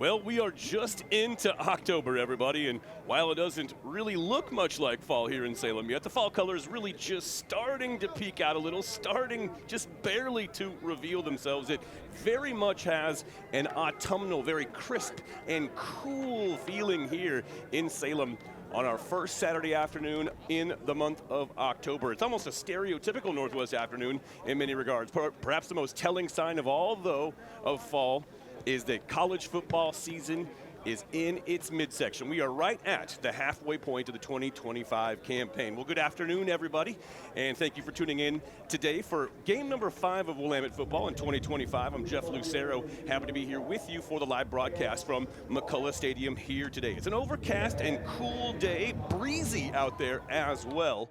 Well, we are just into October, everybody, and while it doesn't really look much like fall here in Salem yet, the fall colors really just starting to peek out a little, starting just barely to reveal themselves. It very much has an autumnal, very crisp and cool feeling here in Salem on our first Saturday afternoon in the month of October. It's almost a stereotypical Northwest afternoon in many regards. Perhaps the most telling sign of all, though, of fall is that college football season is in its midsection. We are right at the halfway point of the 2025 campaign. Well, good afternoon, everybody, and thank you for tuning in today for game number 5 of Willamette football in 2025. I'm Jeff Lucero, happy to be here with you for the live broadcast from McCulloch Stadium here today. It's an overcast and cool day, breezy out there as well.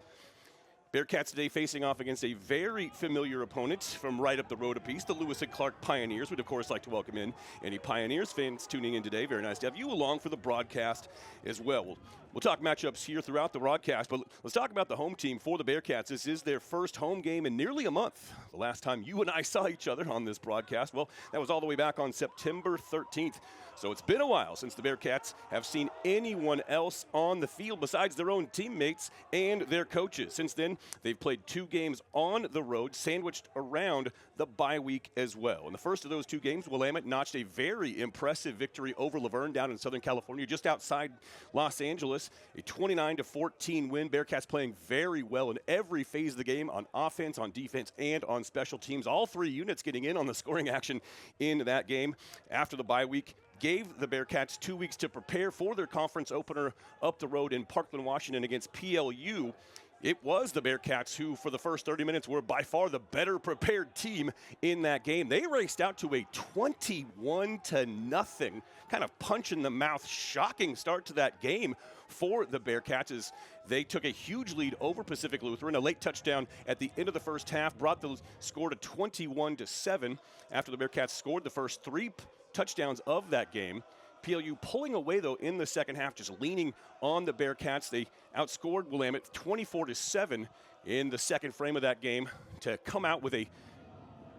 Bearcats today facing off against a very familiar opponent from right up the road a piece, the Lewis and Clark Pioneers. We'd, of course, like to welcome in any Pioneers fans tuning in today. Very nice to have you along for the broadcast as well. We'll talk matchups here throughout the broadcast, but let's talk about the home team for the Bearcats. This is their first home game in nearly a month. The last time you and I saw each other on this broadcast, well, that was all the way back on September 13th. So it's been a while since the Bearcats have seen anyone else on the field besides their own teammates and their coaches. Since then, they've played 2 games on the road, sandwiched around the bye week as well. In the first of those 2 games, Willamette notched a very impressive victory over Laverne down in Southern California, just outside Los Angeles. A 29-14 win. Bearcats playing very well in every phase of the game, on offense, on defense, and on special teams. All 3 units getting in on the scoring action in that game. After the bye week, gave the Bearcats 2 weeks to prepare for their conference opener up the road in Parkland, Washington against PLU. It was the Bearcats who, for the first 30 minutes, were by far the better prepared team in that game. They raced out to a 21-0 kind of punch-in-the-mouth, shocking start to that game for the Bearcats as they took a huge lead over Pacific Lutheran. A late touchdown at the end of the first half brought the score to 21-7 after the Bearcats scored the first 3 touchdowns of that game. PLU pulling away, though, in the second half, just leaning on the Bearcats. They outscored Willamette 24-7 in the second frame of that game to come out with a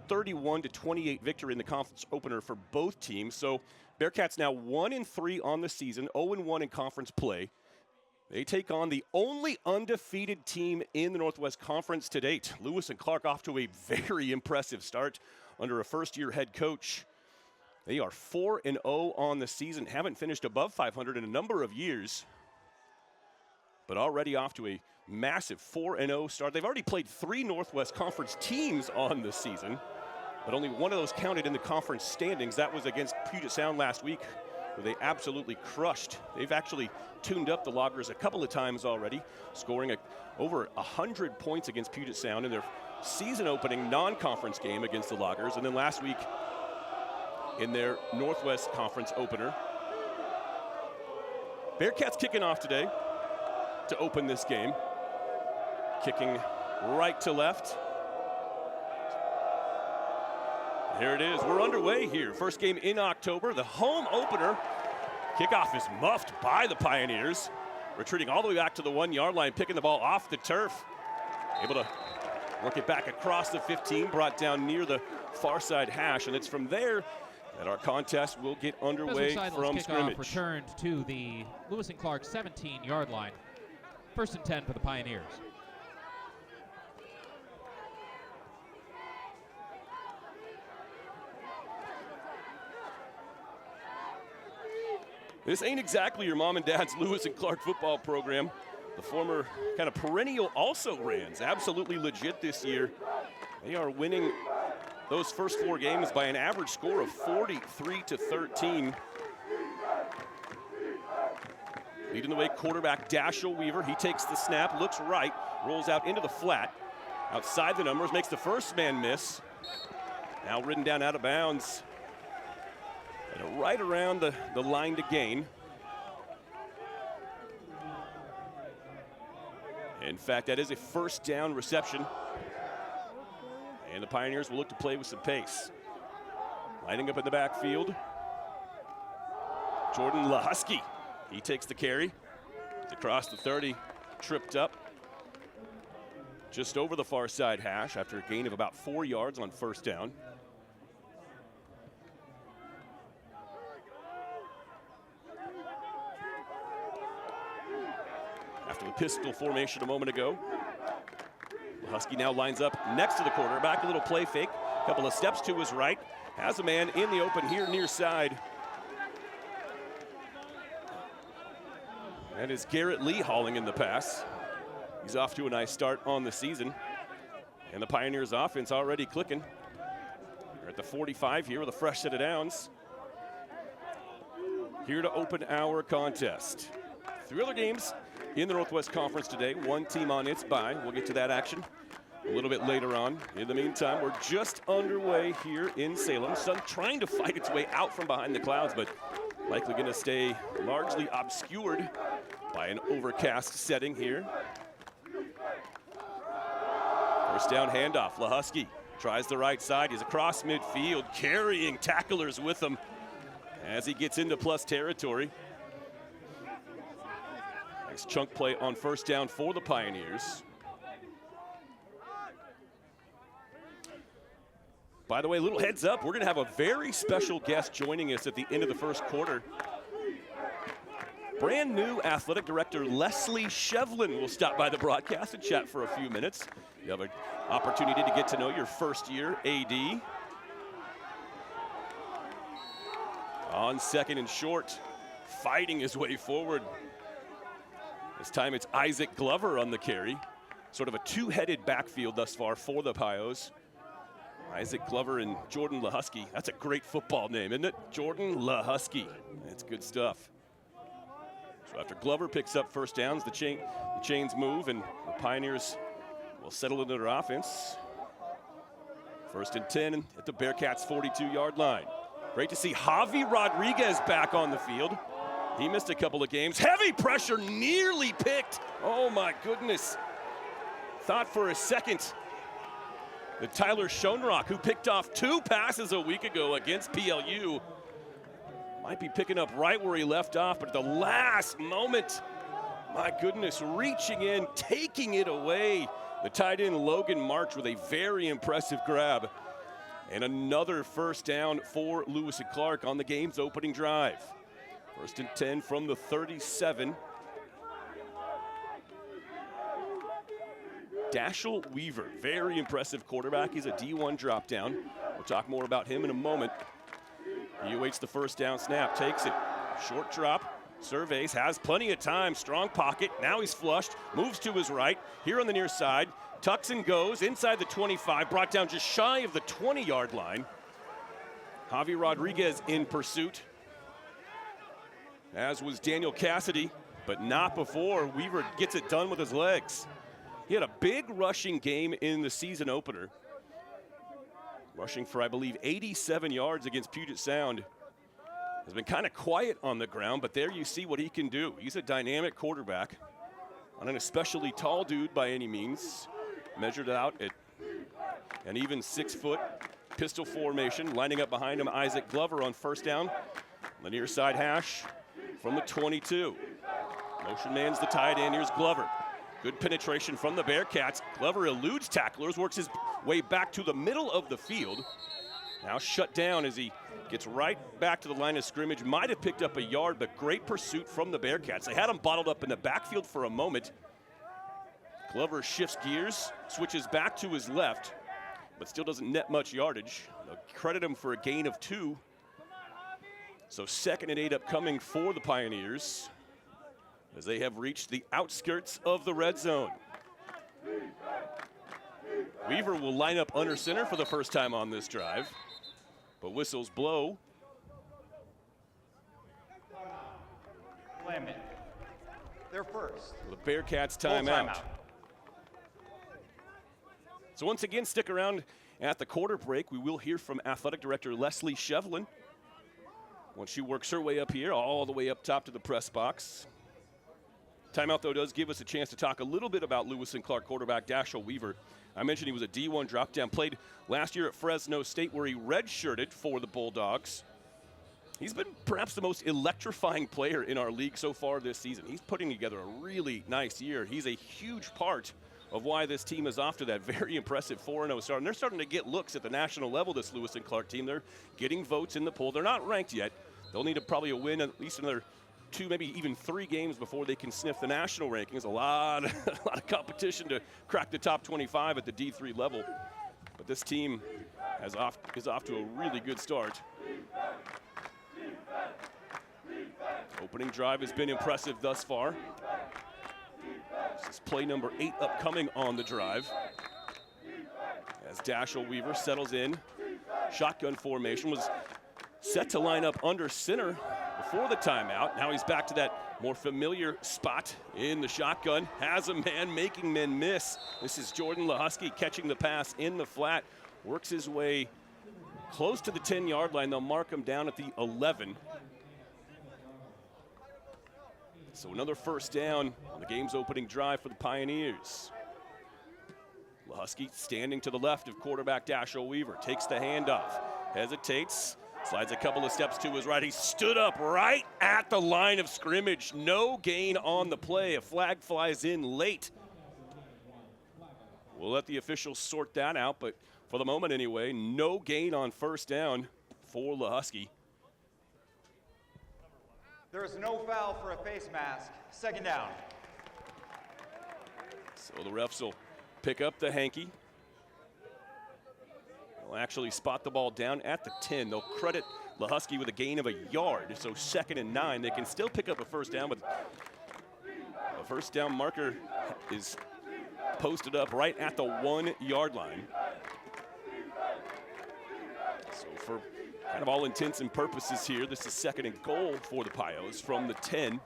31-28 victory in the conference opener for both teams. So Bearcats now 1-3 on the season, 0-1 in conference play. They take on the only undefeated team in the Northwest Conference to date. Lewis and Clark off to a very impressive start under a first-year head coach. They are 4-0 on the season, haven't finished above 500 in a number of years, but already off to a massive 4-0 start. They've already played 3 Northwest Conference teams on the season, but only one of those counted in the conference standings. That was against Puget Sound last week, where they absolutely crushed. They've actually tuned up the Loggers a couple of times already, scoring over 100 points against Puget Sound in their season-opening non-conference game against the Loggers, and then last week, in their Northwest Conference opener. Bearcats kicking off today to open this game. Kicking right to left. There it is. We're underway here. First game in October, the home opener. Kickoff is muffed by the Pioneers. Retreating all the way back to the 1-yard line, picking the ball off the turf. Able to work it back across the 15, brought down near the far side hash, and it's from there that our contest will get underway from scrimmage. Returned to the Lewis and Clark 17-yard line. 1st and 10 for the Pioneers. This ain't exactly your mom and dad's Lewis and Clark football program. The former kind of perennial also-rans, absolutely legit this year. They are winning those first 4 games by an average score of 43-13. Leading the way, quarterback Dashiell Weaver. He takes the snap, looks right, rolls out into the flat. Outside the numbers, makes the first man miss. Now ridden down out of bounds. And right around the line to gain. In fact, that is a first down reception. And the Pioneers will look to play with some pace. Lining up in the backfield. Jordan Lahusky. He takes the carry. It's across the 30, tripped up. Just over the far side hash after a gain of about 4 yards on first down. the pistol formation a moment ago. Husky now lines up next to the quarterback, a little play fake, a couple of steps to his right, has a man in the open here near side. That is Garrett Lee hauling in the pass. He's off to a nice start on the season. And the Pioneers offense already clicking. They're at the 45 here with a fresh set of downs. Here to open our contest. 3 other games in the Northwest Conference today. One team on its bye. We'll get to that action a little bit later on. In the meantime, we're just underway here in Salem. Sun trying to fight its way out from behind the clouds, but likely going to stay largely obscured by an overcast setting here. First down handoff. Lahusky tries the right side. He's across midfield, carrying tacklers with him as he gets into plus territory. Nice chunk play on first down for the Pioneers. By the way, a little heads up, we're going to have a very special guest joining us at the end of the first quarter. Brand new athletic director Leslie Shevlin will stop by the broadcast and chat for a few minutes. You have an opportunity to get to know your first year AD. On second and short, fighting his way forward. This time it's Isaac Glover on the carry. Sort of a two-headed backfield thus far for the Pios. Isaac Glover and Jordan Lahusky. That's a great football name, isn't it? Jordan Lahusky. That's good stuff. So after Glover picks up first downs, the chains move, and the Pioneers will settle into their offense. First and 10 at the Bearcats' 42-yard line. Great to see Javi Rodriguez back on the field. He missed a couple of games. Heavy pressure, nearly picked. Oh my goodness. Thought for a second that Tyler Schoenrock, who picked off 2 passes a week ago against PLU, might be picking up right where he left off, but at the last moment, my goodness, reaching in, taking it away. The tight end Logan March with a very impressive grab. And another first down for Lewis and Clark on the game's opening drive. First and 10 from the 37. Dashel Weaver, very impressive quarterback. He's a D1 drop down. We'll talk more about him in a moment. He awaits the first down snap, takes it. Short drop, surveys, has plenty of time, strong pocket. Now he's flushed, moves to his right. Here on the near side, tucks and goes inside the 25, brought down just shy of the 20-yard line. Javi Rodriguez in pursuit, as was Daniel Cassidy, but not before Weaver gets it done with his legs. He had a big rushing game in the season opener, rushing for, I believe, 87 yards against Puget Sound. Has been kind of quiet on the ground, but there you see what he can do. He's a dynamic quarterback, not an especially tall dude by any means. Measured out at an even 6 foot, pistol formation. Lining up behind him, Isaac Glover on first down. On the near side hash from the 22. Motion man's the tight end. Here's Glover. Good penetration from the Bearcats. Glover eludes tacklers, works his way back to the middle of the field. Now shut down as he gets right back to the line of scrimmage. Might have picked up a yard, but great pursuit from the Bearcats. They had him bottled up in the backfield for a moment. Glover shifts gears, switches back to his left, but still doesn't net much yardage. They'll credit him for a gain of 2. So 2nd and 8 upcoming for the Pioneers as they have reached the outskirts of the red zone. Weaver will line up under center for the first time on this drive, but whistles blow. Willamette, they're first. The Bearcats timeout. So once again, stick around at the quarter break. We will hear from Athletic Director Leslie Shevlin once she works her way up here, all the way up top to the press box. Timeout, though, does give us a chance to talk a little bit about Lewis and Clark quarterback Dashel Weaver. I mentioned he was a D1 drop-down, played last year at Fresno State where he redshirted for the Bulldogs. He's been perhaps the most electrifying player in our league so far this season. He's putting together a really nice year. He's a huge part of why this team is off to that very impressive 4-0 start. And they're starting to get looks at the national level, this Lewis and Clark team. They're getting votes in the poll. They're not ranked yet. They'll need probably a win, at least in their 2, maybe even 3 games before they can sniff the national rankings. A lot of competition to crack the top 25 at the D3 level. But this team is off to a really good start. Opening drive has been impressive thus far. This is play number 8 upcoming on the drive. As Dashel Weaver settles in. Shotgun formation, was set to line up under center before the timeout. Now he's back to that more familiar spot in the shotgun. Has a man, making men miss. This is Jordan Lahusky catching the pass in the flat. Works his way close to the 10-yard line. They'll mark him down at the 11. So another first down on the game's opening drive for the Pioneers. Lahusky standing to the left of quarterback Dashel Weaver. Takes the handoff, hesitates, slides a couple of steps to his right. He stood up right at the line of scrimmage. No gain on the play. A flag flies in late. We'll let the officials sort that out, but for the moment anyway, no gain on first down for Lahusky. There is no foul for a face mask. Second down. So the refs will pick up the hanky. They'll actually spot the ball down at the 10. They'll credit Lahusky with a gain of a yard. So 2nd and 9. They can still pick up a first down, but the first down marker is posted up right at the 1-yard line. So for kind of all intents and purposes here, this is 2nd and goal for the Pios from the 10.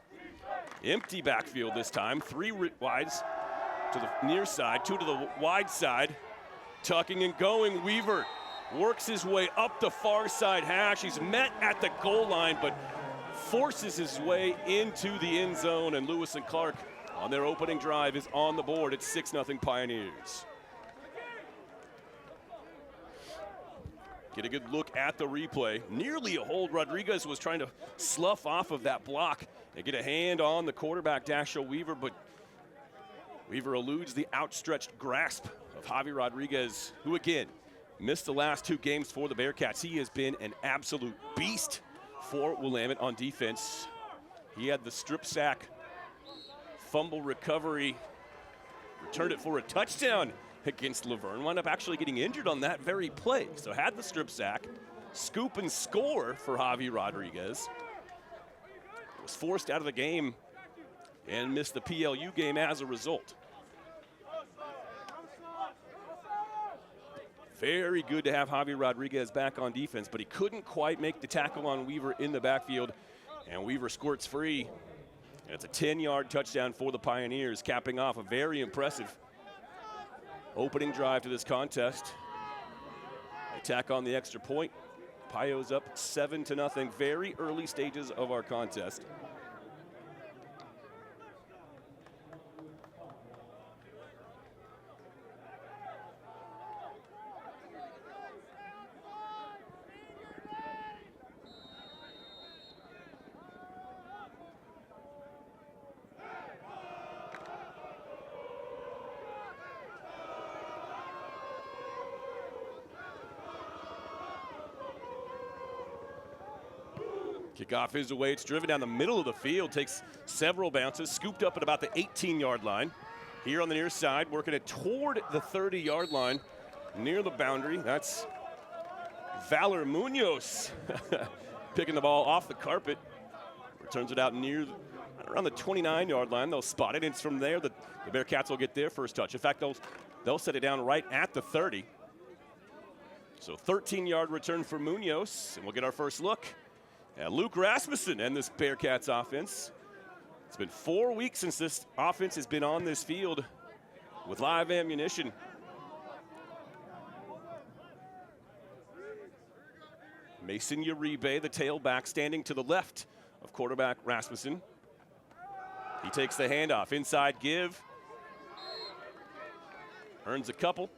Empty backfield this time. 3 wides to the near side, 2 to the wide side. Tucking and going, Weaver works his way up the far side hash. He's met at the goal line, but forces his way into the end zone, and Lewis and Clark on their opening drive is on the board. It's 6-0 Pioneers. Get a good look at the replay. Nearly a hold. Rodriguez was trying to slough off of that block. They get a hand on the quarterback, Dashel Weaver, but Weaver eludes the outstretched grasp of Javi Rodriguez, who again missed the last 2 games for the Bearcats. He has been an absolute beast for Willamette on defense. He had the strip sack, fumble recovery, returned it for a touchdown against Laverne. Wound up actually getting injured on that very play. So had the strip sack, scoop and score for Javi Rodriguez. Was forced out of the game and missed the PLU game as a result. Very good to have Javi Rodriguez back on defense, but he couldn't quite make the tackle on Weaver in the backfield, and Weaver squirts free. And it's a 10-yard touchdown for the Pioneers, capping off a very impressive opening drive to this contest. They tack on the extra point. Pios up 7-0, very early stages of our contest. Kickoff is away. It's driven down the middle of the field, takes several bounces, scooped up at about the 18-yard line. Here on the near side, working it toward the 30-yard line, near the boundary. That's Valor Munoz picking the ball off the carpet. Returns it out near around the 29-yard line. They'll spot it, and it's from there that the Bearcats will get their first touch. In fact, they'll set it down right at the 30. So 13-yard return for Munoz, and we'll get our first look at Luke Rasmussen and this Bearcats offense. It's been 4 weeks since this offense has been on this field with live ammunition. Mason Uribe, the tailback, standing to the left of quarterback Rasmussen. He takes the handoff, inside give. Earns a couple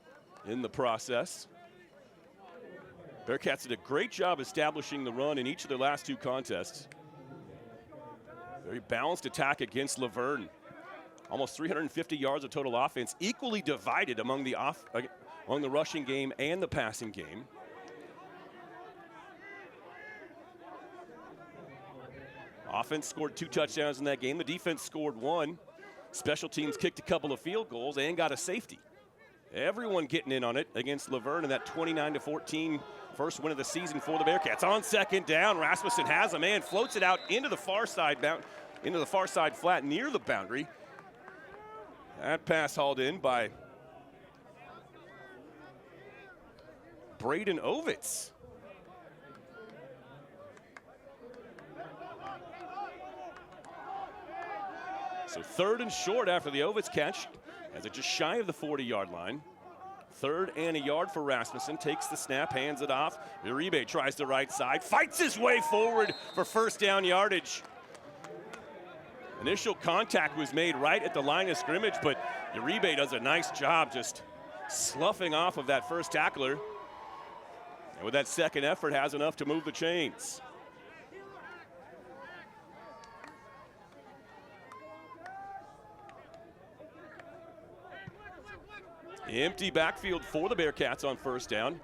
in the process. Bearcats did a great job establishing the run in each of their last 2 contests. Very balanced attack against Laverne. Almost 350 yards of total offense, equally divided among the rushing game and the passing game. Offense scored 2 touchdowns in that game. The defense scored 1. Special teams kicked a couple of field goals and got a safety. Everyone getting in on it against Laverne in that 29-14 first win of the season for the Bearcats. On second down, Rasmussen has a man, floats it out into the far side flat near the boundary. That pass hauled in by Braden Ovitz. So 3rd and short after the Ovitz catch, as it just shy of the 40-yard line. 3rd and a yard for Rasmussen, takes the snap, hands it off. Uribe tries the right side, fights his way forward for first down yardage. Initial contact was made right at the line of scrimmage, but Uribe does a nice job just sloughing off of that first tackler. And with that second effort, has enough to move the chains. Empty backfield for the Bearcats on first down.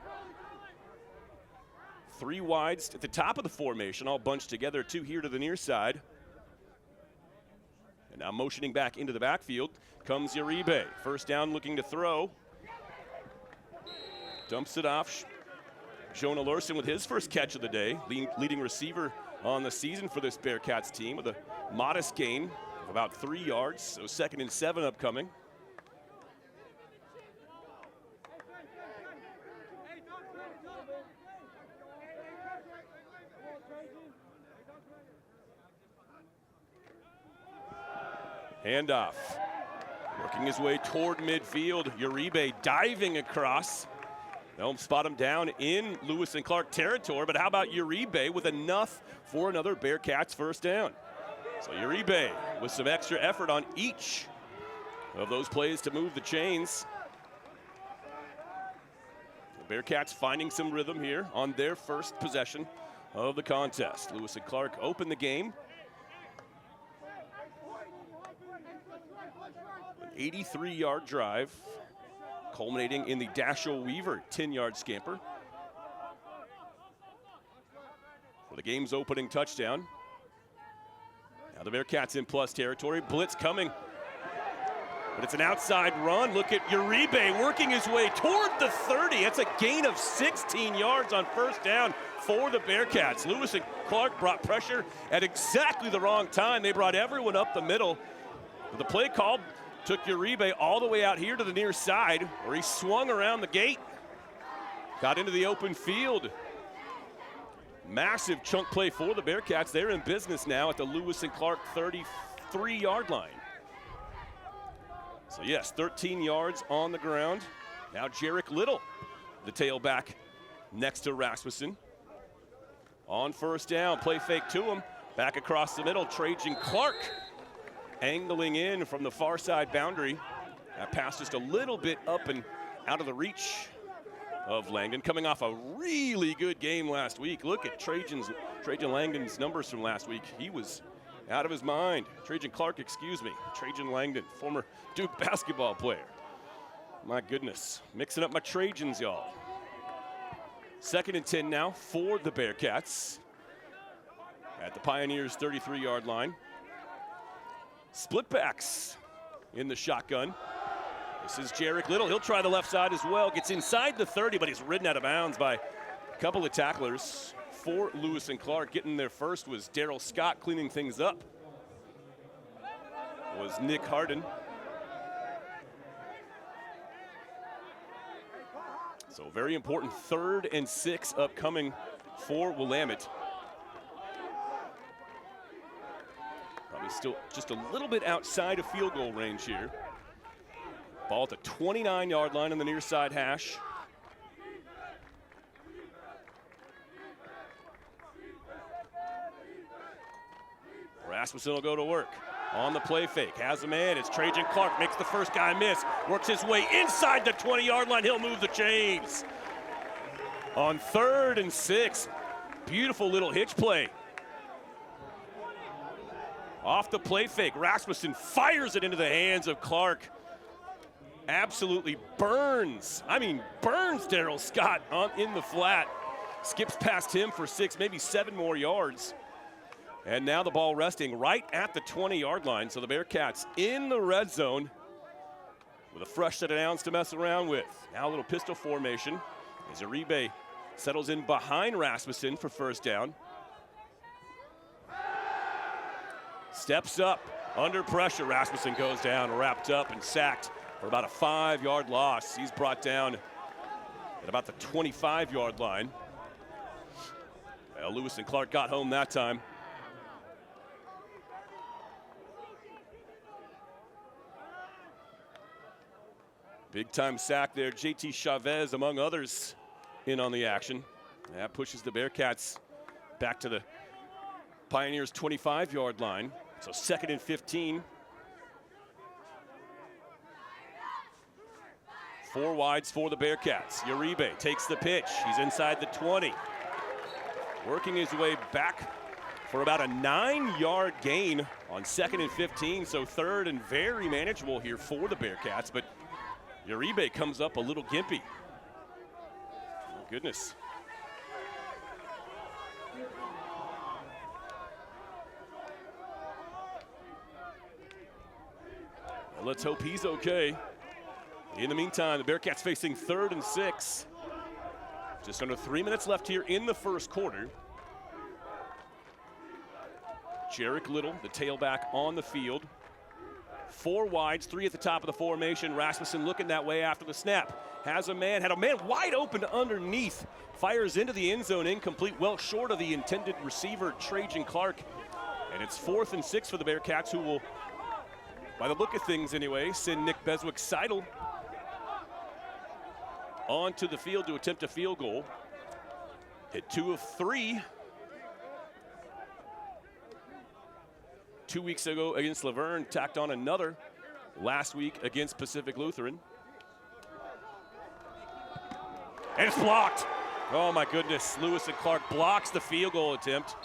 3 wides at the top of the formation, all bunched together, 2 here to the near side. And now motioning back into the backfield comes Uribe. First down, looking to throw. Dumps it off. Jonah Larson with his first catch of the day, leading receiver on the season for this Bearcats team with a modest gain of about 3 yards. So 2nd and 7 upcoming. Handoff. Working his way toward midfield. Uribe diving across. They'll spot him down in Lewis and Clark territory, but how about Uribe with enough for another Bearcats first down? So Uribe with some extra effort on each of those plays to move the chains. The Bearcats finding some rhythm here on their first possession of the contest. Lewis and Clark open the game. 83-yard drive, culminating in the Dashiell Weaver 10-yard scamper for the game's opening touchdown. Now the Bearcats in plus territory, blitz coming, but it's an outside run. Look at Uribe working his way toward the 30. That's a gain of 16 yards on first down for the Bearcats. Lewis and Clark brought pressure at exactly the wrong time. They brought everyone up the middle. The play called took Uribe all the way out here to the near side, where he swung around the gate, got into the open field. Massive chunk play for the Bearcats. They're in business now at the Lewis and Clark 33-yard line. So yes, 13 yards on the ground. Now Jarek Little, the tailback, next to Rasmussen. On first down, play fake to him. Back across the middle, Trajan Clark angling in from the far side boundary. That pass just a little bit up and out of the reach of Langdon, coming off a really good game last week. Look at Trajan Langdon's numbers from last week. He was out of his mind. Trajan Clark, excuse me. Trajan Langdon, former Duke basketball player. My goodness, mixing up my Trajans, y'all. 2nd and 10 now for the Bearcats at the Pioneers' 33-yard line. Split backs in the shotgun. This is Jarek Little. He'll try the left side as well. Gets inside the 30, but he's ridden out of bounds by a couple of tacklers. For Lewis and Clark, getting there first was Darryl Scott. Cleaning things up was Nick Harden. So very important 3rd and 6 upcoming for Willamette. Probably still just a little bit outside of field goal range here. Ball at the 29-yard line on the near side hash. Rasmussen will go to work on the play fake. Has a man. It's Trajan Clark. Makes the first guy miss. Works his way inside the 20-yard line. He'll move the chains. On 3rd and 6. Beautiful little hitch play. Off the play fake, Rasmussen fires it into the hands of Clark. Absolutely burns Darryl Scott in the flat. Skips past him for 6, maybe 7 more yards. And now the ball resting right at the 20-yard line. So the Bearcats in the red zone with a fresh set of downs to mess around with. Now a little pistol formation as Uribe settles in behind Rasmussen for first down. Steps up under pressure. Rasmussen goes down, wrapped up and sacked for about a 5-yard loss. He's brought down at about the 25-yard line. Well, Lewis and Clark got home that time. Big time sack there. JT Chavez, among others, in on the action. That pushes the Bearcats back to the Pioneers' 25-yard line. So 2nd and 15. 4 wides for the Bearcats. Uribe takes the pitch. He's inside the 20. Working his way back for about a 9-yard gain on 2nd and 15. So 3rd and very manageable here for the Bearcats. But Uribe comes up a little gimpy. Oh, goodness. Well, let's hope he's okay. In the meantime, the Bearcats facing 3rd and 6. Just under 3 minutes left here in the first quarter. Jarek Little, the tailback, on the field. 4 wides, 3 at the top of the formation. Rasmussen looking that way after the snap. Had a man wide open underneath. Fires into the end zone, incomplete, well short of the intended receiver, Trajan Clark. And it's 4th and 6 for the Bearcats, who will, by the look of things anyway, send Nick Beswick-Seidel onto the field to attempt a field goal. Hit 2 of 3. 2 weeks ago against Laverne, tacked on another last week against Pacific Lutheran. And it's blocked. Oh my goodness, Lewis and Clark blocks the field goal attempt.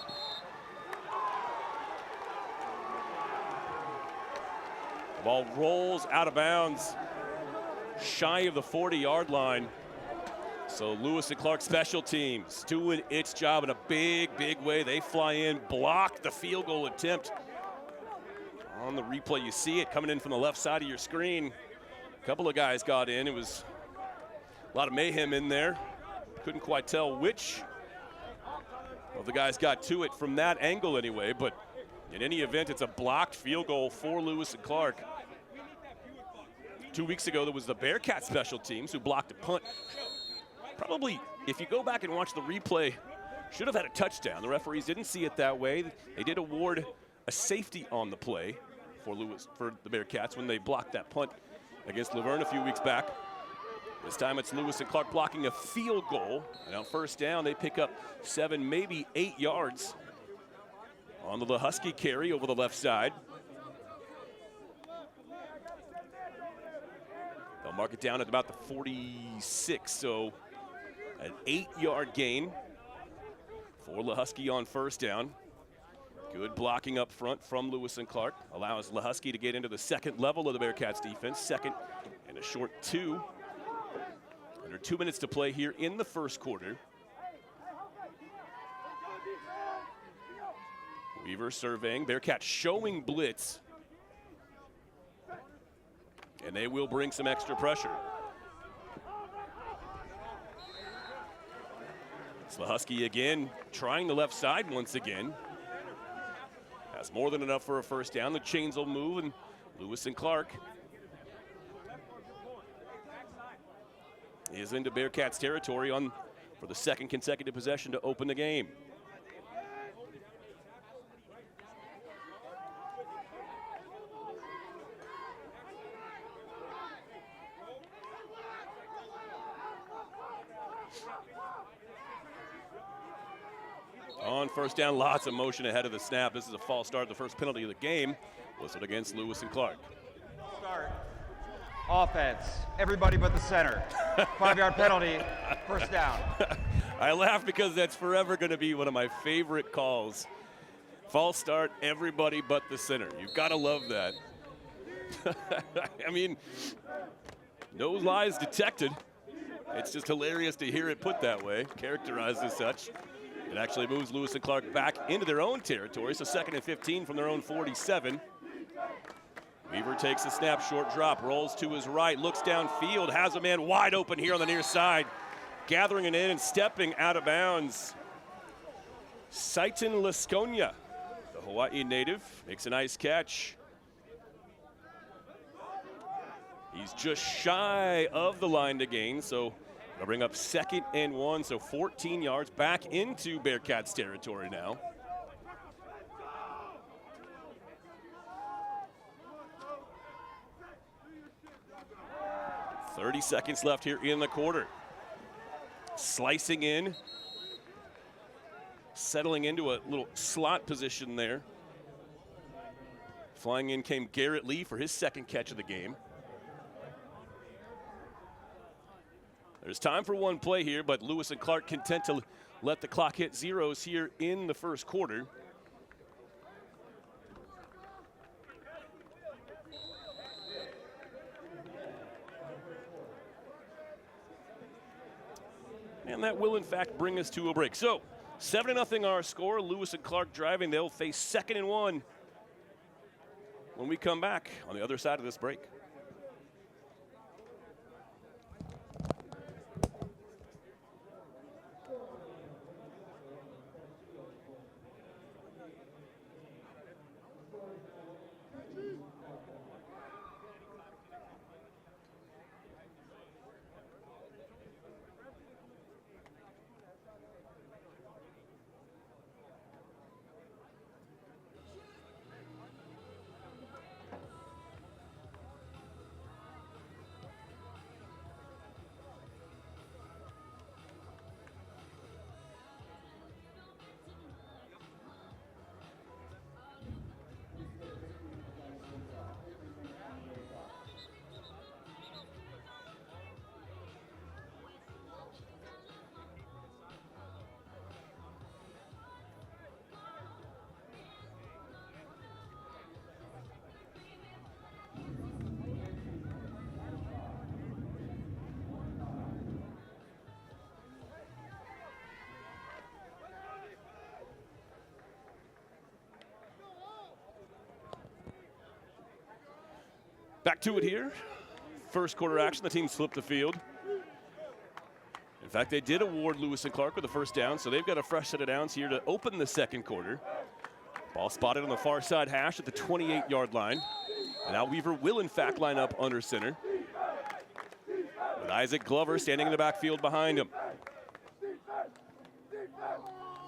The ball rolls out of bounds, shy of the 40-yard line. So Lewis and Clark special teams doing its job in a big, big way. They fly in, block the field goal attempt. On the replay, you see it coming in from the left side of your screen. A couple of guys got in. It was a lot of mayhem in there. Couldn't quite tell which of the guys got to it from that angle anyway, but in any event, it's a blocked field goal for Lewis and Clark. 2 weeks ago, there was the Bearcat special teams who blocked a punt. Probably, if you go back and watch the replay, should have had a touchdown. The referees didn't see it that way. They did award a safety on the play for the Bearcats when they blocked that punt against Laverne a few weeks back. This time it's Lewis and Clark blocking a field goal. And on first down, they pick up 7, maybe 8 yards on the Husky carry over the left side. They'll mark it down at about the 46, so an 8-yard gain for LaHusky on first down. Good blocking up front from Lewis and Clark. Allows LaHusky to get into the second level of the Bearcats defense. 2nd and a short 2. Under 2 minutes to play here in the first quarter. Weaver surveying. Bearcats showing blitz. And they will bring some extra pressure. It's LaHusky again, trying the left side once again. That's more than enough for a first down. The chains will move, and Lewis and Clark is into Bearcats territory for the 2nd consecutive possession to open the game. On first down, lots of motion ahead of the snap. This is a false start. The first penalty of the game was against Lewis and Clark. Start. Offense. Everybody but the center. 5-yard penalty. First down. I laugh because that's forever going to be one of my favorite calls. False start, everybody but the center. You've got to love that. I mean, no lies detected. It's just hilarious to hear it put that way, characterized as such. It actually moves Lewis and Clark back into their own territory, so 2nd and 15 from their own 47. Weaver takes a snap, short drop, rolls to his right, looks downfield, has a man wide open here on the near side. Gathering it in and stepping out of bounds. Saitan Lasconia, the Hawaii native, makes a nice catch. He's just shy of the line to gain, so they'll bring up 2nd and 1, so 14 yards back into Bearcats territory now. .30 seconds left here in the quarter. Slicing in, settling into a little slot position there. Flying in came Garrett Lee for his 2nd catch of the game. There's time for one play here, but Lewis and Clark content to let the clock hit zeros here in the first quarter. And that will, in fact, bring us to a break. So, 7-0 our score. Lewis and Clark driving. They'll face 2nd and 1 when we come back on the other side of this break. Back to it here. First quarter action, the team slipped the field. In fact, they did award Lewis and Clark with a first down, so they've got a fresh set of downs here to open the second quarter. Ball spotted on the far side hash at the 28-yard line. And now Weaver will, in fact, line up under center, with Isaac Glover standing in the backfield behind him.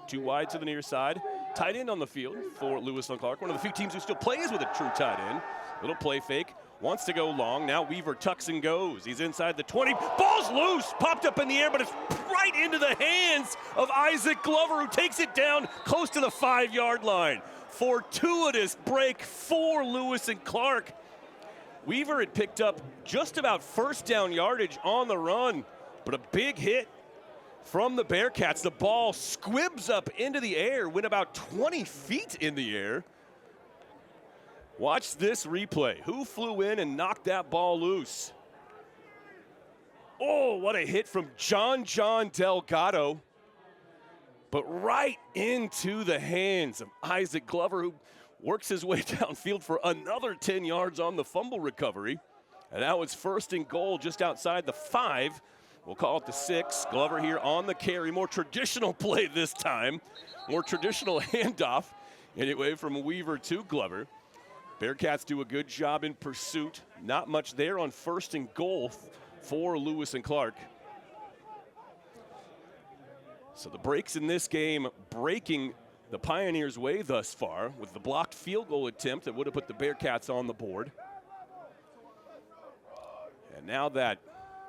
Too wide to the near side. Tight end on the field for Lewis and Clark, one of the few teams who still plays with a true tight end. Little play fake. Wants to go long. Now Weaver tucks and goes. He's inside the 20. Ball's loose. Popped up in the air, but it's right into the hands of Isaac Glover, who takes it down close to the 5-yard line. Fortuitous break for Lewis and Clark. Weaver had picked up just about first down yardage on the run, but a big hit from the Bearcats. The ball squibs up into the air, went about 20 feet in the air. Watch this replay. Who flew in and knocked that ball loose? Oh, what a hit from John Delgado. But right into the hands of Isaac Glover, who works his way downfield for another 10 yards on the fumble recovery. And now it's 1st and goal just outside the 5. We'll call it the 6. Glover here on the carry. More traditional play this time. More traditional handoff. Anyway, from Weaver to Glover. Bearcats do a good job in pursuit. Not much there on 1st and goal for Lewis and Clark. So the breaks in this game breaking the Pioneers' way thus far with the blocked field goal attempt that would have put the Bearcats on the board. And now that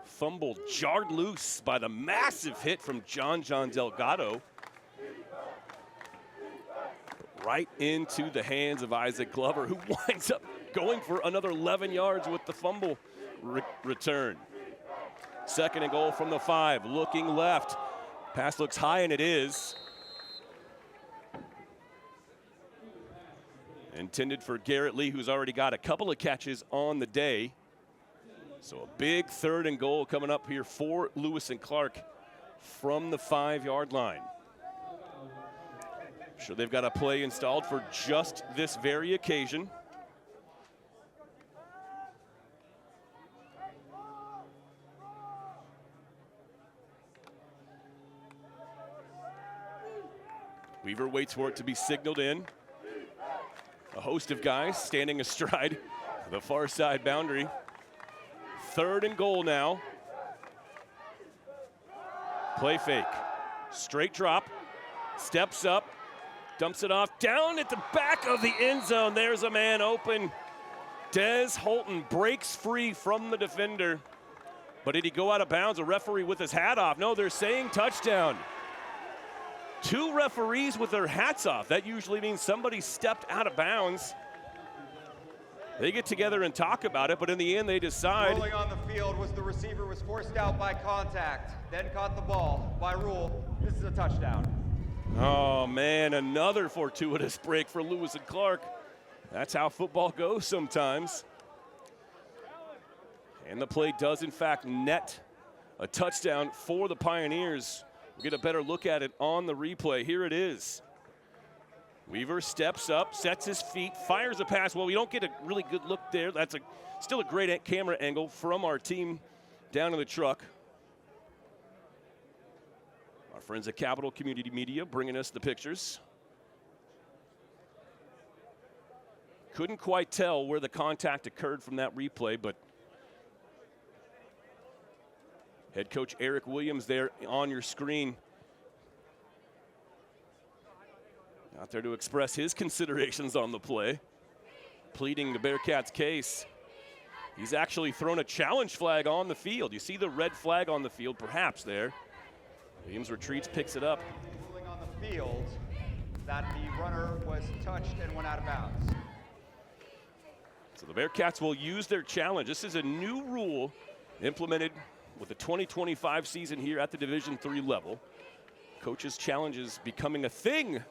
fumble jarred loose by the massive hit from John Delgado. Right into the hands of Isaac Glover, who winds up going for another 11 yards with the fumble return. 2nd and goal from the 5, looking left. Pass looks high, and it is. Intended for Garrett Lee, who's already got a couple of catches on the day. So a big 3rd and goal coming up here for Lewis and Clark from the 5-yard line. sure they've got a play installed for just this very occasion. Weaver waits for it to be signaled in. A host of guys standing astride the far side boundary. 3rd and goal now. Play fake. Straight drop. Steps up. Dumps it off. Down at the back of the end zone. There's a man open. Des Holton breaks free from the defender. But did he go out of bounds? A referee with his hat off. No, they're saying touchdown. 2 referees with their hats off. That usually means somebody stepped out of bounds. They get together and talk about it, but in the end they decide. Rolling on the field was the receiver was forced out by contact, then caught the ball. By rule, this is a touchdown. Oh man, another fortuitous break for Lewis and Clark. That's how football goes sometimes. And the play does in fact net a touchdown for the Pioneers. We'll get a better look at it on the replay. Here it is. Weaver steps up, sets his feet, fires a pass. Well, we don't get a really good look there. That's still a great camera angle from our team down in the truck. Our friends at Capital Community Media bringing us the pictures. Couldn't quite tell where the contact occurred from that replay, but head coach Eric Williams there on your screen. Out there to express his considerations on the play, pleading the Bearcats' case. He's actually thrown a challenge flag on the field. You see the red flag on the field, perhaps there. Williams retreats, picks it up. Ruling on the field that the runner was touched and went out of bounds. So the Bearcats will use their challenge. This is a new rule implemented with the 2025 season here at the Division III level. Coaches' challenges becoming a thing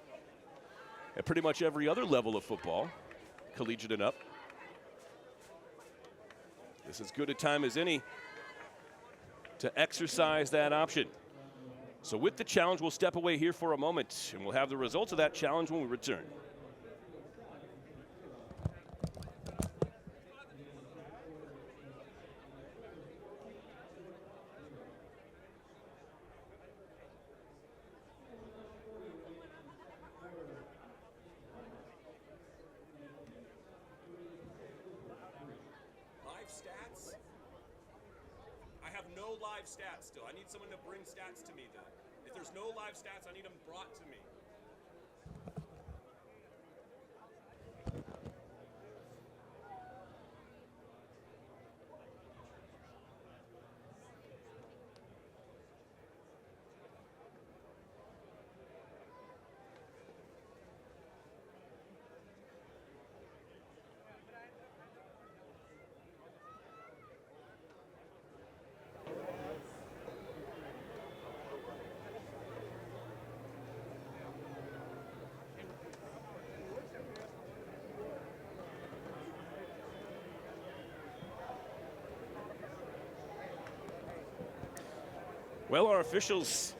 at pretty much every other level of football, collegiate and up. This is as good a time as any to exercise that option. So with the challenge, we'll step away here for a moment, and we'll have the results of that challenge when we return. Live stats still. I need someone to bring stats to me then. If there's no live stats, I need them brought to me. Well, our officials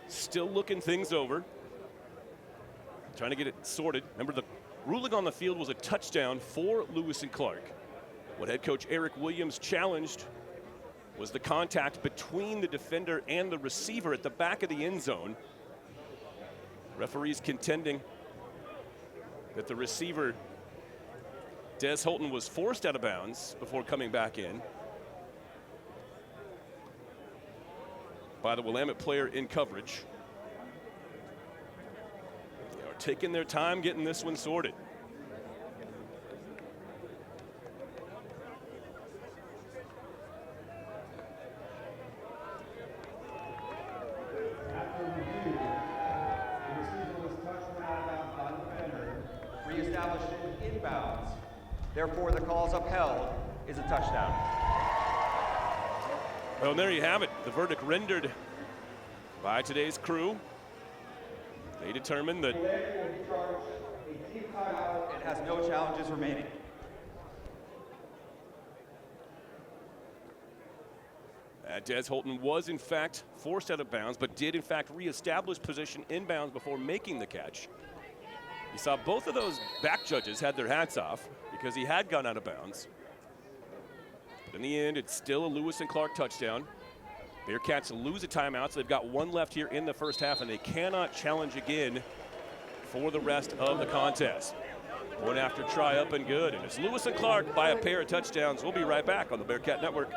still looking things over, trying to get it sorted. Remember, the ruling on the field was a touchdown for Lewis and Clark. What head coach Eric Williams challenged was the contact between the defender and the receiver at the back of the end zone. Referees contending that the receiver, Des Holton, was forced out of bounds before coming back in by the Willamette player in coverage. They are taking their time getting this one sorted. Reestablished inbounds. Therefore, the calls upheld is a touchdown. Well, and there you have it. The verdict rendered by today's crew. They determined that It has no challenges remaining. Des Holton was in fact forced out of bounds, but did in fact reestablish position inbounds before making the catch. You saw both of those back judges had their hats off because he had gone out of bounds. But in the end, it's still a Lewis and Clark touchdown. Bearcats lose a timeout, so they've got one left here in the first half, and they cannot challenge again for the rest of the contest. One after try up and good. And it's Lewis and Clark by a pair of touchdowns. We'll be right back on the Bearcat Network.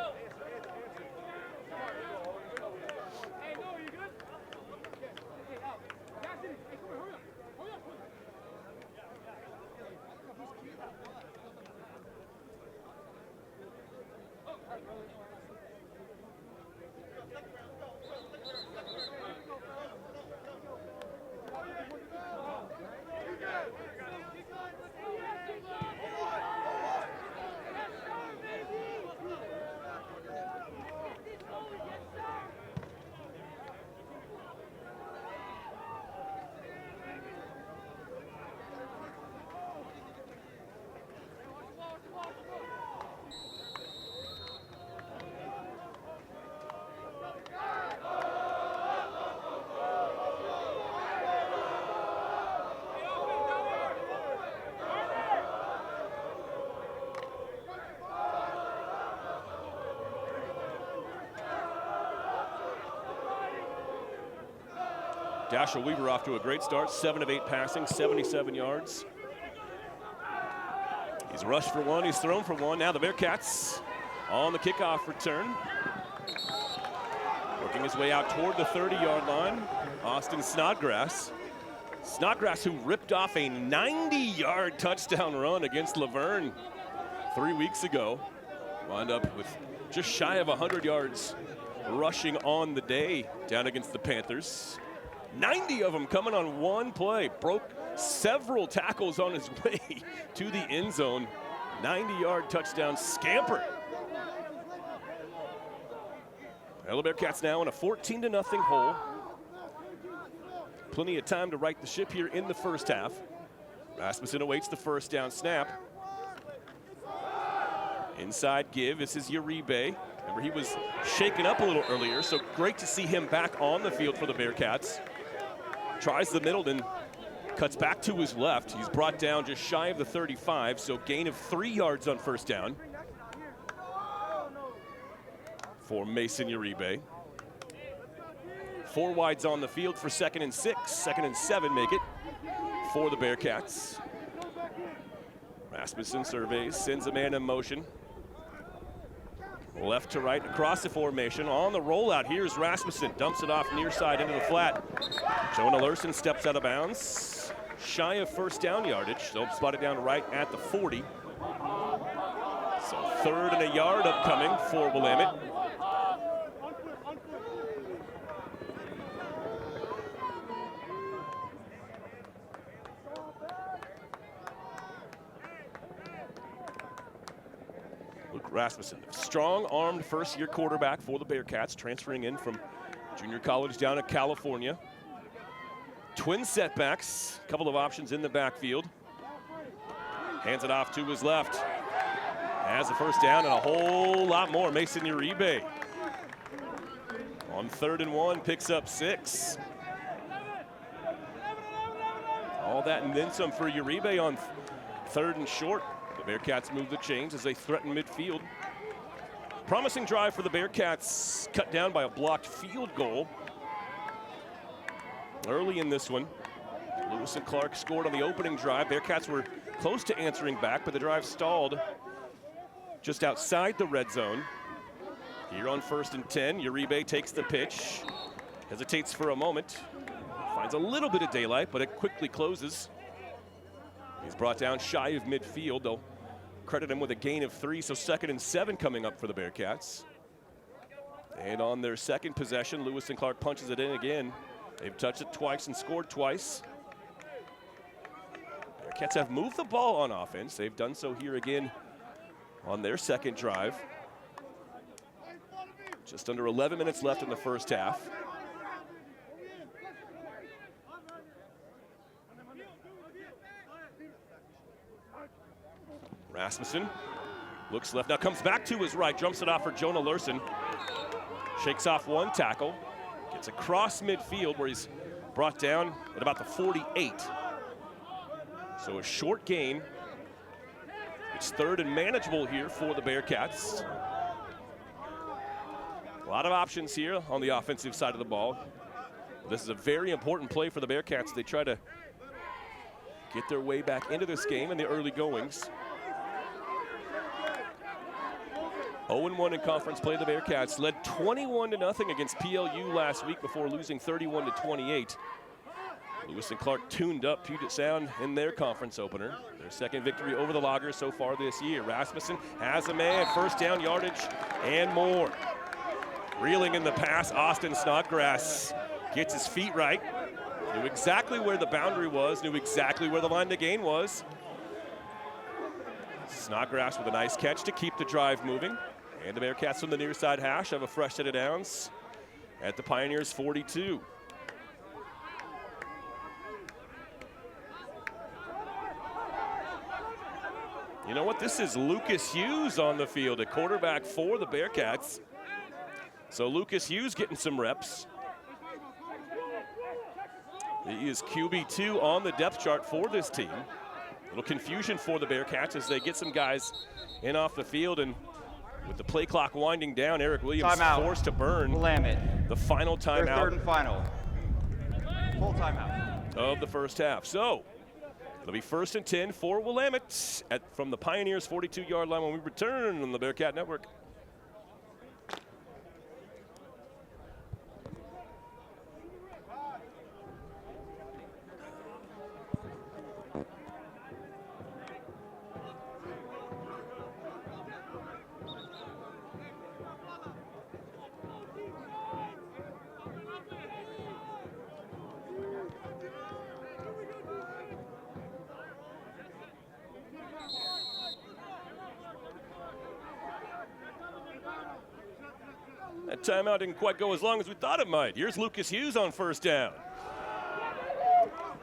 Dasher Weaver off to a great start, 7 of 8 passing, 77 yards. He's rushed for one, he's thrown for one. Now the Bearcats on the kickoff return. Working his way out toward the 30-yard line, Austin Snodgrass. Snodgrass, who ripped off a 90-yard touchdown run against Laverne 3 weeks ago. Wound up with just shy of 100 yards rushing on the day down against the Panthers. 90 of them coming on one play. Broke several tackles on his way to the end zone. 90-yard touchdown scamper. Well, the Bearcats now in a 14-0 hole. Plenty of time to right the ship here in the first half. Rasmussen awaits the first down snap. Inside give, this is Uribe. Remember, he was shaken up a little earlier, so great to see him back on the field for the Bearcats. Tries the middle, then cuts back to his left. He's brought down just shy of the 35, so gain of 3 yards on first down for Mason Uribe. 4 wides on the field for 2nd and 6. 2nd and 7 make it for the Bearcats. Rasmussen surveys, sends a man in motion. Left to right across the formation. On the rollout, here's Rasmussen. Dumps it off near side into the flat. Jonah Larson steps out of bounds. Shy of first down yardage. They'll spot it down right at the 40. So 3rd and a yard upcoming for Willamette. Rasmussen, strong-armed first-year quarterback for the Bearcats, transferring in from junior college down in California. Twin setbacks, a couple of options in the backfield. Hands it off to his left. Has the first down and a whole lot more. Mason Uribe on 3rd and 1, picks up 6. All that and then some for Uribe on 3rd and short. The Bearcats move the chains as they threaten midfield. Promising drive for the Bearcats, cut down by a blocked field goal early in this one. Lewis and Clark scored on the opening drive. Bearcats were close to answering back, but the drive stalled just outside the red zone. Here on 1st and 10, Uribe takes the pitch, hesitates for a moment, finds a little bit of daylight, but it quickly closes. He's brought down shy of midfield. They'll credit him with a gain of 3, so 2nd and 7 coming up for the Bearcats. And on their second possession, Lewis and Clark punches it in again. They've touched it twice and scored twice. Bearcats have moved the ball on offense. They've done so here again on their second drive. Just under 11 minutes left in the first half. Rasmussen looks left, now comes back to his right, jumps it off for Jonah Larson. Shakes off one tackle, gets across midfield where he's brought down at about the 48. So a short gain. It's 3rd and manageable here for the Bearcats. A lot of options here on the offensive side of the ball. This is a very important play for the Bearcats. They try to get their way back into this game in the early goings. 0-1 in conference play. The Bearcats led 21-0 against PLU last week before losing 31-28. Lewis and Clark tuned up Puget Sound in their conference opener. Their 2nd victory over the Loggers so far this year. Rasmussen has a man, 1st down yardage and more. Reeling in the pass, Austin Snodgrass gets his feet right. Knew exactly where the boundary was, knew exactly where the line to gain was. Snodgrass with a nice catch to keep the drive moving. And the Bearcats from the near side hash have a fresh set of downs at the Pioneers 42. You know what? This is Lucas Hughes on the field, a quarterback for the Bearcats. So Lucas Hughes getting some reps. He is QB2 on the depth chart for this team. A little confusion for the Bearcats as they get some guys in off the field, and with the play clock winding down, Eric Williams forced to burn Willamette. the final timeout. Their 3rd and final. Full timeout. Of the first half. So it'll be 1st and 10 for Willamette from the Pioneers 42-yard line when we return on the Bearcat Network. That timeout didn't quite go as long as we thought it might. Here's Lucas Hughes on 1st down.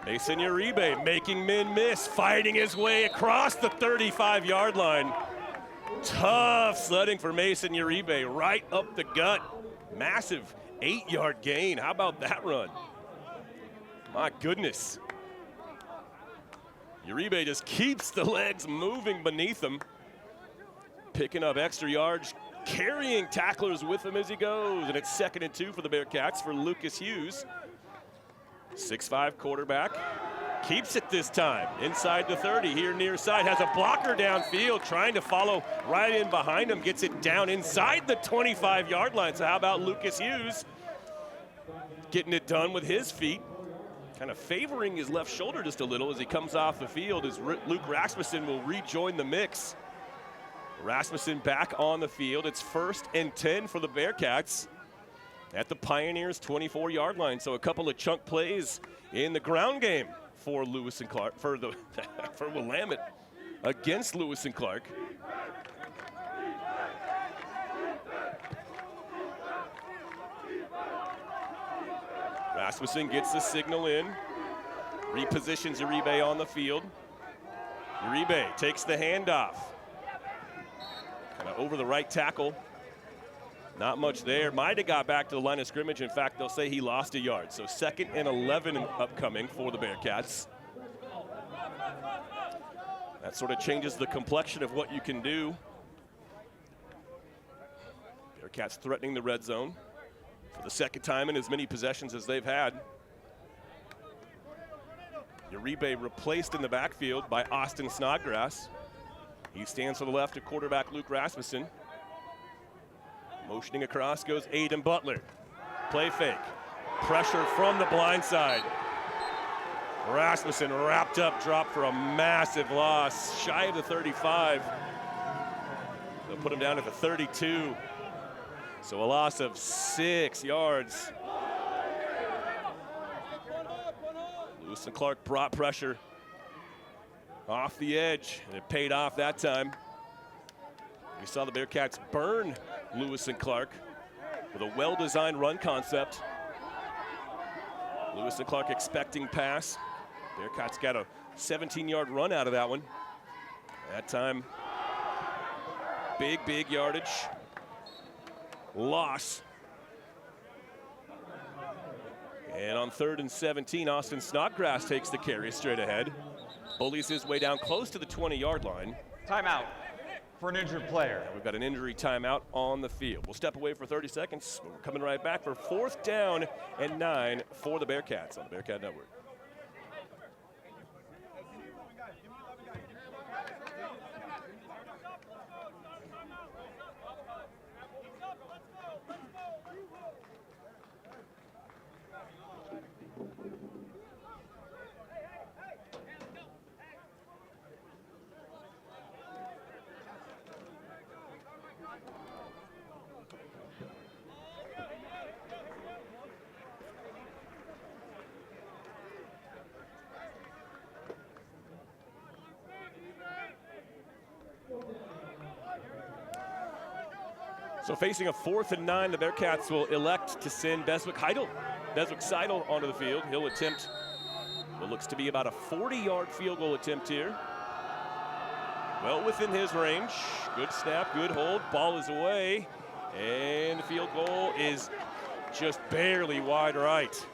Mason Uribe making men miss, fighting his way across the 35-yard line. Tough sledding for Mason Uribe, right up the gut. Massive 8-yard gain. How about that run? My goodness. Uribe just keeps the legs moving beneath him. Picking up extra yards, carrying tacklers with him as he goes. And it's 2nd and 2 for the Bearcats for Lucas Hughes. 6'5" quarterback. Keeps it this time. Inside the 30, here near side. Has a blocker downfield, trying to follow right in behind him. Gets it down inside the 25-yard line. So how about Lucas Hughes getting it done with his feet? Kind of favoring his left shoulder just a little as he comes off the field, as Luke Rasmussen will rejoin the mix. Rasmussen back on the field. It's 1st and 10 for the Bearcats at the Pioneers 24-yard line. So a couple of chunk plays in the ground game for Lewis and Clark, for Willamette against Lewis and Clark. Rasmussen gets the signal in, repositions Uribe on the field. Uribe takes the handoff. Kind of over the right tackle. Not much there. Might have got back to the line of scrimmage. In fact, they'll say he lost a yard. So 2nd and 11 upcoming for the Bearcats. That sort of changes the complexion of what you can do. Bearcats threatening the red zone for the 2nd time in as many possessions as they've had. Uribe replaced in the backfield by Austin Snodgrass. He stands to the left of quarterback Luke Rasmussen. Motioning across goes Aiden Butler. Play fake. Pressure from the blind side. Rasmussen wrapped up, drop for a massive loss. Shy of the 35. They'll put him down at the 32. So a loss of 6 yards. Lewis and Clark brought pressure off the edge, and it paid off that time. We saw the Bearcats burn Lewis and Clark with a well-designed run concept. Lewis and Clark expecting pass. Bearcats got a 17-yard run out of that one. That time, big yardage. Loss. And on 3rd and 17, Austin Snodgrass takes the carry straight ahead. Bullies his way down close to the 20-yard line. Timeout for an injured player. And we've got an injury timeout on the field. We'll step away for 30 seconds. We're coming right back for 4th down and 9 for the Bearcats on the Bearcat Network. So facing a 4th and 9, the Bearcats will elect to send Beswick Seidel onto the field. He'll attempt what looks to be about a 40-yard field goal attempt here. Well within his range. Good snap, good hold, ball is away. And the field goal is just barely wide right.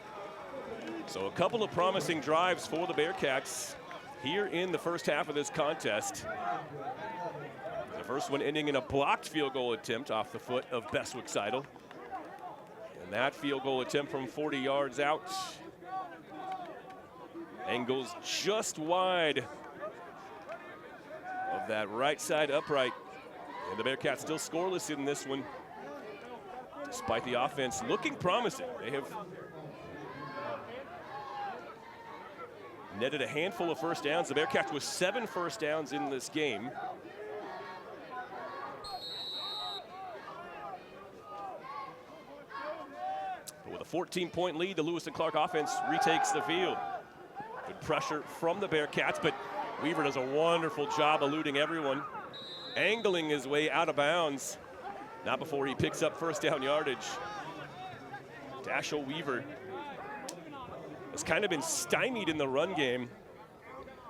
So a couple of promising drives for the Bearcats here in the first half of this contest. The first one ending in a blocked field goal attempt off the foot of Beswick Seidel. And that field goal attempt from 40 yards out angles just wide of that right side upright. And the Bearcats still scoreless in this one, despite the offense looking promising. They have netted a handful of first downs. The Bearcats with 7 first downs in this game. But with a 14-point lead, the Lewis and Clark offense retakes the field. Good pressure from the Bearcats, but Weaver does a wonderful job eluding everyone, angling his way out of bounds. Not before he picks up first down yardage. Dashel Weaver has kind of been stymied in the run game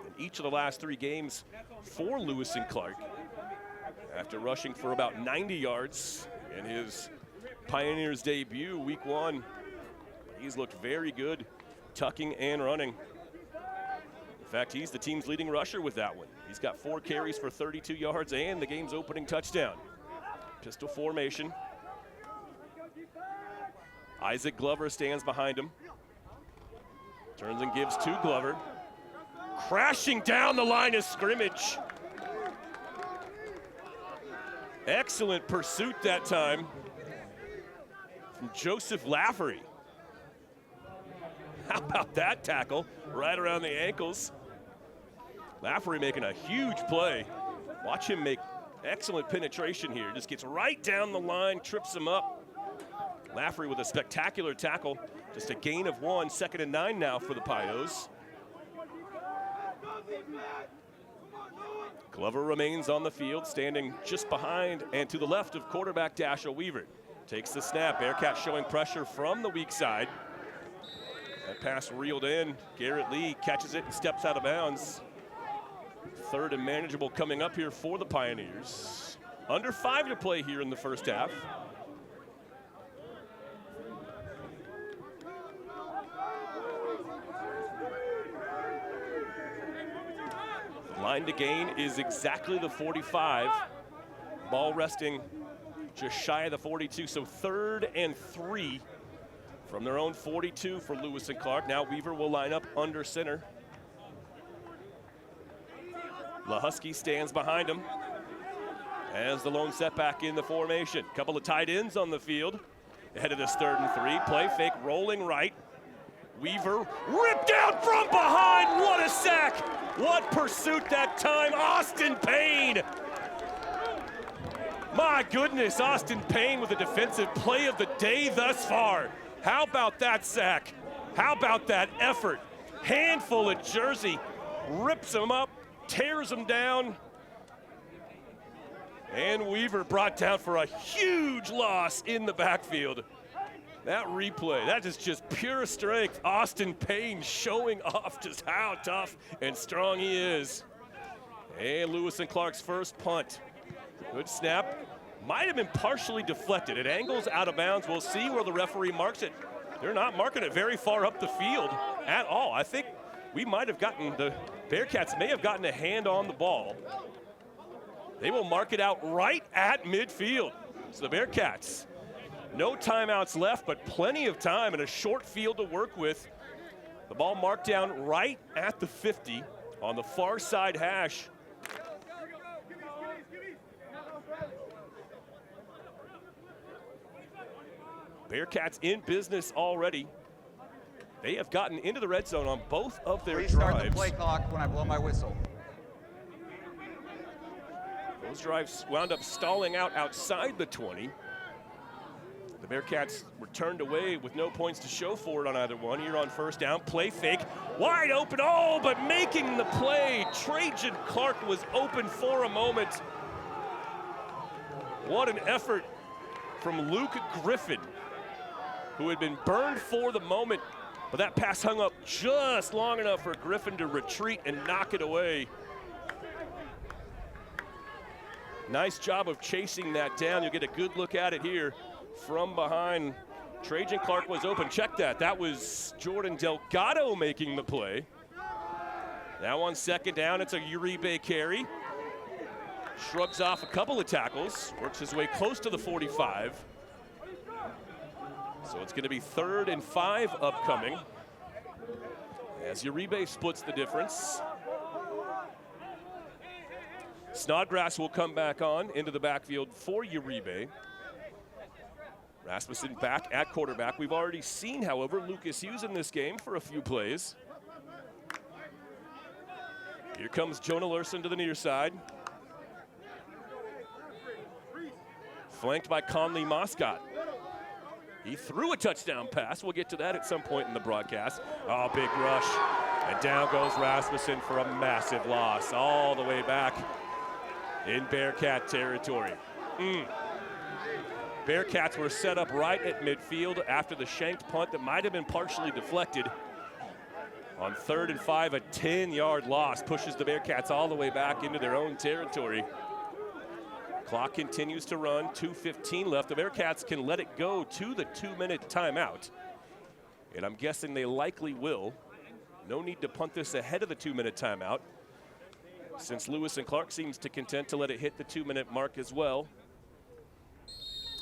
in each of the last 3 games for Lewis and Clark. After rushing for about 90 yards in his Pioneers debut week 1, he's looked very good tucking and running. In fact, he's the team's leading rusher with that one. He's got 4 carries for 32 yards and the game's opening touchdown. Pistol formation. Isaac Glover stands behind him. Turns and gives to Glover. Crashing down the line of scrimmage. Excellent pursuit that time from Joseph Laffery. How about that tackle? Right around the ankles. Laffery making a huge play. Watch him make excellent penetration here. Just gets right down the line, trips him up. Laffery with a spectacular tackle. Just a gain of 1, 2nd and 9 now for the Pios. Glover remains on the field, standing just behind and to the left of quarterback Dashel Weaver. Takes the snap. Bearcats showing pressure from the weak side. That pass reeled in. Garrett Lee catches it and steps out of bounds. 3rd and manageable coming up here for the Pioneers. Under 5 to play here in the first half. The line to gain is exactly the 45. Ball resting just shy of the 42, so 3rd and 3 from their own 42 for Lewis and Clark. Now Weaver will line up under center. Lahusky stands behind him as the lone setback in the formation. Couple of tight ends on the field ahead of this 3rd and 3. Play fake, rolling right. Weaver ripped down from behind. What a sack. What pursuit that time. Austin Payne. My goodness, Austin Payne with a defensive play of the day thus far. How about that sack? How about that effort? Handful of jersey, rips him up, tears him down. And Weaver brought down for a huge loss in the backfield. That replay, that is just pure strength. Austin Payne showing off just how tough and strong he is. And Lewis and Clark's first punt. Good snap. Might have been partially deflected. It angles out of bounds. We'll see where the referee marks it. They're not marking it very far up the field at all. I think we might have gotten, the Bearcats may have gotten a hand on the ball. They will mark it out right at midfield. So the Bearcats, no timeouts left, but plenty of time and a short field to work with. The ball marked down right at the 50 on the far side hash. Bearcats in business already. They have gotten into the red zone on both of their Restart drives. the play clock when I blow my whistle. Those drives wound up stalling out outside the 20. The Bearcats were turned away with no points to show for it on either one. Here on first down, play fake, wide open, oh, but making the play. Trajan Clark was open for a moment. What an effort from Luke Griffin, who had been burned for the moment, but that pass hung up just long enough for Griffin to retreat and knock it away. Nice job of chasing that down. You'll get a good look at it here from behind. Trajan Clark was open. Check that. That was Jordan Delgado making the play. Now on second down, it's a Uribe carry. Shrugs off a couple of tackles, works his way close to the 45. So it's going to be 3rd and 5 upcoming as Uribe splits the difference. Snodgrass will come back on into the backfield for Uribe. Rasmussen back at quarterback. We've already seen, however, Lucas Hughes in this game for a few plays. Here comes Jonah Larson to the near side. Flanked by Conley Moscott. He threw a touchdown pass. We'll get to that at some point in the broadcast. Oh, big rush. And down goes Rasmussen for a massive loss all the way back in Bearcat territory. Bearcats were set up right at midfield after the shanked punt that might have been partially deflected. On 3rd and 5, a 10-yard loss pushes the Bearcats all the way back into their own territory. Clock continues to run, 2:15 left. The Bearcats can let it go to the 2-minute timeout. And I'm guessing they likely will. No need to punt this ahead of the 2-minute timeout, since Lewis and Clark seems to content to let it hit the 2-minute mark as well.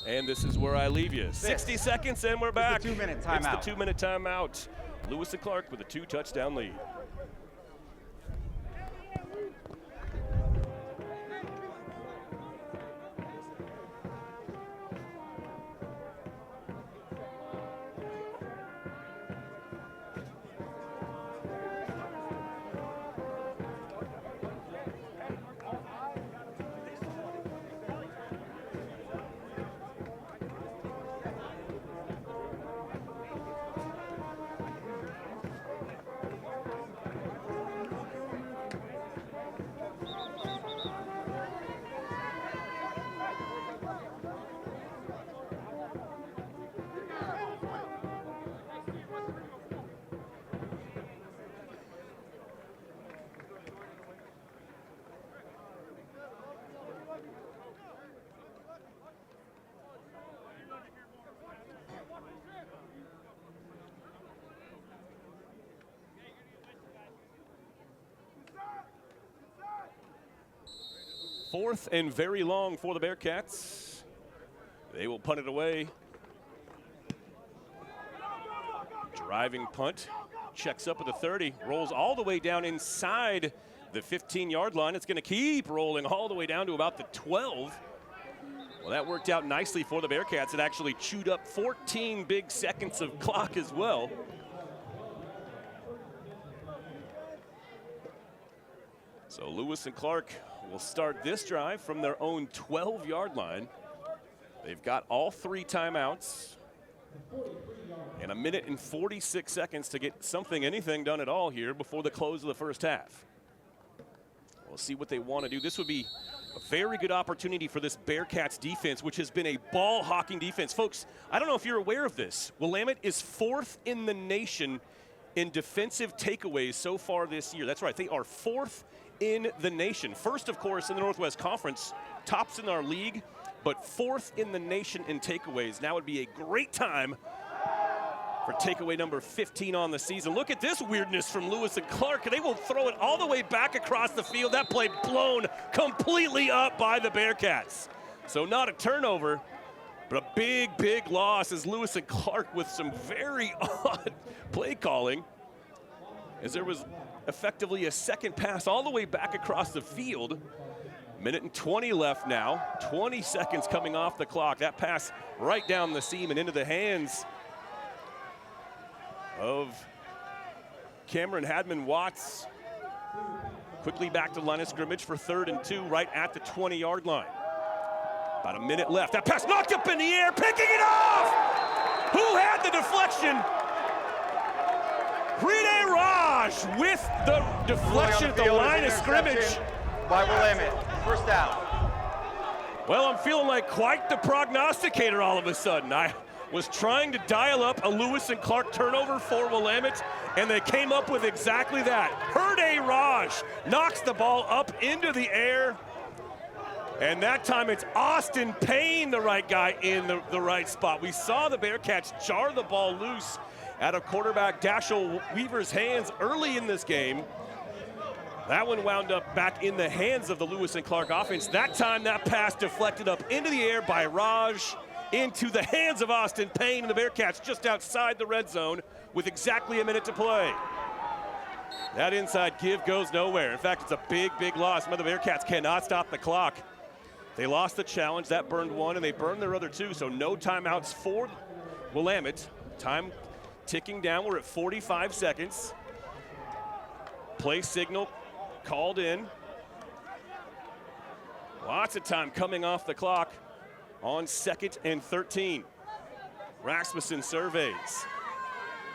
And this is where I leave you. 60 seconds and we're back. It's the 2-minute timeout. It's the 2-minute timeout. Lewis and Clark with a 2-touchdown lead. Fourth and very long for the Bearcats. They will punt it away. Driving punt. Checks up at the 30. Rolls all the way down inside the 15-yard line. It's going to keep rolling all the way down to about the 12. Well, that worked out nicely for the Bearcats. It actually chewed up 14 big seconds of clock as well. So Lewis and Clark will start this drive from their own 12-yard line. They've got all 3 timeouts and 1 minute and 46 seconds to get anything done at all here before the close of the first half. We'll see what they want to do. This would be a very good opportunity for this Bearcats defense, which has been a ball-hawking defense. Folks, I don't know if you're aware of this. Willamette is 4th in the nation in defensive takeaways so far this year. That's right, they are 4th in the nation. First, of course, in the Northwest Conference, tops in our league, but 4th in the nation in takeaways. Now would be a great time for for takeaway number 15 on the season. Look at this weirdness from Lewis and Clark. They will throw it all the way back across the field. That play blown completely up by the Bearcats. So not a turnover, but a big, big loss as Lewis and Clark with some very odd play calling, as there was effectively a second pass all the way back across the field. Minute and 20 left now. 20 seconds coming off the clock. That pass right down the seam and into the hands of Cameron Hadman-Watts. Quickly back to the line of scrimmage for 3rd and 2, right at the 20-yard line. About a minute left. That pass knocked up in the air, picking it off! Who had the deflection? Rene Raj with the deflection at the line of scrimmage. By Willamette, first down. Well, I'm feeling like quite the prognosticator all of a sudden. I was trying to dial up a Lewis and Clark turnover for Willamette, and they came up with exactly that. Rene Raj knocks the ball up into the air, and that time it's Austin Payne, the right guy, in the right spot. We saw the Bearcats jar the ball loose out of quarterback Dashel Weaver's hands early in this game. That one wound up back in the hands of the Lewis and Clark offense. That time that pass deflected up into the air by Raj into the hands of Austin Payne, and the Bearcats just outside the red zone with exactly a minute to play. That inside give goes nowhere. In fact, it's a big, big loss. The Bearcats cannot stop the clock. They lost the challenge. That burned one, and they burned their other two, so no timeouts for Willamette. Time ticking down. We're at 45 seconds. Play signal called in. Lots of time coming off the clock on 2nd and 13. Rasmussen surveys.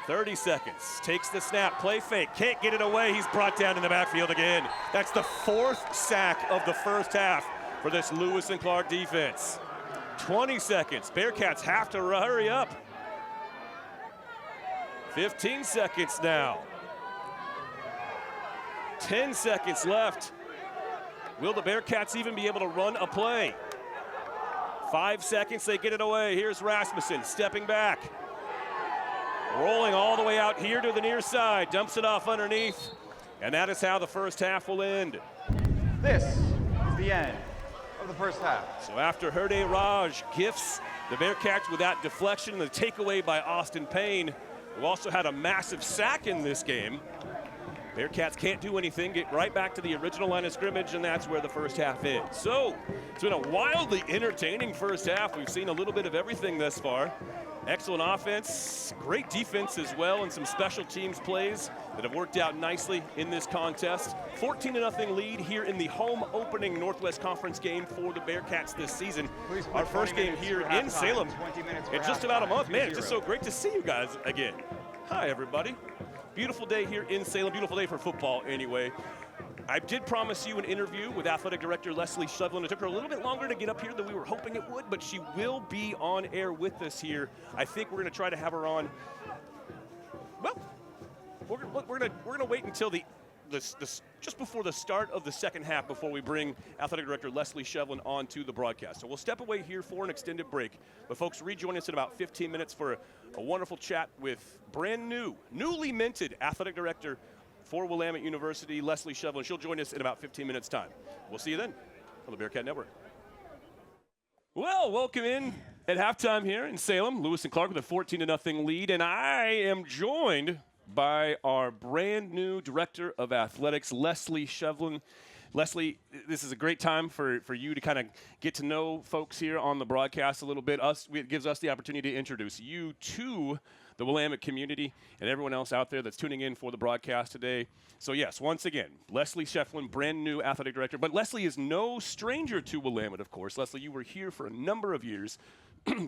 30 seconds, takes the snap, play fake, can't get it away. He's brought down in the backfield again. That's the 4th sack of the first half for this Lewis and Clark defense. 20 seconds, Bearcats have to hurry up. 15 seconds now. 10 seconds left. Will the Bearcats even be able to run a play? 5 seconds, they get it away. Here's Rasmussen stepping back. Rolling all the way out here to the near side, dumps it off underneath, and that is how the first half will end. This is the end of the first half. So after Rene Raj gifts the Bearcats with that deflection and the takeaway by Austin Payne, who also had a massive sack in this game, Bearcats can't do anything, get right back to the original line of scrimmage, and that's where the first half ends. So it's been a wildly entertaining first half. We've seen a little bit of everything thus far. Excellent offense, great defense as well, and some special teams plays that have worked out nicely in this contest. 14-0 lead here in the home opening Northwest Conference game for the Bearcats this season. Our first game here in Salem in just about a month. Man, it's just so great to see you guys again. Hi, everybody. Beautiful day here in Salem, beautiful day for football anyway. I did promise you an interview with Athletic Director Leslie Shevlin. It took her a little bit longer to get up here than we were hoping it would, but she will be on air with us here. I think we're going to try to have her on. Well, we're going to wait until just before the start of the second half before we bring Athletic Director Leslie Shevlin onto the broadcast. So we'll step away here for an extended break. But folks, rejoin us in about 15 minutes for a wonderful chat with newly minted Athletic Director for Willamette University, Leslie Shevlin. She'll join us in about 15 minutes' time. We'll see you then on the Bearcat Network. Well, welcome in at halftime here in Salem. Lewis and Clark with a 14-0 lead, and I am joined by our brand new Director of Athletics, Leslie Shevlin. Leslie, this is a great time for you to kind of get to know folks here on the broadcast a little bit. It gives us the opportunity to introduce you to the Willamette community and everyone else out there that's tuning in for the broadcast today. So yes, once again, Leslie Shevlin, brand new athletic director. But Leslie is no stranger to Willamette, of course. Leslie, you were here for a number of years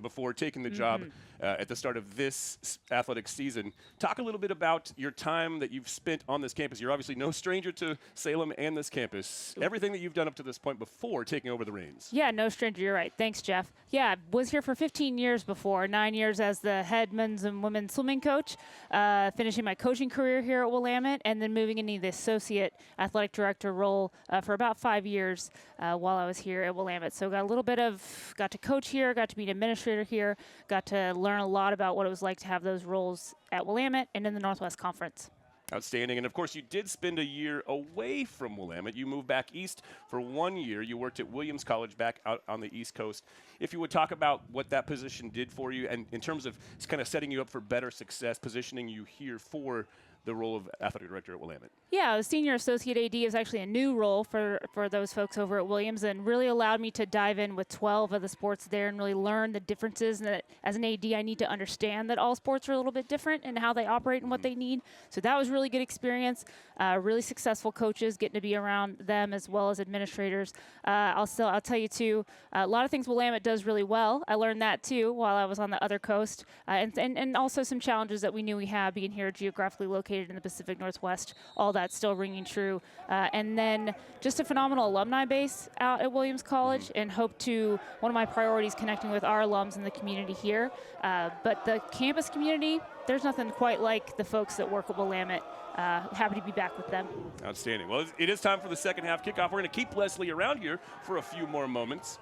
before taking the job at the start of this athletic season. Talk a little bit about your time that you've spent on this campus. You're obviously no stranger to Salem and this campus. Everything that you've done up to this point before taking over the reins. Yeah, no stranger. You're right. Thanks, Jeff. Yeah, I was here for 15 years before, 9 years as the head men's and women's swimming coach, finishing my coaching career here at Willamette, and then moving into the associate athletic director role for about 5 years while I was here at Willamette. So got to coach here, got to meet administrator here. Got to learn a lot about what it was like to have those roles at Willamette and in the Northwest Conference. Outstanding. And of course, you did spend a year away from Willamette. You moved back east for 1 year. You worked at Williams College back out on the East Coast. If you would talk about what that position did for you and in terms of kind of setting you up for better success, positioning you here for the role of athletic director at Willamette. Yeah, senior associate AD is actually a new role for those folks over at Williams, and really allowed me to dive in with 12 of the sports there and really learn the differences. And that as an AD, I need to understand that all sports are a little bit different and how they operate and what they need. So that was really good experience. Really successful coaches, getting to be around them as well as administrators. I'll tell you too, a lot of things Willamette does really well. I learned that too while I was on the other coast, and also some challenges that we knew we had being here geographically located in the Pacific Northwest. All that's still ringing true. And then just a phenomenal alumni base out at Williams College, and hope to, one of my priorities, connecting with our alums in the community here. But the campus community, there's nothing quite like the folks that work at Willamette. Happy to be back with them. Outstanding. Well, it is time for the second half kickoff. We're going to keep Leslie around here for a few more moments.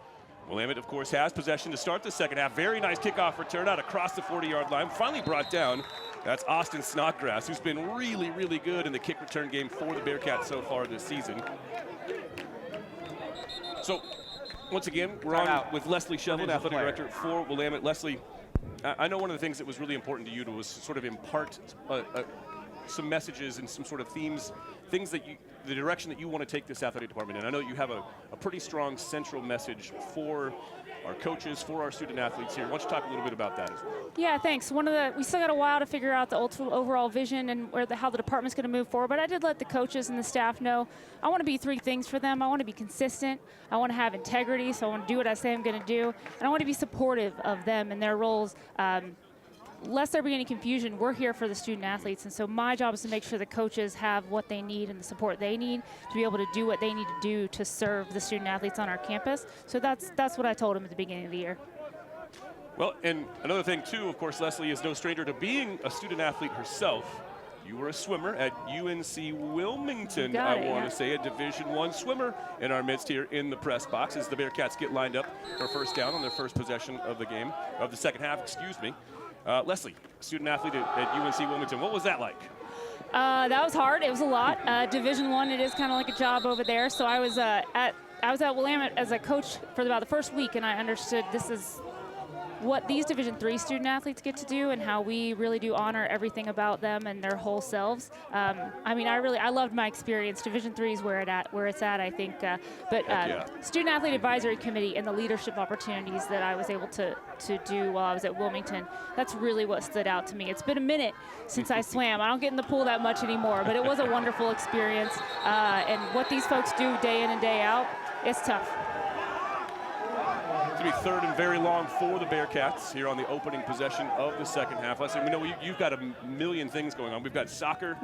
Willamette, of course, has possession to start the second half. Very nice kickoff return out across the 40-yard line. Finally brought down. That's Austin Snodgrass, who's been really, really good in the kick return game for the Bearcats so far this season. So, once again, we're on with Leslie Shevlin, athletic director for Willamette. Leslie, I know one of the things that was really important to you was sort of impart some messages and some sort of themes, things that the direction that you want to take this athletic department in. I know you have a pretty strong central message for our coaches, for our student athletes here. Why don't you talk a little bit about that as well? Yeah, thanks. We still got a while to figure out the ultimate overall vision and how the department's going to move forward, but I did let the coaches and the staff know I want to be three things for them. I want to be consistent, I want to have integrity, so I want to do what I say I'm going to do, and I want to be supportive of them and their roles. Lest there be any confusion, we're here for the student athletes, and so my job is to make sure the coaches have what they need and the support they need to be able to do what they need to do to serve the student athletes on our campus. So that's what I told them at the beginning of the year. Well, and another thing too, of course, Leslie is no stranger to being a student athlete herself. You were a swimmer at UNC Wilmington, I want to say, a Division I swimmer in our midst here in the press box as the Bearcats get lined up for first down on their first possession of the game, of the second half, excuse me. Leslie, student athlete at UNC Wilmington, what was that like? That was hard. It was a lot. Division I, it is kind of like a job over there. So I was at Willamette as a coach for about the first week, and I understood this is what these Division III student athletes get to do and how we really do honor everything about them and their whole selves. I mean, I loved my experience. Division III is where it's at, I think. Student Athlete Advisory Committee and the leadership opportunities that I was able to do while I was at Wilmington, that's really what stood out to me. It's been a minute since I swam. I don't get in the pool that much anymore, but it was a wonderful experience. And what these folks do day in and day out, it's tough. It's going to be third and very long for the Bearcats here on the opening possession of the second half. Leslie, we know you've got a million things going on. We've got soccer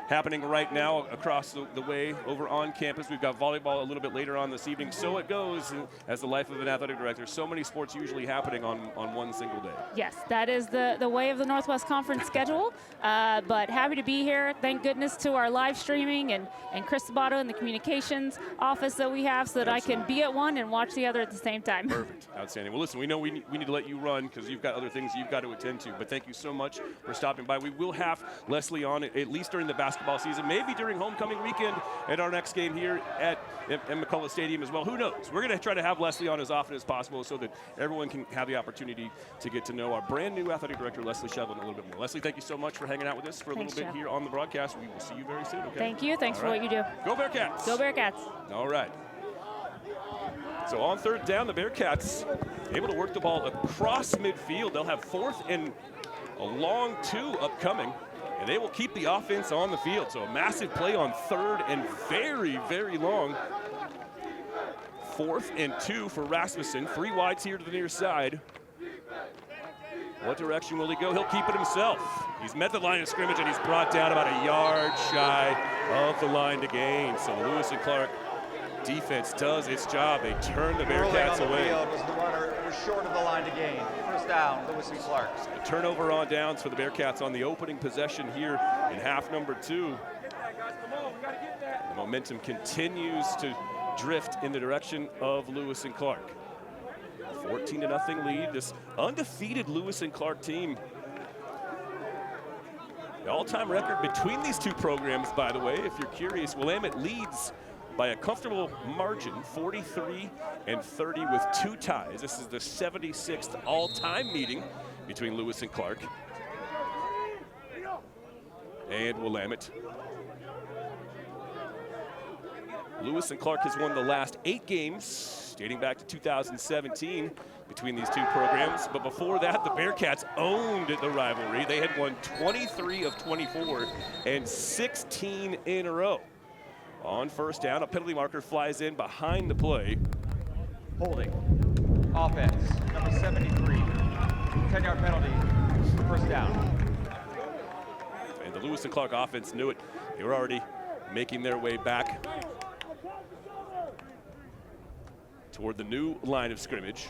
happening right now across the way over on campus. We've got volleyball a little bit later on this evening. So it goes as the life of an athletic director. So many sports usually happening on one single day. Yes, that is the way of the Northwest Conference schedule. But happy to be here. Thank goodness to our live streaming and Chris Sabato and the communications office that we have so that I can be at one and watch the other at the same time. Perfect. Outstanding. Well, listen, we know we need to let you run because you've got other things you've got to attend to. But thank you so much for stopping by. We will have Leslie on at least during the basketball season, maybe during homecoming weekend at our next game here at McCulloch Stadium as well. Who knows? We're going to try to have Leslie on as often as possible so that everyone can have the opportunity to get to know our brand new athletic director, Leslie Shevlin, a little bit more. Leslie, thank you so much for hanging out with us for a little bit here on the broadcast. We will see you very soon. Okay? Thank you. Thanks for what you do. Go Bearcats. Go Bearcats. All right. So on third down, the Bearcats able to work the ball across midfield. They'll have fourth and a long two upcoming, and they will keep the offense on the field. So a massive play on third and very, very long. 4th and 2 for Rasmussen. 3 wides here to the near side. What direction will he go? He'll keep it himself. He's met the line of scrimmage, and he's brought down about a yard shy of the line to gain. So Lewis and Clark defense does its job. They turn the Bearcats away. Field was the runner. It was short of the line to gain. First down, Lewis and Clark. A turnover on downs for the Bearcats on the opening possession here in half number 2. The momentum continues to drift in the direction of Lewis and Clark. 14-0 lead. This undefeated Lewis and Clark team. The all-time record between these two programs, by the way, if you're curious, Willamette leads by a comfortable margin, 43-30 with 2 ties. This is the 76th all-time meeting between Lewis and Clark and Willamette. Lewis and Clark has won the last 8 games, dating back to 2017 between these two programs. But before that, the Bearcats owned the rivalry. They had won 23 of 24 and 16 in a row. On first down, a penalty marker flies in behind the play. Holding. Offense, number 73. 10-yard penalty, first down. And the Lewis and Clark offense knew it. They were already making their way back toward the new line of scrimmage.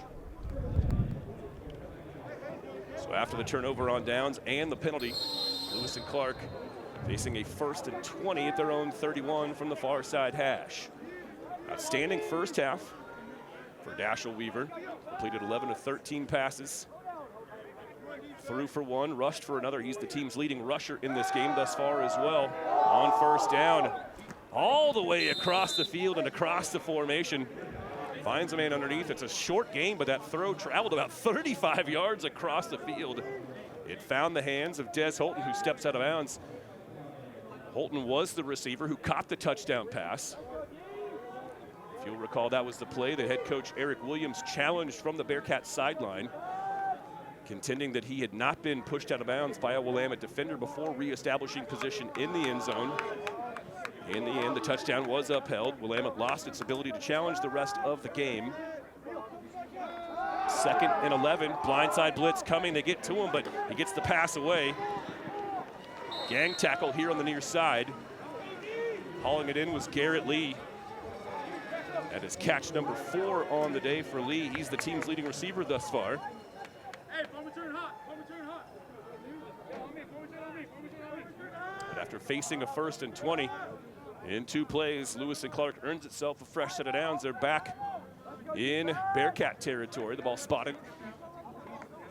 So after the turnover on downs and the penalty, Lewis and Clark facing a 1st and 20 at their own 31 from the far side hash. Outstanding first half for Dashel Weaver. Completed 11 of 13 passes. Threw for 1, rushed for another. He's the team's leading rusher in this game thus far as well. On first down, all the way across the field and across the formation. Finds a man underneath. It's a short game, but that throw traveled about 35 yards across the field. It found the hands of Des Holton, who steps out of bounds. Holton was the receiver who caught the touchdown pass. If you'll recall, that was the play the head coach Eric Williams challenged from the Bearcats sideline, contending that he had not been pushed out of bounds by a Willamette defender before reestablishing position in the end zone. In the end, the touchdown was upheld. Willamette lost its ability to challenge the rest of the game. 2nd and 11, blindside blitz coming. They get to him, but he gets the pass away. Gang tackle here on the near side. Hauling it in was Garrett Lee. That is catch number 4 on the day for Lee. He's the team's leading receiver thus far. And after facing a 1st and 20, in 2 plays, Lewis and Clark earns itself a fresh set of downs. They're back in Bearcat territory. The ball spotted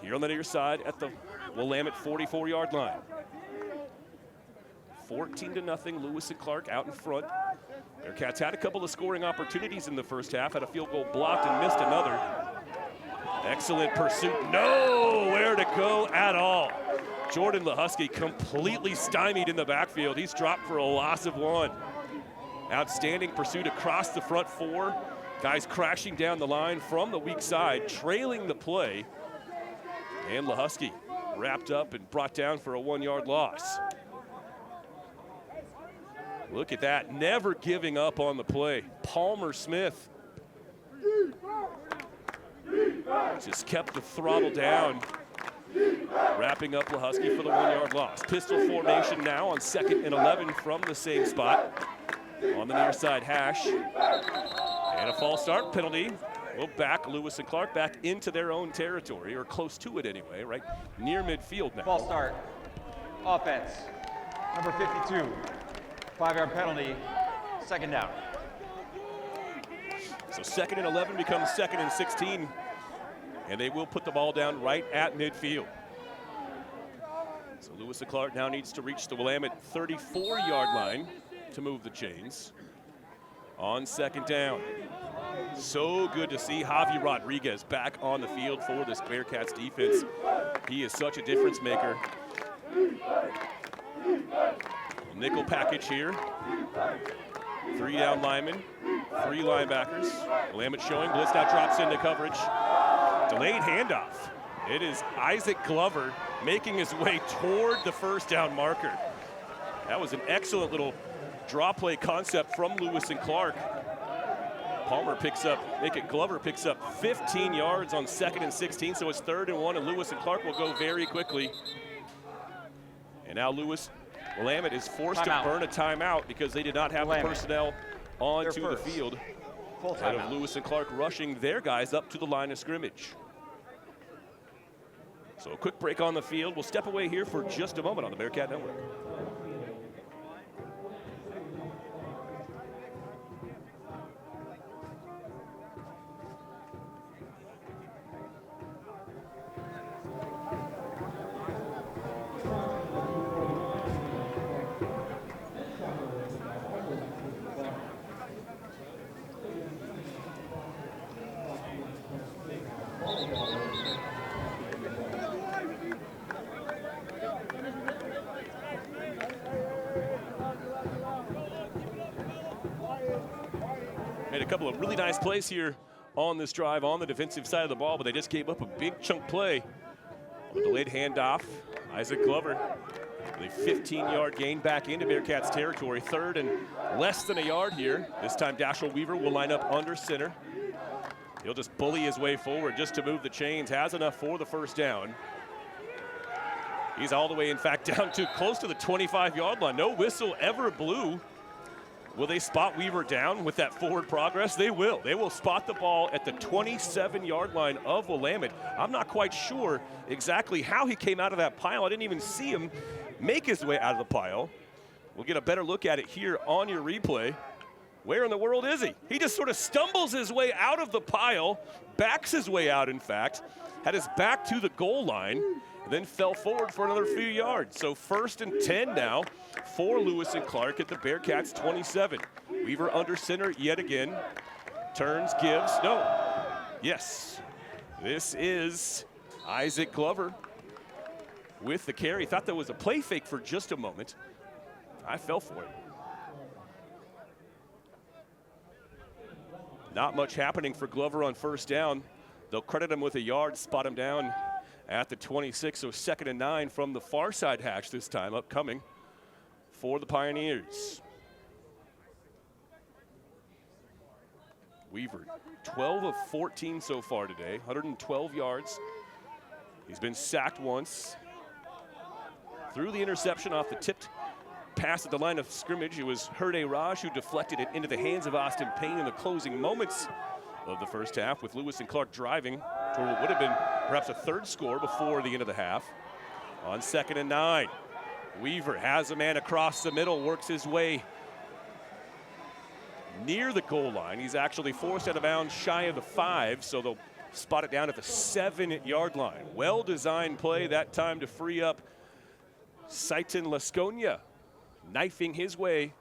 here on the near side at the Willamette 44-yard line. 14-0, Lewis and Clark out in front. Bearcats had a couple of scoring opportunities in the first half, had a field goal blocked and missed another. Excellent pursuit, nowhere to go at all. Jordan Lahusky completely stymied in the backfield. He's dropped for a loss of 1. Outstanding pursuit across the front 4. Guys crashing down the line from the weak side, trailing the play. And Lahusky wrapped up and brought down for a 1-yard loss. Look at that, never giving up on the play. Palmer Smith just kept the throttle down, wrapping up Lahusky for the 1-yard loss. Pistol formation now on 2nd and 11 from the same spot on the near side hash. And a false start penalty will back Lewis and Clark back into their own territory, or close to it anyway, right near midfield now. False start. Offense, number 52. 5-yard penalty, 2nd down. So 2nd and 11 becomes 2nd and 16, and they will put the ball down right at midfield. So Lewis and Clark now needs to reach the Willamette 34-yard line to move the chains on 2nd down. So good to see Javi Rodriguez back on the field for this Bearcats defense. He is such a difference maker. Nickel package here. 3 down linemen, 3 linebackers. Willamette showing, blitz now drops into coverage. Delayed handoff. It is Isaac Glover making his way toward the 1st down marker. That was an excellent little draw play concept from Lewis and Clark. Palmer picks up, Glover picks up 15 yards on 2nd and 16, so it's 3rd and 1, and Lewis and Clark will go very quickly. And now Willamette is forced to burn a timeout because they did not have the personnel onto the field. Ahead of Lewis and Clark rushing their guys up to the line of scrimmage. So a quick break on the field. We'll step away here for just a moment on the Bearcat Network. Made a couple of really nice plays here on this drive on the defensive side of the ball, but they just gave up a big chunk play. A delayed handoff, Isaac Glover with a 15-yard gain back into Bearcats territory. 3rd and less than a yard here. This time Dashel Weaver will line up under center. He'll just bully his way forward just to move the chains. Has enough for the first down. He's all the way, in fact, down to close to the 25-yard line. No whistle ever blew. Will they spot Weaver down with that forward progress? They will. They will spot the ball at the 27-yard line of Willamette. I'm not quite sure exactly how he came out of that pile. I didn't even see him make his way out of the pile. We'll get a better look at it here on your replay. Where in the world is he? He just sort of stumbles his way out of the pile, backs his way out, in fact, had his back to the goal line, then fell forward for another few yards. So 1st and 10 now for Lewis and Clark at the Bearcats 27. Weaver under center yet again. Turns, gives, no. Yes, this is Isaac Glover with the carry. Thought that was a play fake for just a moment. I fell for it. Not much happening for Glover on first down. They'll credit him with a yard, spot him down at the 26, so 2nd and 9 from the far side hash this time upcoming for the Pioneers. Weaver, 12 of 14 so far today, 112 yards. He's been sacked once. Threw the interception off the tipped pass at the line of scrimmage. It was Herde Raj who deflected it into the hands of Austin Payne in the closing moments of the first half, with Lewis and Clark driving toward what would have been perhaps a 3rd score before the end of the half. On 2nd and 9, Weaver has a man across the middle, works his way near the goal line. He's actually forced out of bounds shy of the 5, so they'll spot it down at the 7-yard line. Well-designed play that time to free up Saiton Lasconia, knifing his way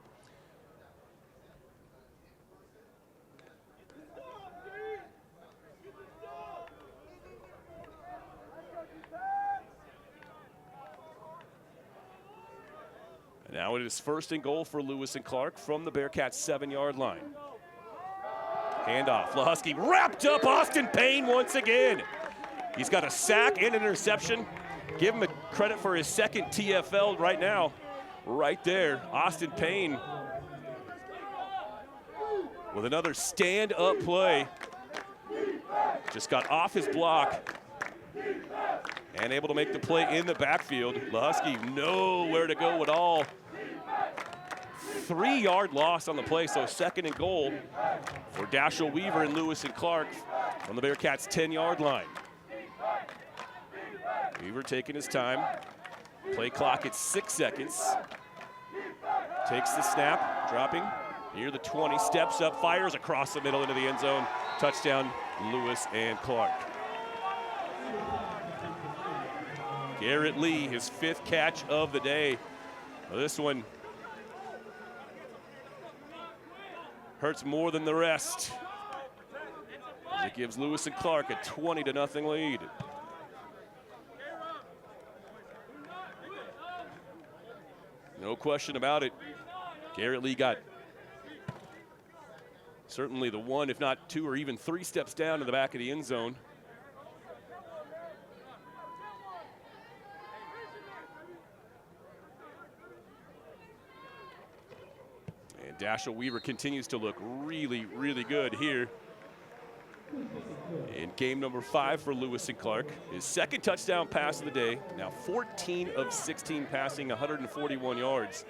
Now it is 1st and goal for Lewis and Clark from the Bearcats 7-yard line. Handoff, Lahusky wrapped up Austin Payne once again. He's got a sack and an interception. Give him a credit for his 2nd TFL right now. Right there, Austin Payne with another stand-up play. Just got off his block and able to make the play in the backfield. Lahusky nowhere to go at all. 3-yard loss on the play, so 2nd and goal for Dashel Weaver and Lewis and Clark from the Bearcats 10-yard line. Weaver taking his time. Play clock at 6 seconds. Takes the snap, dropping near the 20, steps up, fires across the middle into the end zone. Touchdown, Lewis and Clark. Garrett Lee, his 5th catch of the day. Well, this one hurts more than the rest, as it gives Lewis and Clark a 20-0 lead. No question about it. Garrett Lee got certainly the 1, if not 2 or even 3 steps down to the back of the end zone. And Dashel Weaver continues to look really, really good here in game number 5 for Lewis and Clark. His 2nd touchdown pass of the day. Now 14 of 16 passing, 141 yards.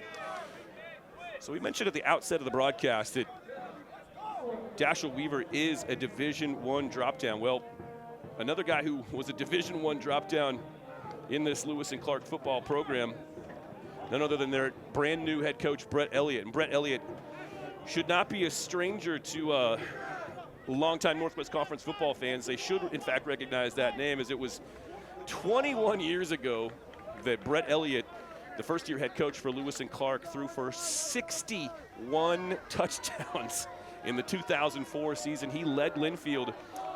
So we mentioned at the outset of the broadcast that Dashel Weaver is a Division I drop-down. Well, another guy who was a Division I drop-down in this Lewis and Clark football program, none other than their brand new head coach, Brett Elliott. And Brett Elliott should not be a stranger to longtime Northwest Conference football fans. They should, in fact, recognize that name, as it was 21 years ago that Brett Elliott, the first-year head coach for Lewis and Clark, threw for 61 touchdowns In the 2004 season, he led Linfield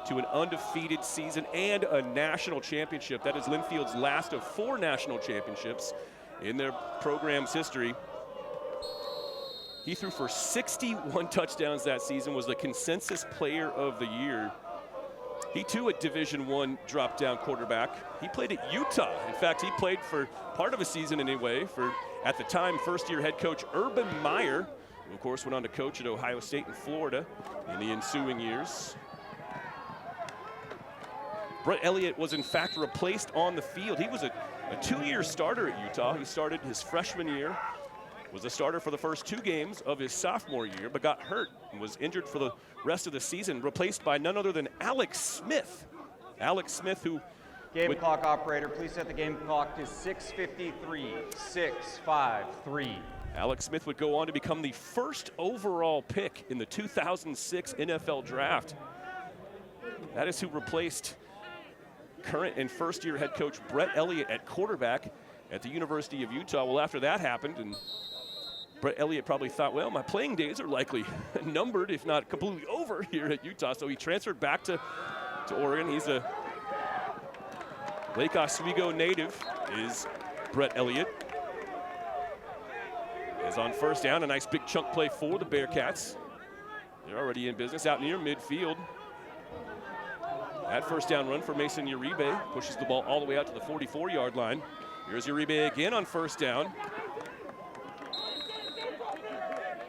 to an undefeated season and a national championship. That is Linfield's last of 4 national championships in their program's history. He threw for 61 touchdowns that season, was the consensus player of the year. He too, a Division I drop-down quarterback. He played at Utah. In fact, he played for part of a season anyway for, at the time, first-year head coach Urban Meyer, who of course went on to coach at Ohio State and Florida in the ensuing years. Brett Elliott was in fact replaced on the field. He was a 2-year starter at Utah. He started his freshman year, was a starter for the first 2 games of his sophomore year, but got hurt and was injured for the rest of the season, replaced by none other than Alex Smith. Alex Smith, who... Game clock operator, please set the game clock to 6:53, 6:53. Alex Smith would go on to become the first overall pick in the 2006 NFL Draft. That is who replaced current and first-year head coach Brett Elliott at quarterback at the University of Utah. Well, after that happened, and Brett Elliott probably thought, well, my playing days are likely numbered, if not completely over here at Utah. So he transferred back to Oregon. He's a Lake Oswego native, is Brett Elliott. Is on first down, a nice big chunk play for the Bearcats. They're already in business out near midfield. That first down run for Mason Uribe pushes the ball all the way out to the 44-yard line. Here's Uribe again on first down.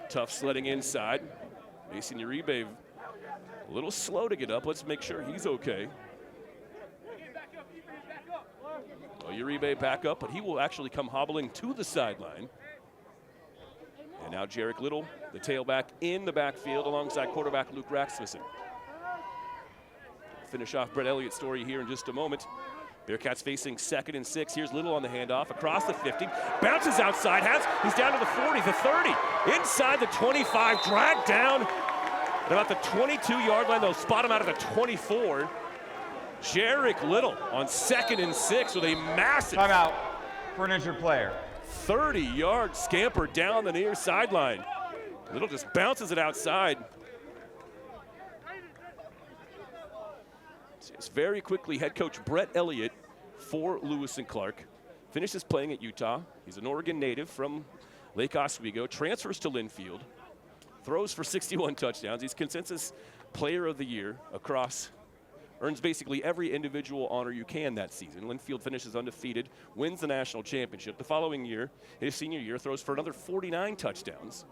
Tough sledding inside. Mason Uribe a little slow to get up. Let's make sure he's okay. Well, Uribe back up, but he will actually come hobbling to the sideline. And now Jarek Little, the tailback, in the backfield alongside quarterback Luke Rasmussen. Finish off Brett Elliott's story here in just a moment. Bearcats facing 2nd and 6. Here's Little on the handoff across the 50. Bounces outside. He's down to the 40, the 30. Inside the 25. Dragged down at about the 22-yard line. They'll spot him out of the 24. Jarek Little on 2nd and 6 with a massive timeout for an injured player. 30-yard scamper down the near sideline. Little just bounces it outside. Just very quickly, head coach Brett Elliott for Lewis and Clark finishes playing at Utah. He's an Oregon native from Lake Oswego, transfers to Linfield, throws for 61 touchdowns. He's consensus player of the year across, earns basically every individual honor you can that season. Linfield finishes undefeated, wins the national championship. The following year, his senior year, throws for another 49 touchdowns.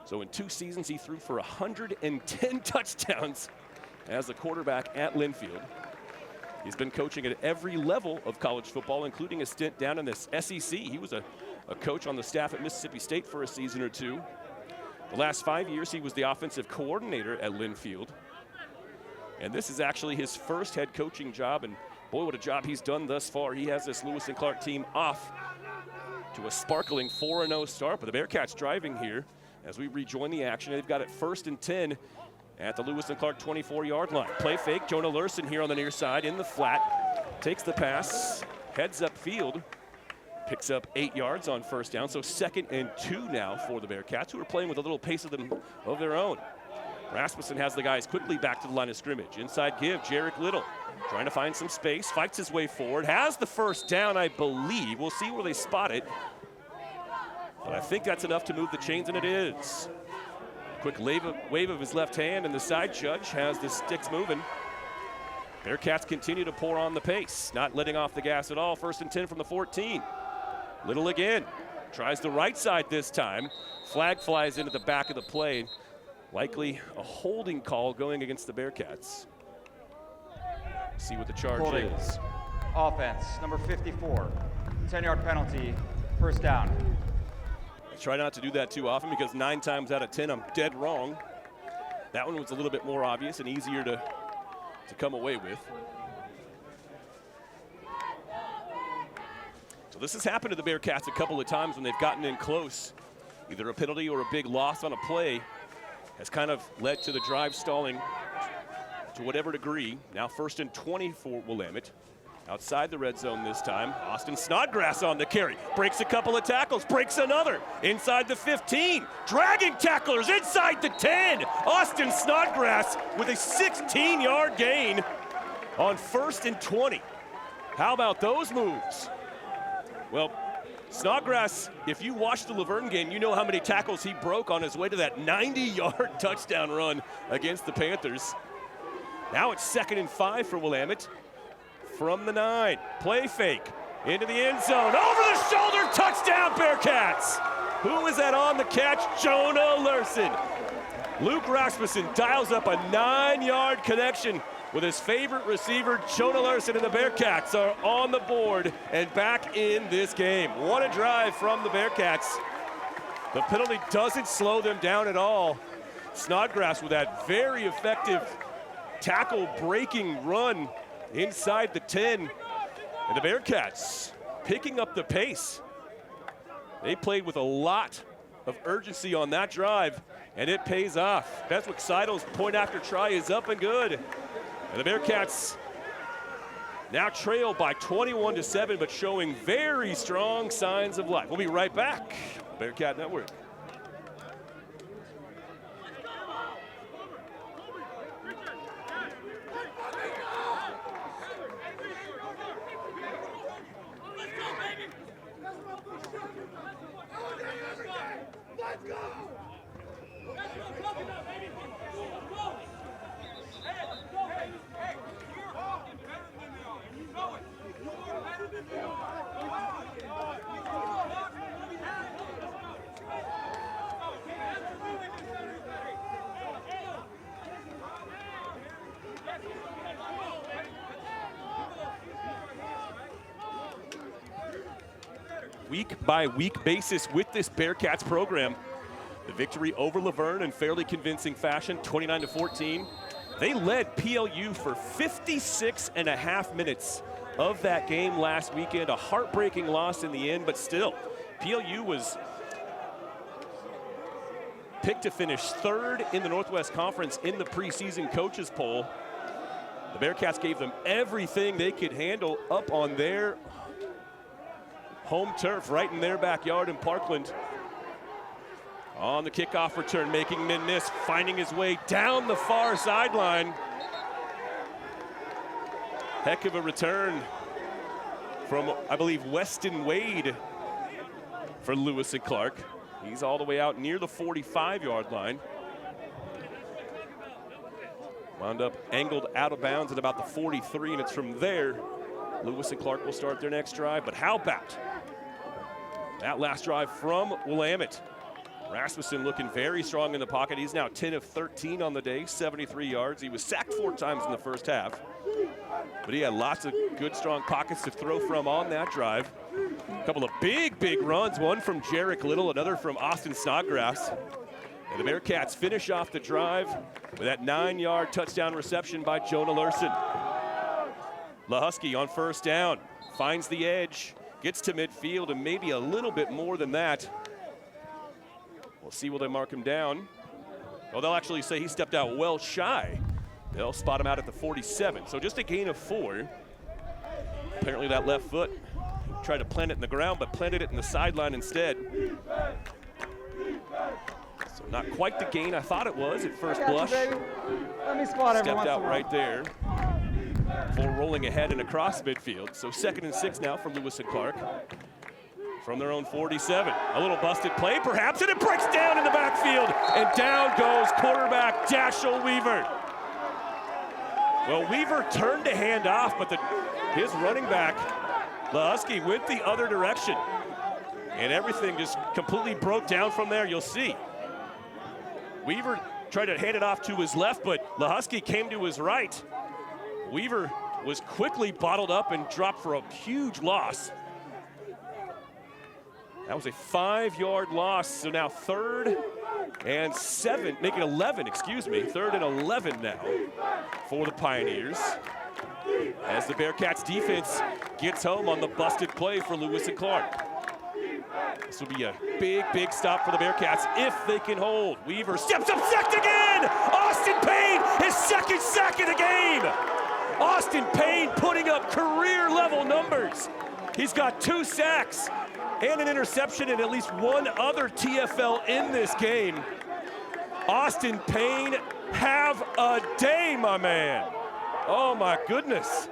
So in 2 seasons, he threw for 110 touchdowns as a quarterback at Linfield. He's been coaching at every level of college football, including a stint down in the SEC. He was a coach on the staff at Mississippi State for a season or 2. The last 5 years, he was the offensive coordinator at Linfield. And this is actually his first head coaching job, and boy, what a job he's done thus far. He has this Lewis and Clark team off to a sparkling 4-0 start, but the Bearcats driving here as we rejoin the action. They've got it 1st and 10 at the Lewis and Clark 24-yard line. Play fake, Jonah Lurson here on the near side in the flat. Takes the pass, heads up field, picks up 8 yards on first down. So 2nd and 2 now for the Bearcats, who are playing with a little pace of their own. Rasmussen has the guys quickly back to the line of scrimmage. Inside give, Jarek Little trying to find some space, fights his way forward, has the first down, I believe. We'll see where they spot it. But I think that's enough to move the chains, and it is. Quick wave of his left hand, and the side judge has the sticks moving. Bearcats continue to pour on the pace, not letting off the gas at all. 1st and 10 from the 14. Little again, tries the right side this time. Flag flies into the back of the play. Likely a holding call going against the Bearcats. See what the charge Holding. is. Offense, number 54, 10-yard penalty, 1st down. I try not to do that too often because 9 times out of 10 I'm dead wrong. That one was a little bit more obvious and easier to come away with. So this has happened to the Bearcats a couple of times when they've gotten in close. Either a penalty or a big loss on a play has kind of led to the drive stalling to whatever degree. Now 1st and 20 for Willamette. Outside the red zone this time. Austin Snodgrass on the carry. Breaks a couple of tackles, breaks another. Inside the 15, dragging tacklers inside the 10. Austin Snodgrass with a 16-yard gain on 1st and 20. How about those moves? Well, Snodgrass, if you watched the Laverne game, you know how many tackles he broke on his way to that 90-yard touchdown run against the Panthers. Now it's 2nd and 5 for Willamette. From the 9, play fake, into the end zone, over the shoulder, touchdown Bearcats! Who is that on the catch? Jonah Larson. Luke Rasmussen dials up a 9-yard connection with his favorite receiver, Jonah Larson, and the Bearcats are on the board and back in this game. What a drive from the Bearcats. The penalty doesn't slow them down at all. Snodgrass with that very effective tackle-breaking run inside the 10, and the Bearcats picking up the pace. They played with a lot of urgency on that drive, and it pays off. Beswick Seidel's point after try is up and good. And the Bearcats now trail by 21-7, but showing very strong signs of life. We'll be right back. Bearcat Network. Week-by-week basis with this Bearcats program. The victory over Laverne in fairly convincing fashion, 29-14. They led PLU for 56.5 minutes of that game last weekend. A heartbreaking loss in the end, but still, PLU was picked to finish 3rd in the Northwest Conference in the preseason coaches poll. The Bearcats gave them everything they could handle up on their home turf, right in their backyard in Parkland. On the kickoff return, making men miss, finding his way down the far sideline. Heck of a return from, I believe, Weston Wade for Lewis and Clark. He's all the way out near the 45-yard line. Wound up angled out of bounds at about the 43, and it's from there Lewis and Clark will start their next drive. But how about that last drive from Willamette? Rasmussen looking very strong in the pocket. He's now 10 of 13 on the day, 73 yards. He was sacked 4 times in the first half, but he had lots of good, strong pockets to throw from on that drive. A couple of big runs, one from Jarek Little, another from Austin Snodgrass. And the Bearcats finish off the drive with that 9-yard touchdown reception by Jonah Larson. LaHusky on first down, finds the edge, gets to midfield, and maybe a little bit more than that. We'll see, will they mark him down? Oh, they'll actually say he stepped out well shy. They'll spot him out at the 47, so just a gain of 4. Apparently that left foot tried to plant it in the ground, but planted it in the sideline instead. So not quite the gain I thought it was at first blush. Let me squat every Stepped once in out a while. right there before rolling ahead and across midfield. So 2nd and 6 now for Lewis and Clark from their own 47. A little busted play perhaps, and it breaks down in the backfield, and down goes quarterback Dashel Weaver. Well, Weaver turned to hand off, but his running back, LaHusky, went the other direction, and everything just completely broke down from there. You'll see Weaver tried to hand it off to his left, but LaHusky came to his right. Weaver was quickly bottled up and dropped for a huge loss. That was a 5-yard loss, so now 3rd and 7, making 11, excuse me, 3rd and 11 now for the Pioneers, as the Bearcats defense gets home on the busted play for Lewis and Clark. This will be a big stop for the Bearcats if they can hold. Weaver steps up, sacked again! Austin Payne, his 2nd sack of the game! Austin Payne putting up up career-level numbers. He's got 2 sacks and an interception and at least one other TFL in this game. Austin Payne, have a day, my man. Oh my goodness.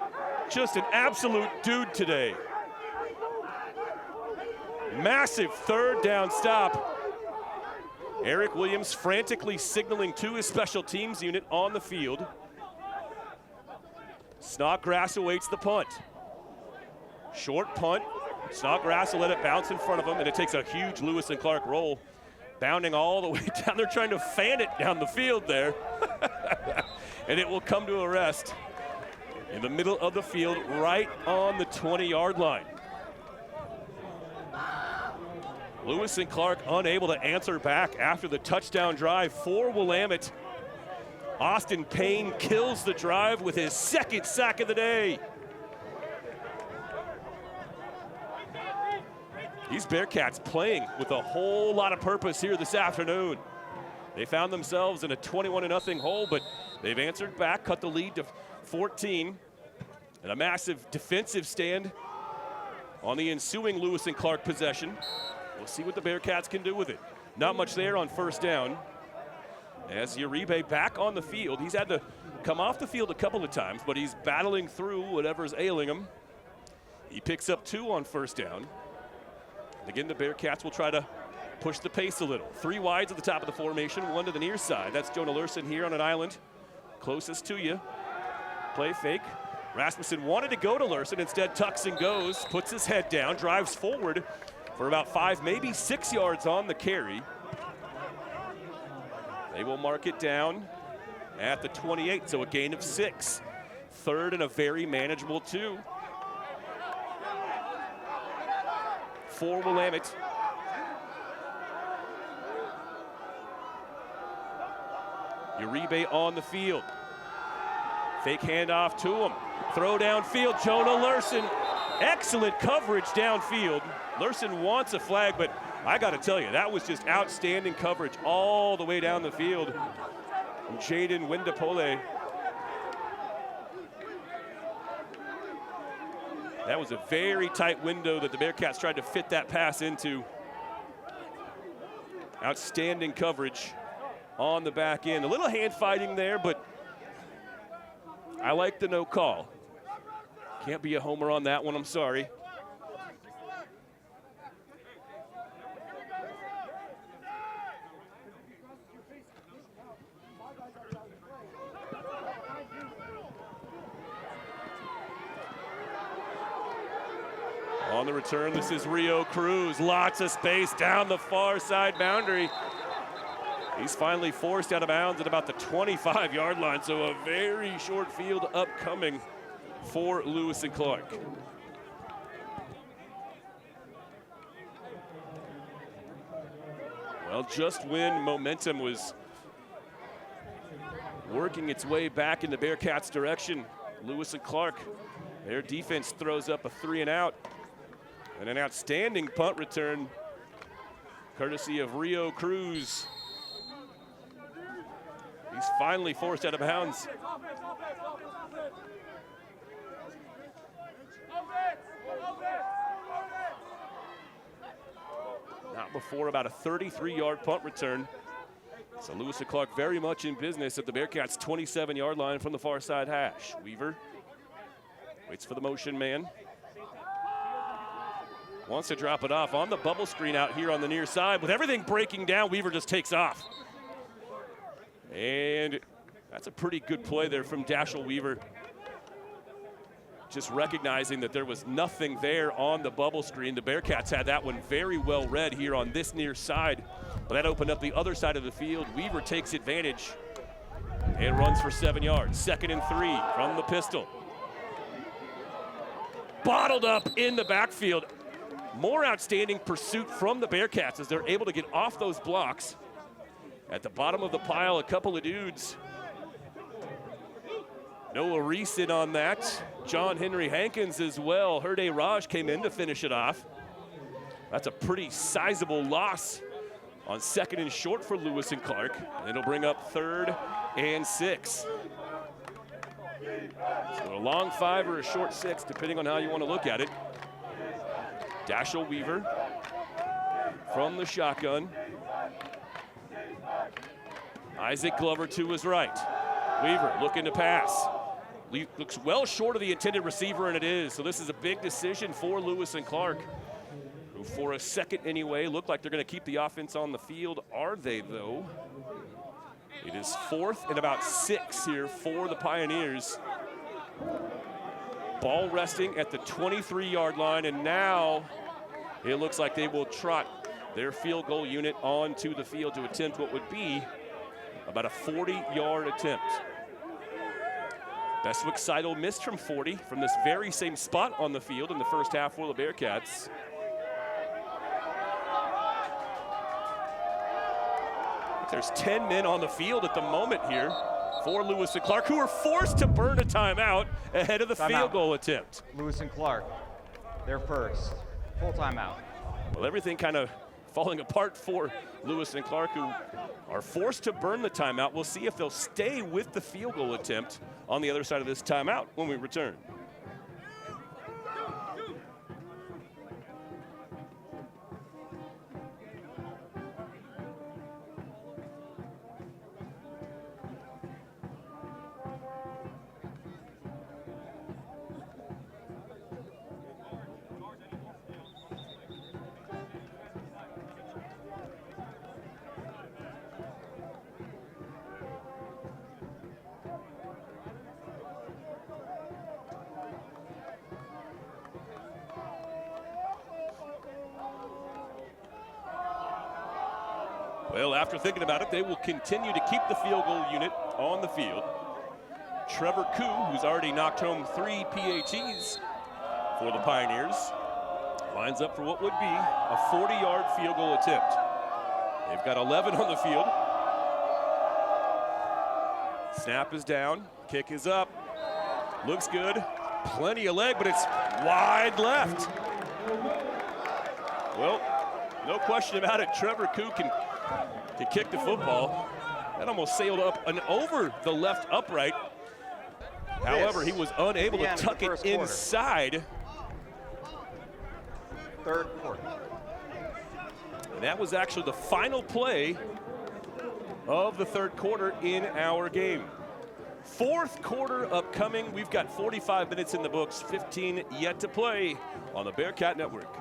Just an absolute dude today. Massive 3rd down stop. Eric Williams frantically signaling to his special teams unit on the field. Snodgrass awaits the punt. Short punt. Snodgrass will let it bounce in front of him, and it takes a huge Lewis and Clark roll, bounding all the way down. They're trying to fan it down the field there. And it will come to a rest in the middle of the field, right on the 20-yard line. Lewis and Clark unable to answer back after the touchdown drive for Willamette. Austin Payne kills the drive with his 2nd sack of the day. These Bearcats playing with a whole lot of purpose here this afternoon. They found themselves in a 21-0 hole, but they've answered back, cut the lead to 14, and a massive defensive stand on the ensuing Lewis and Clark possession. We'll see what the Bearcats can do with it. Not much there on 1st down. As Uribe back on the field, he's had to come off the field a couple of times, but he's battling through whatever's ailing him. He picks up 2 on 1st down. Again, the Bearcats will try to push the pace a little. 3 wides at the top of the formation, 1 to the near side. That's Jonah Lurson here on an island, closest to you. Play fake. Rasmussen wanted to go to Lurson, instead tucks and goes, puts his head down, drives forward for about 5, maybe 6 yards on the carry. They will mark it down at the 28, so a gain of 6. 3rd and a very manageable 2. For Willamette. Uribe on the field. Fake handoff to him. Throw downfield, Jonah Lurson. Excellent coverage downfield. Lurson wants a flag, but I got to tell you, that was just outstanding coverage all the way down the field from Jaden Windapole. That was a very tight window that the Bearcats tried to fit that pass into. Outstanding coverage on the back end. A little hand fighting there, but I like the no call. Can't be a homer on that one, I'm sorry. On the return, this is Rio Cruz. Lots of space down the far side boundary. He's finally forced out of bounds at about the 25-yard line, so a very short field upcoming for Lewis and Clark. Well, just when momentum was working its way back in the Bearcats' direction, Lewis and Clark, their defense throws up a 3-and-out. And an outstanding punt return, courtesy of Rio Cruz. He's finally forced out of bounds. Not before about a 33-yard punt return. So Lewis and Clark very much in business at the Bearcats' 27-yard line from the far side hash. Weaver waits for the motion man. Wants to drop it off on the bubble screen out here on the near side. With everything breaking down, Weaver just takes off. And that's a pretty good play there from Dashel Weaver. Just recognizing that there was nothing there on the bubble screen. The Bearcats had that one very well read here on this near side. But that opened up the other side of the field. Weaver takes advantage and runs for 7 yards. 2nd and 3 from the pistol. Bottled up in the backfield. More outstanding pursuit from the Bearcats as they're able to get off those blocks. At the bottom of the pile, a couple of dudes. Noah Reese in on that. John Henry Hankins as well. Herde Raj came in to finish it off. That's a pretty sizable loss on 2nd and short for Lewis and Clark. And it'll bring up 3rd and 6. So a long 5 or a short 6, depending on how you want to look at it. Dashel Weaver from the shotgun. Isaac Glover to his right. Weaver looking to pass. Looks well short of the intended receiver, and it is. So this is a big decision for Lewis and Clark, who for a second anyway look like they're going to keep the offense on the field. Are they, though? It is 4th and about 6 here for the Pioneers. Ball resting at the 23-yard line, and now it looks like they will trot their field goal unit onto the field to attempt what would be about a 40-yard attempt. Bestwick Seidel missed from 40 from this very same spot on the field in the first half for the Bearcats. There's 10 men on the field at the moment here for Lewis and Clark, who are forced to burn a timeout ahead of the field goal attempt. Lewis and Clark, they're first. Full timeout. Well, everything kind of falling apart for Lewis and Clark, who are forced to burn the timeout. We'll see if they'll stay with the field goal attempt on the other side of this timeout when we return. Well, after thinking about it, they will continue to keep the field goal unit on the field. Trevor Koo, who's already knocked home 3 PATs for the Pioneers, lines up for what would be a 40-yard field goal attempt. They've got 11 on the field. Snap is down, kick is up, looks good, plenty of leg, but it's wide left. Well, no question about it, Trevor Koo can kick the football. That almost sailed up and over the left upright. However, he was unable to tuck it inside. Third quarter. And that was actually the final play of the third quarter in our game. Fourth quarter upcoming. We've got 45 minutes in the books, 15 yet to play on the Bearcat Network.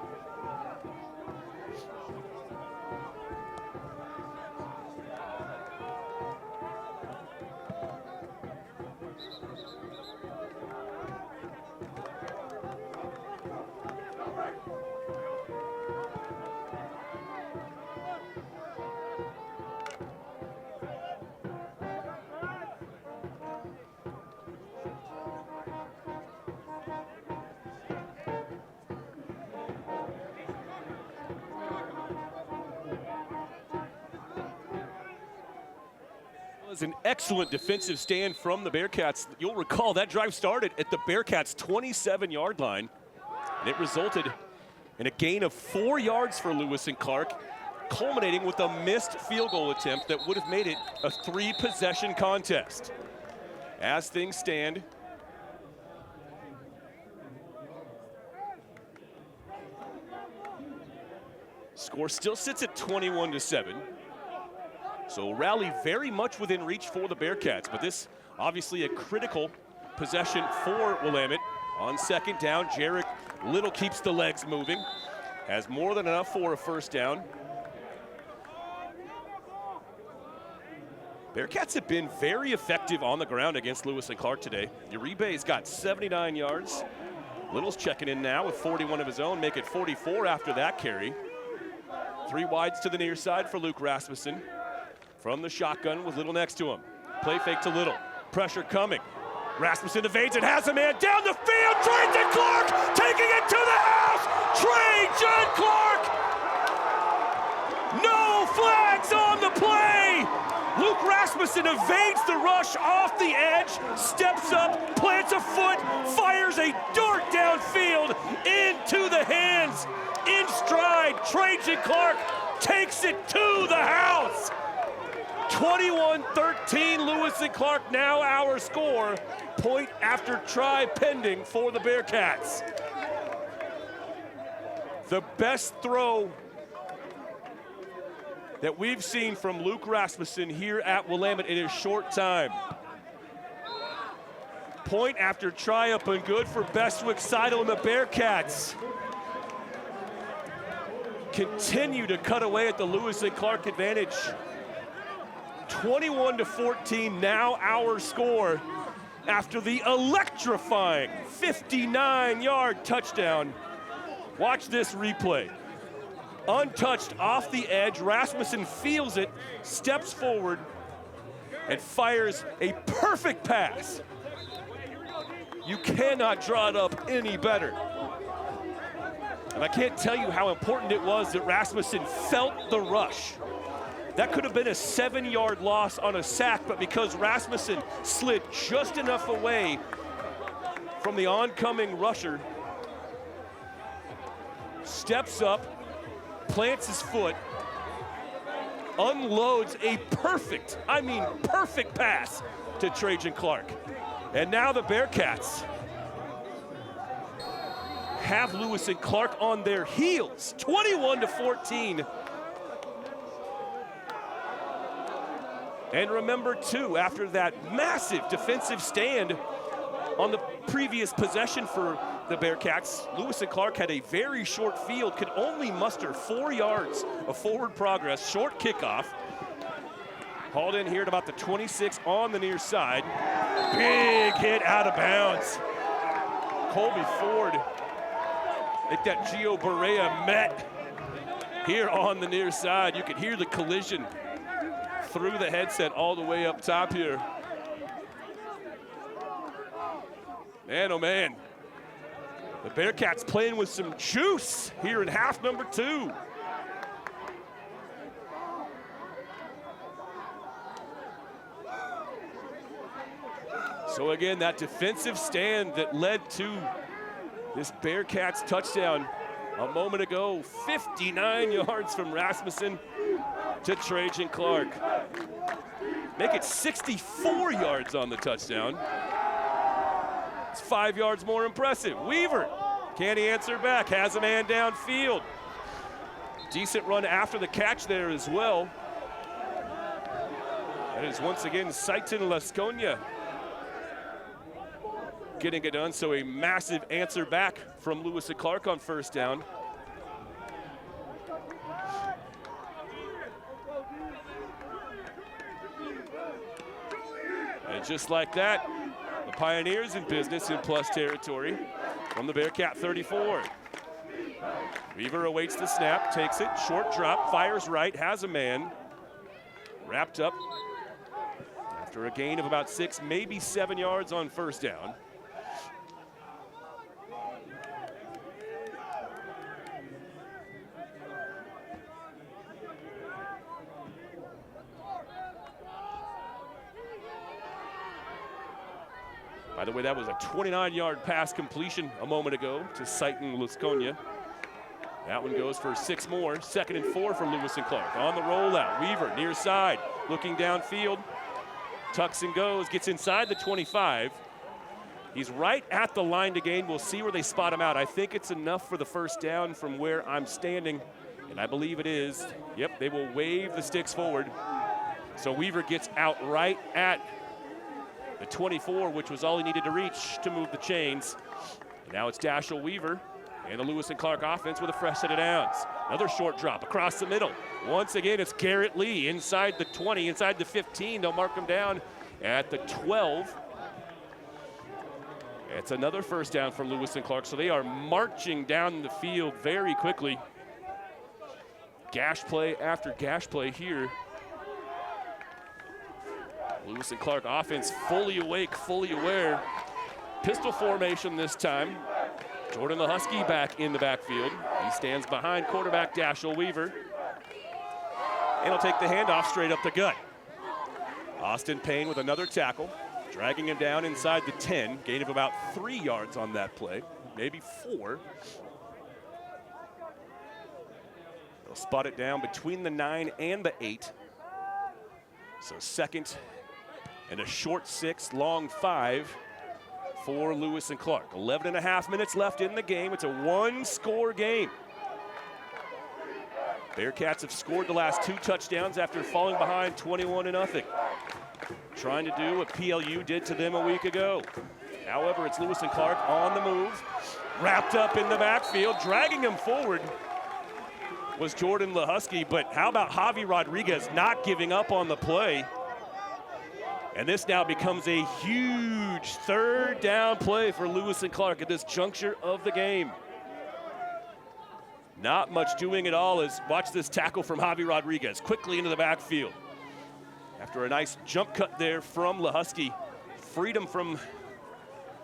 An excellent defensive stand from the Bearcats. You'll recall that drive started at the Bearcats' 27-yard line, and it resulted in a gain of 4 yards for Lewis and Clark, culminating with a missed field goal attempt that would have made it a 3-possession contest. As things stand, score still sits at 21-7. So rally very much within reach for the Bearcats, but this obviously a critical possession for Willamette. On second down, Jarek Little keeps the legs moving, has more than enough for a first down. Bearcats have been very effective on the ground against Lewis and Clark today. Uribe's got 79 yards. Little's checking in now with 41 of his own, make it 44 after that carry. 3 wides to the near side for Luke Rasmussen. From the shotgun with Little next to him. Play fake to Little. Pressure coming. Rasmussen evades and has a man down the field. Trajan Clark taking it to the house. Trajan Clark. No flags on the play. Luke Rasmussen evades the rush off the edge, steps up, plants a foot, fires a dart downfield into the hands. In stride, Trajan Clark takes it to the house. 21-13, Lewis and Clark now our score. Point after try pending for the Bearcats. The best throw that we've seen from Luke Rasmussen here at Willamette in a short time. Point after try up and good for Bestwick Seidel and the Bearcats. Continue to cut away at the Lewis and Clark advantage. 21-14, now our score after the electrifying 59-yard touchdown. Watch this replay. Untouched off the edge, Rasmussen feels it, steps forward, and fires a perfect pass. You cannot draw it up any better. And I can't tell you how important it was that Rasmussen felt the rush. That could have been a 7-yard loss on a sack, but because Rasmussen slid just enough away from the oncoming rusher, steps up, plants his foot, unloads a perfect, I mean perfect pass to Trajan Clark. And now the Bearcats have Lewis and Clark on their heels, 21-14. And remember too, after that massive defensive stand on the previous possession for the Bearcats, Lewis and Clark had a very short field, could only muster 4 yards of forward progress, short kickoff. Hauled in here at about the 26 on the near side. Big hit out of bounds. Colby Ford, like that Gio Barea met here on the near side. You could hear the collision through the headset all the way up top here. Man, oh man. The Bearcats playing with some juice here in half number 2. So again, that defensive stand that led to this Bearcats touchdown a moment ago, 59 yards from Rasmussen to Trajan Clark. Make it 64 yards on the touchdown. It's 5 yards more impressive. Weaver, can he answer back? Has a man downfield. Decent run after the catch there as well. That is once again Seiton Lasconia getting it done. So a massive answer back from Lewis and Clark on first down. And just like that, the Pioneers in business in plus territory from the Bearcat 34. Weaver awaits the snap, takes it, short drop, fires right, has a man. Wrapped up after a gain of about 6, maybe 7 yards on first down. By the way, that was a 29-yard pass completion a moment ago to Seiton Lasconia. That one goes for 6 more. 2nd and 4 from Lewis and Clark. On the rollout, Weaver near side, looking downfield. Tucks and goes, gets inside the 25. He's right at the line to gain. We'll see where they spot him out. I think it's enough for the first down from where I'm standing, and I believe it is. Yep, they will wave the sticks forward. So Weaver gets out right at the 24, which was all he needed to reach to move the chains. And now it's Dashel Weaver and the Lewis and Clark offense with a fresh set of downs. Another short drop across the middle. Once again, it's Garrett Lee inside the 20, inside the 15. They'll mark him down at the 12. It's another first down for Lewis and Clark, so they are marching down the field very quickly. Gash play after gash play here. Lewis and Clark offense fully awake, fully aware. Pistol formation this time. Jordan the Husky back in the backfield. He stands behind quarterback Dashel Weaver. And he'll take the handoff straight up the gut. Austin Payne with another tackle, dragging him down inside the 10. Gain of about 3 yards on that play, maybe 4. They'll spot it down between the 9 and the 8. So second and a short 6, long 5 for Lewis and Clark. 11.5 minutes left in the game. It's a one-score game. Bearcats have scored the last 2 touchdowns after falling behind 21-0. Trying to do what PLU did to them a week ago. However, it's Lewis and Clark on the move. Wrapped up in the backfield, dragging him forward was Jordan Lahusky, but how about Javi Rodriguez not giving up on the play? And this now becomes a huge third down play for Lewis and Clark at this juncture of the game. Not much doing at all as watch this tackle from Javi Rodriguez quickly into the backfield. After a nice jump cut there from Lahusky, freed him from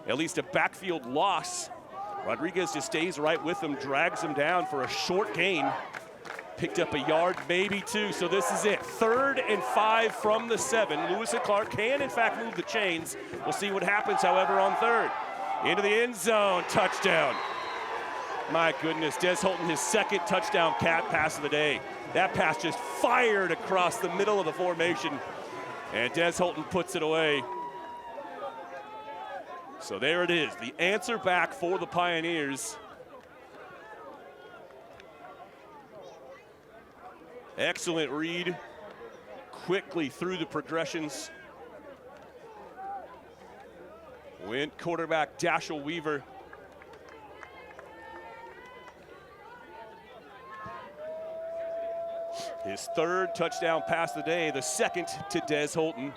at least a backfield loss. Rodriguez just stays right with him, drags him down for a short gain. Picked up a yard, maybe 2, so this is it. 3rd and 5 from the 7. Lewis and Clark can, in fact, move the chains. We'll see what happens, however, on 3rd. Into the end zone, touchdown. My goodness, Des Holton, his 2nd touchdown pass of the day. That pass just fired across the middle of the formation, and Des Holton puts it away. So there it is, the answer back for the Pioneers. Excellent read, quickly through the progressions. Went quarterback Dashel Weaver. His 3rd touchdown pass of the day, the 2nd to Des Holton.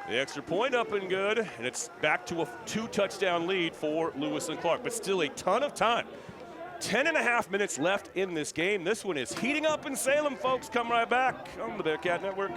The extra point up and good, and it's back to a 2-touchdown lead for Lewis and Clark, but still a ton of time. 10.5 minutes left in this game. This one is heating up in Salem, folks. Come right back on the Bearcat Network.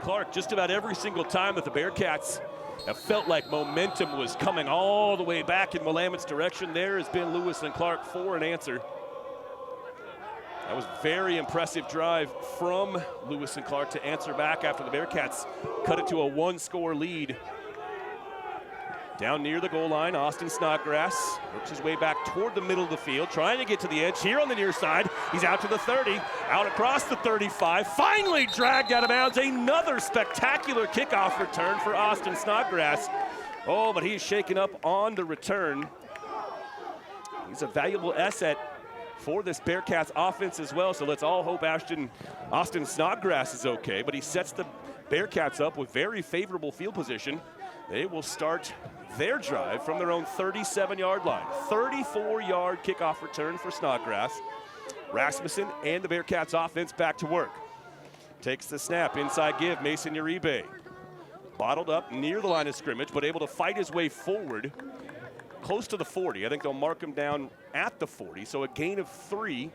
Clark, just about every single time that the Bearcats have felt like momentum was coming all the way back in Willamette's direction, there has been Lewis and Clark for an answer. That was a very impressive drive from Lewis and Clark to answer back after the Bearcats cut it to a 1-score lead. Down near the goal line, Austin Snodgrass works his way back toward the middle of the field, trying to get to the edge here on the near side. He's out to the 30, out across the 35, finally dragged out of bounds. Another spectacular kickoff return for Austin Snodgrass. Oh, but he's shaken up on the return. He's a valuable asset for this Bearcats offense as well, so let's all hope Austin Snodgrass is okay, but he sets the Bearcats up with very favorable field position. They will start their drive from their own 37-yard line. 34-yard kickoff return for Snodgrass. Rasmussen and the Bearcats offense back to work. Takes the snap, inside give, Mason Uribe. Bottled up near the line of scrimmage, but able to fight his way forward close to the 40. I think they'll mark him down at the 40, so a gain of 3.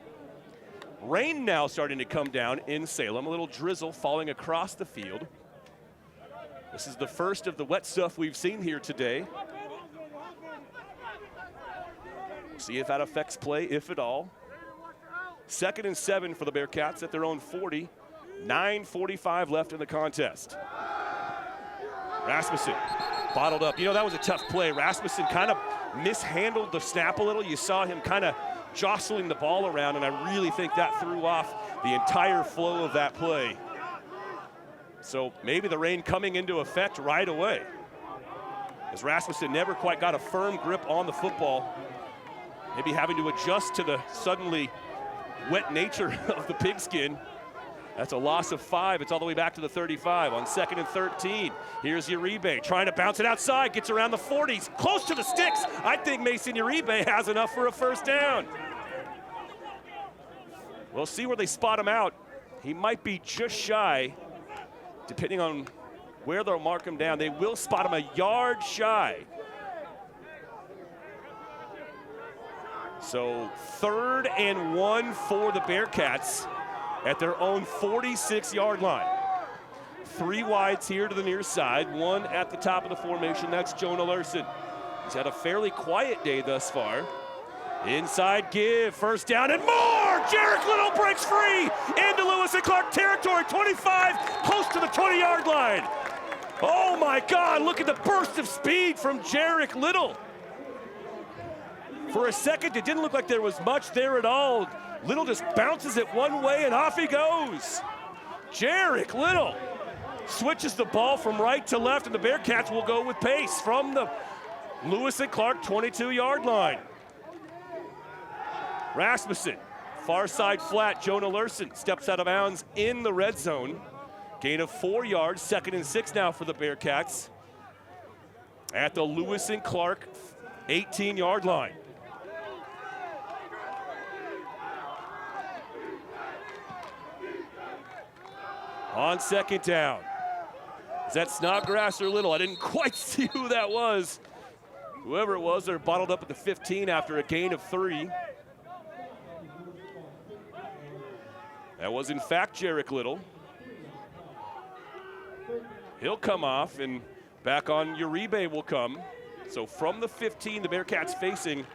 Rain now starting to come down in Salem. A little drizzle falling across the field. This is the first of the wet stuff we've seen here today. We'll see if that affects play, if at all. 2nd and 7 for the Bearcats at their own 40. 9:45 left in the contest. Rasmussen bottled up. You know, that was a tough play. Rasmussen kind of mishandled the snap a little. You saw him kind of jostling the ball around, and I really think that threw off the entire flow of that play. So maybe the rain coming into effect right away, as Rasmussen never quite got a firm grip on the football, maybe having to adjust to the suddenly wet nature of the pigskin. That's a loss of 5. It's all the way back to the 35 on 2nd and 13. Here's Uribe trying to bounce it outside, gets around the 40s, close to the sticks. I think Mason Uribe has enough for a first down. We'll see where they spot him out. He might be just shy. Depending on where they'll mark him down, they will spot him a yard shy So 3rd and 1 for the Bearcats at their own 46-yard line. 3 wides here to the near side, 1 at the top of the formation. That's Jonah Larson. He's had a fairly quiet day thus far. Inside give, 1st down and more! Jarek Little breaks free into Lewis and Clark territory, 25, close to the 20-yard line. Oh my God, look at the burst of speed from Jarek Little. For a second, it didn't look like there was much there at all. Little just bounces it one way and off he goes. Jarek Little switches the ball from right to left, and the Bearcats will go with pace from the Lewis and Clark 22-yard line. Rasmussen, far side flat. Jonah Larson steps out of bounds in the red zone. Gain of 4 yards, 2nd and 6 now for the Bearcats at the Lewis and Clark 18-yard line. On 2nd down. Is that Snodgrass or Little? I didn't quite see who that was. Whoever it was, they're bottled up at the 15 after a gain of 3. That was, in fact, Jarek Little. He'll come off, and back on Uribe will come. So from the 15, the Bearcats facing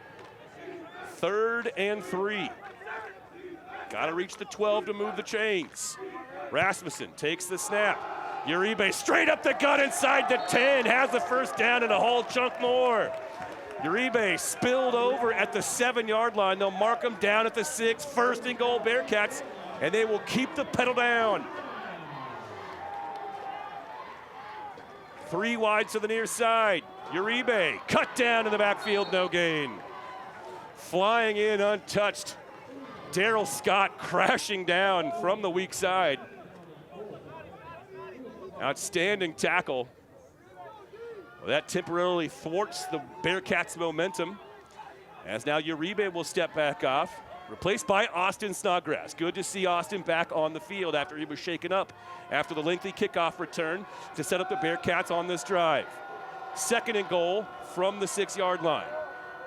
3rd and 3. Got to reach the 12 to move the chains. Rasmussen takes the snap. Uribe straight up the gut inside the 10, has the 1st down and a whole chunk more. Uribe spilled over at the 7-yard line. They'll mark him down at the 6, 1st and goal Bearcats, and they will keep the pedal down. 3 wide to the near side. Uribe cut down in the backfield, no gain. Flying in untouched. Darryl Scott crashing down from the weak side. Outstanding tackle. Well, that temporarily thwarts the Bearcats' momentum, as now Uribe will step back off, replaced by Austin Snodgrass. Good to see Austin back on the field after he was shaken up after the lengthy kickoff return to set up the Bearcats on this drive. 2nd and goal from the 6-yard line.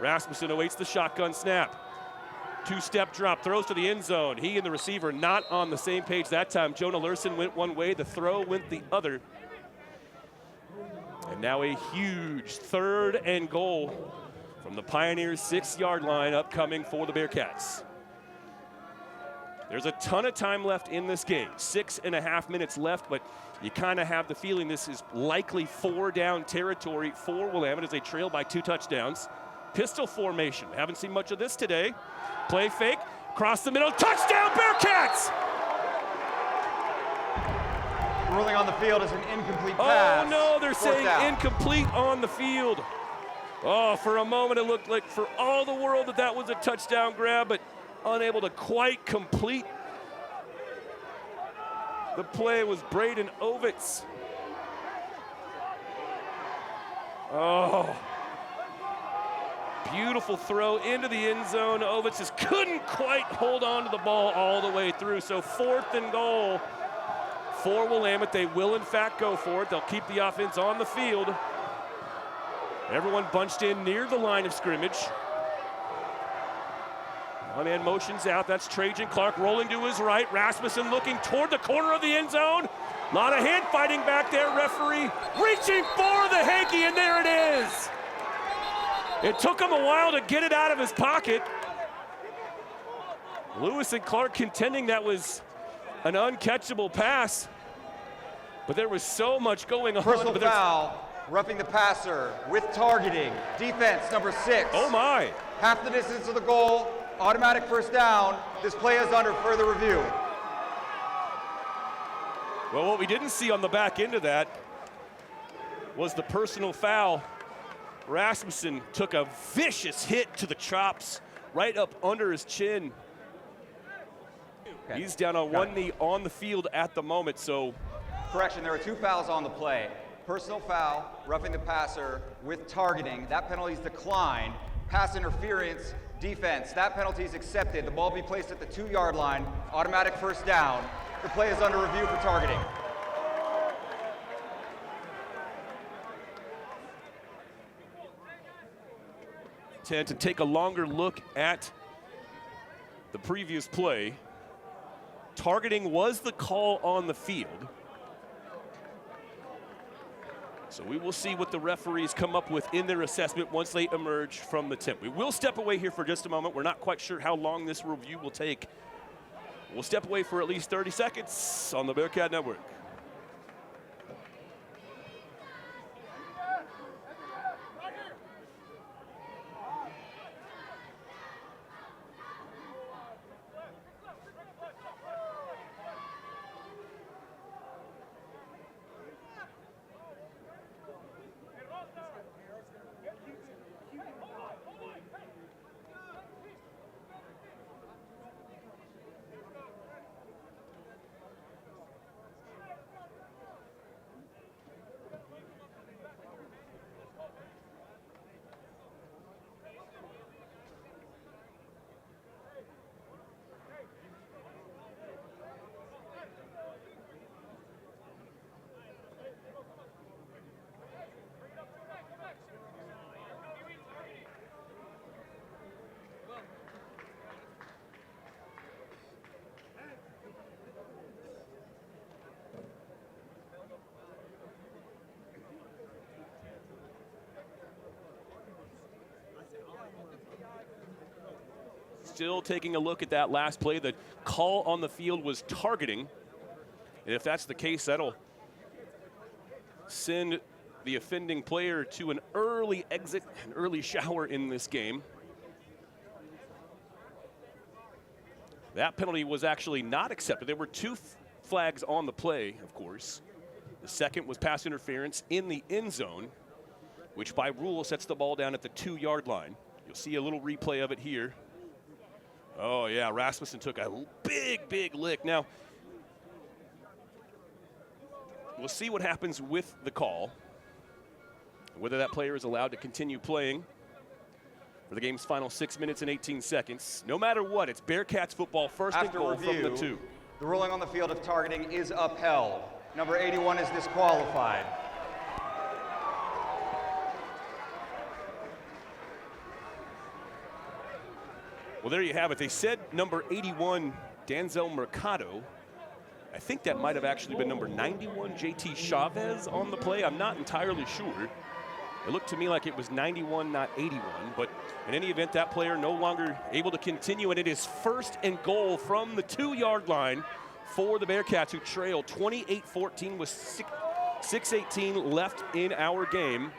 Rasmussen awaits the shotgun snap. 2-step drop, throws to the end zone. He and the receiver not on the same page that time. Jonah Larson went one way, the throw went the other. And now a huge 3rd and goal from the Pioneers' 6-yard line upcoming for the Bearcats. There's a ton of time left in this game, 6.5 minutes left, but you kind of have the feeling this is likely 4-down territory for Willamette as they trail by 2 touchdowns. Pistol formation, haven't seen much of this today. Play fake, cross the middle, touchdown Bearcats! Ruling on the field is an incomplete pass. Oh no, they're 4th saying down. incomplete on the field. Oh, for a moment it looked like for all the world that was a touchdown grab, but unable to quite complete the play was Braden Ovitz. Oh. Beautiful throw into the end zone. Ovitz just couldn't quite hold on to the ball all the way through. So 4th and goal for Willamette. They will, in fact, go for it. They'll keep the offense on the field. Everyone bunched in near the line of scrimmage. One-man motion's out. That's Trajan Clark rolling to his right. Rasmussen looking toward the corner of the end zone. A lot of hand fighting back there. Referee reaching for the hanky, and there it is. It took him a while to get it out of his pocket. Lewis and Clark contending that was an uncatchable pass, but there was so much going on. Personal foul, roughing the passer with targeting. Defense number 6. Oh my. Half the distance to the goal, automatic 1st down. This play is under further review. Well, what we didn't see on the back end of that was the personal foul. Rasmussen took a vicious hit to the chops right up under his chin. Okay. He's down on one knee on the field at the moment, so. Correction, there are 2 fouls on the play. Personal foul, roughing the passer with targeting. That penalty is declined. Pass interference, defense. That penalty is accepted. The ball be placed at the 2-yard line. Automatic 1st down. The play is under review for targeting. Ted, to take a longer look at the previous play. Targeting was the call on the field. So we will see what the referees come up with in their assessment once they emerge from the tip. We will step away here for just a moment. We're not quite sure how long this review will take. We'll step away for at least 30 seconds on the Bearcat Network. Still taking a look at that last play. The call on the field was targeting. And if that's the case, that'll send the offending player to an early exit, an early shower in this game. That penalty was actually not accepted. There were two flags on the play, of course. The second was pass interference in the end zone, which by rule sets the ball down at the 2-yard line. You'll see a little replay of it here. Oh, yeah, Rasmussen took a big lick. Now, we'll see what happens with the call, whether that player is allowed to continue playing for the game's final 6 minutes and 18 seconds. No matter what, it's Bearcats football, first and goal from the 2. The ruling on the field of targeting is upheld. Number 81 is disqualified. Well, there you have it. They said number 81, Danzel Mercado. I think that might have actually been number 91, JT Chavez, on the play. I'm not entirely sure. It looked to me like it was 91, not 81. But in any event, that player no longer able to continue, and it is first and goal from the 2-yard line for the Bearcats, who trail 28-14 with 6:18 left in our game.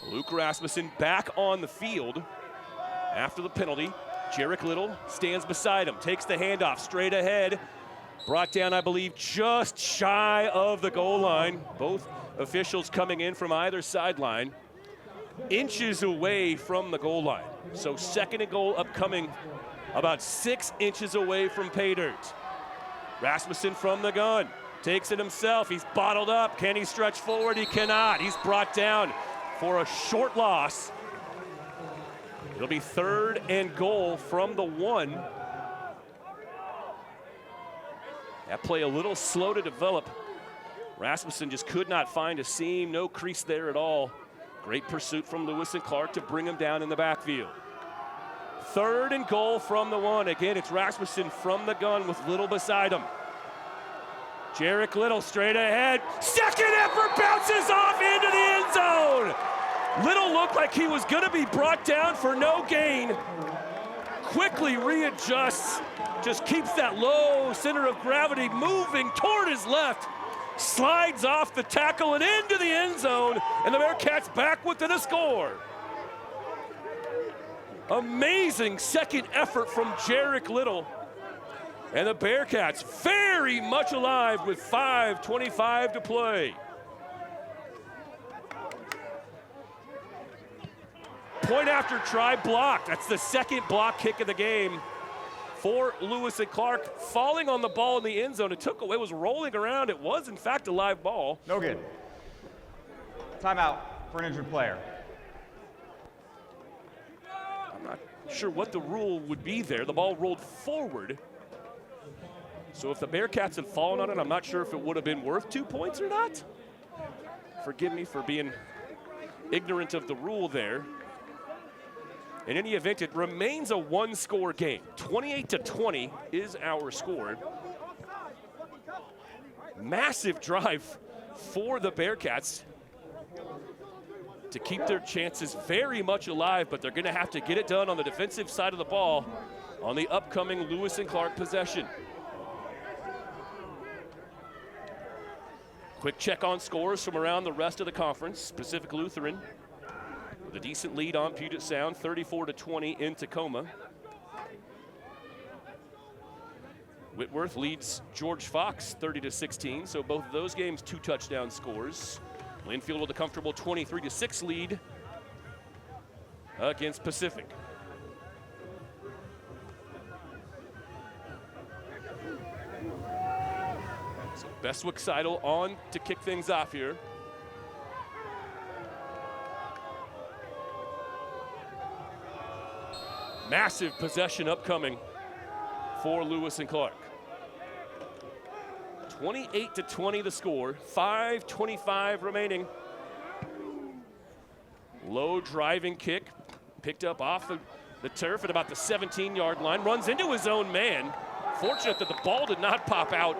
Luke Rasmussen back on the field after the penalty. Jarek Little stands beside him, takes the handoff straight ahead. Brought down, I believe, just shy of the goal line. Both officials coming in from either sideline, inches away from the goal line. So second and goal upcoming, about 6 inches away from pay dirt. Rasmussen from the gun, takes it himself. He's bottled up. Can he stretch forward? He cannot. He's brought down for a short loss. It'll be third and goal from the 1. That play a little slow to develop. Rasmussen just could not find a seam, no crease there at all. Great pursuit from Lewis and Clark to bring him down in the backfield. Third and goal from the 1. Again, it's Rasmussen from the gun with Little beside him. Jarek Little straight ahead. Second effort, bounces off into the end zone. Little looked like he was going to be brought down for no gain. Quickly readjusts, just keeps that low center of gravity moving toward his left. Slides off the tackle and into the end zone, and the Bearcats back within a score. Amazing second effort from Jarek Little. And the Bearcats very much alive with 5:25 to play. Point after try blocked. That's the second block kick of the game for Lewis and Clark. Falling on the ball in the end zone. It was rolling around. It was, in fact, a live ball. No good. Timeout for an injured player. I'm not sure what the rule would be there. The ball rolled forward. So if the Bearcats had fallen on it, I'm not sure if it would have been worth 2 points or not. Forgive me for being ignorant of the rule there. In any event, it remains a one-score game. 28-20 is our score. Massive drive for the Bearcats to keep their chances very much alive, but they're going to have to get it done on the defensive side of the ball on the upcoming Lewis and Clark possession. Quick check on scores from around the rest of the conference. Pacific Lutheran with a decent lead on Puget Sound, 34-20 in Tacoma. Whitworth leads George Fox 30-16, so both of those games 2 touchdown scores. Linfield with a comfortable 23-6 lead against Pacific. So Bestwick-Seidel on to kick things off here. Massive possession upcoming for Lewis and Clark. 28-20 the score, 5:25 remaining. Low driving kick, picked up off the turf at about the 17-yard line, runs into his own man. Fortunate that the ball did not pop out.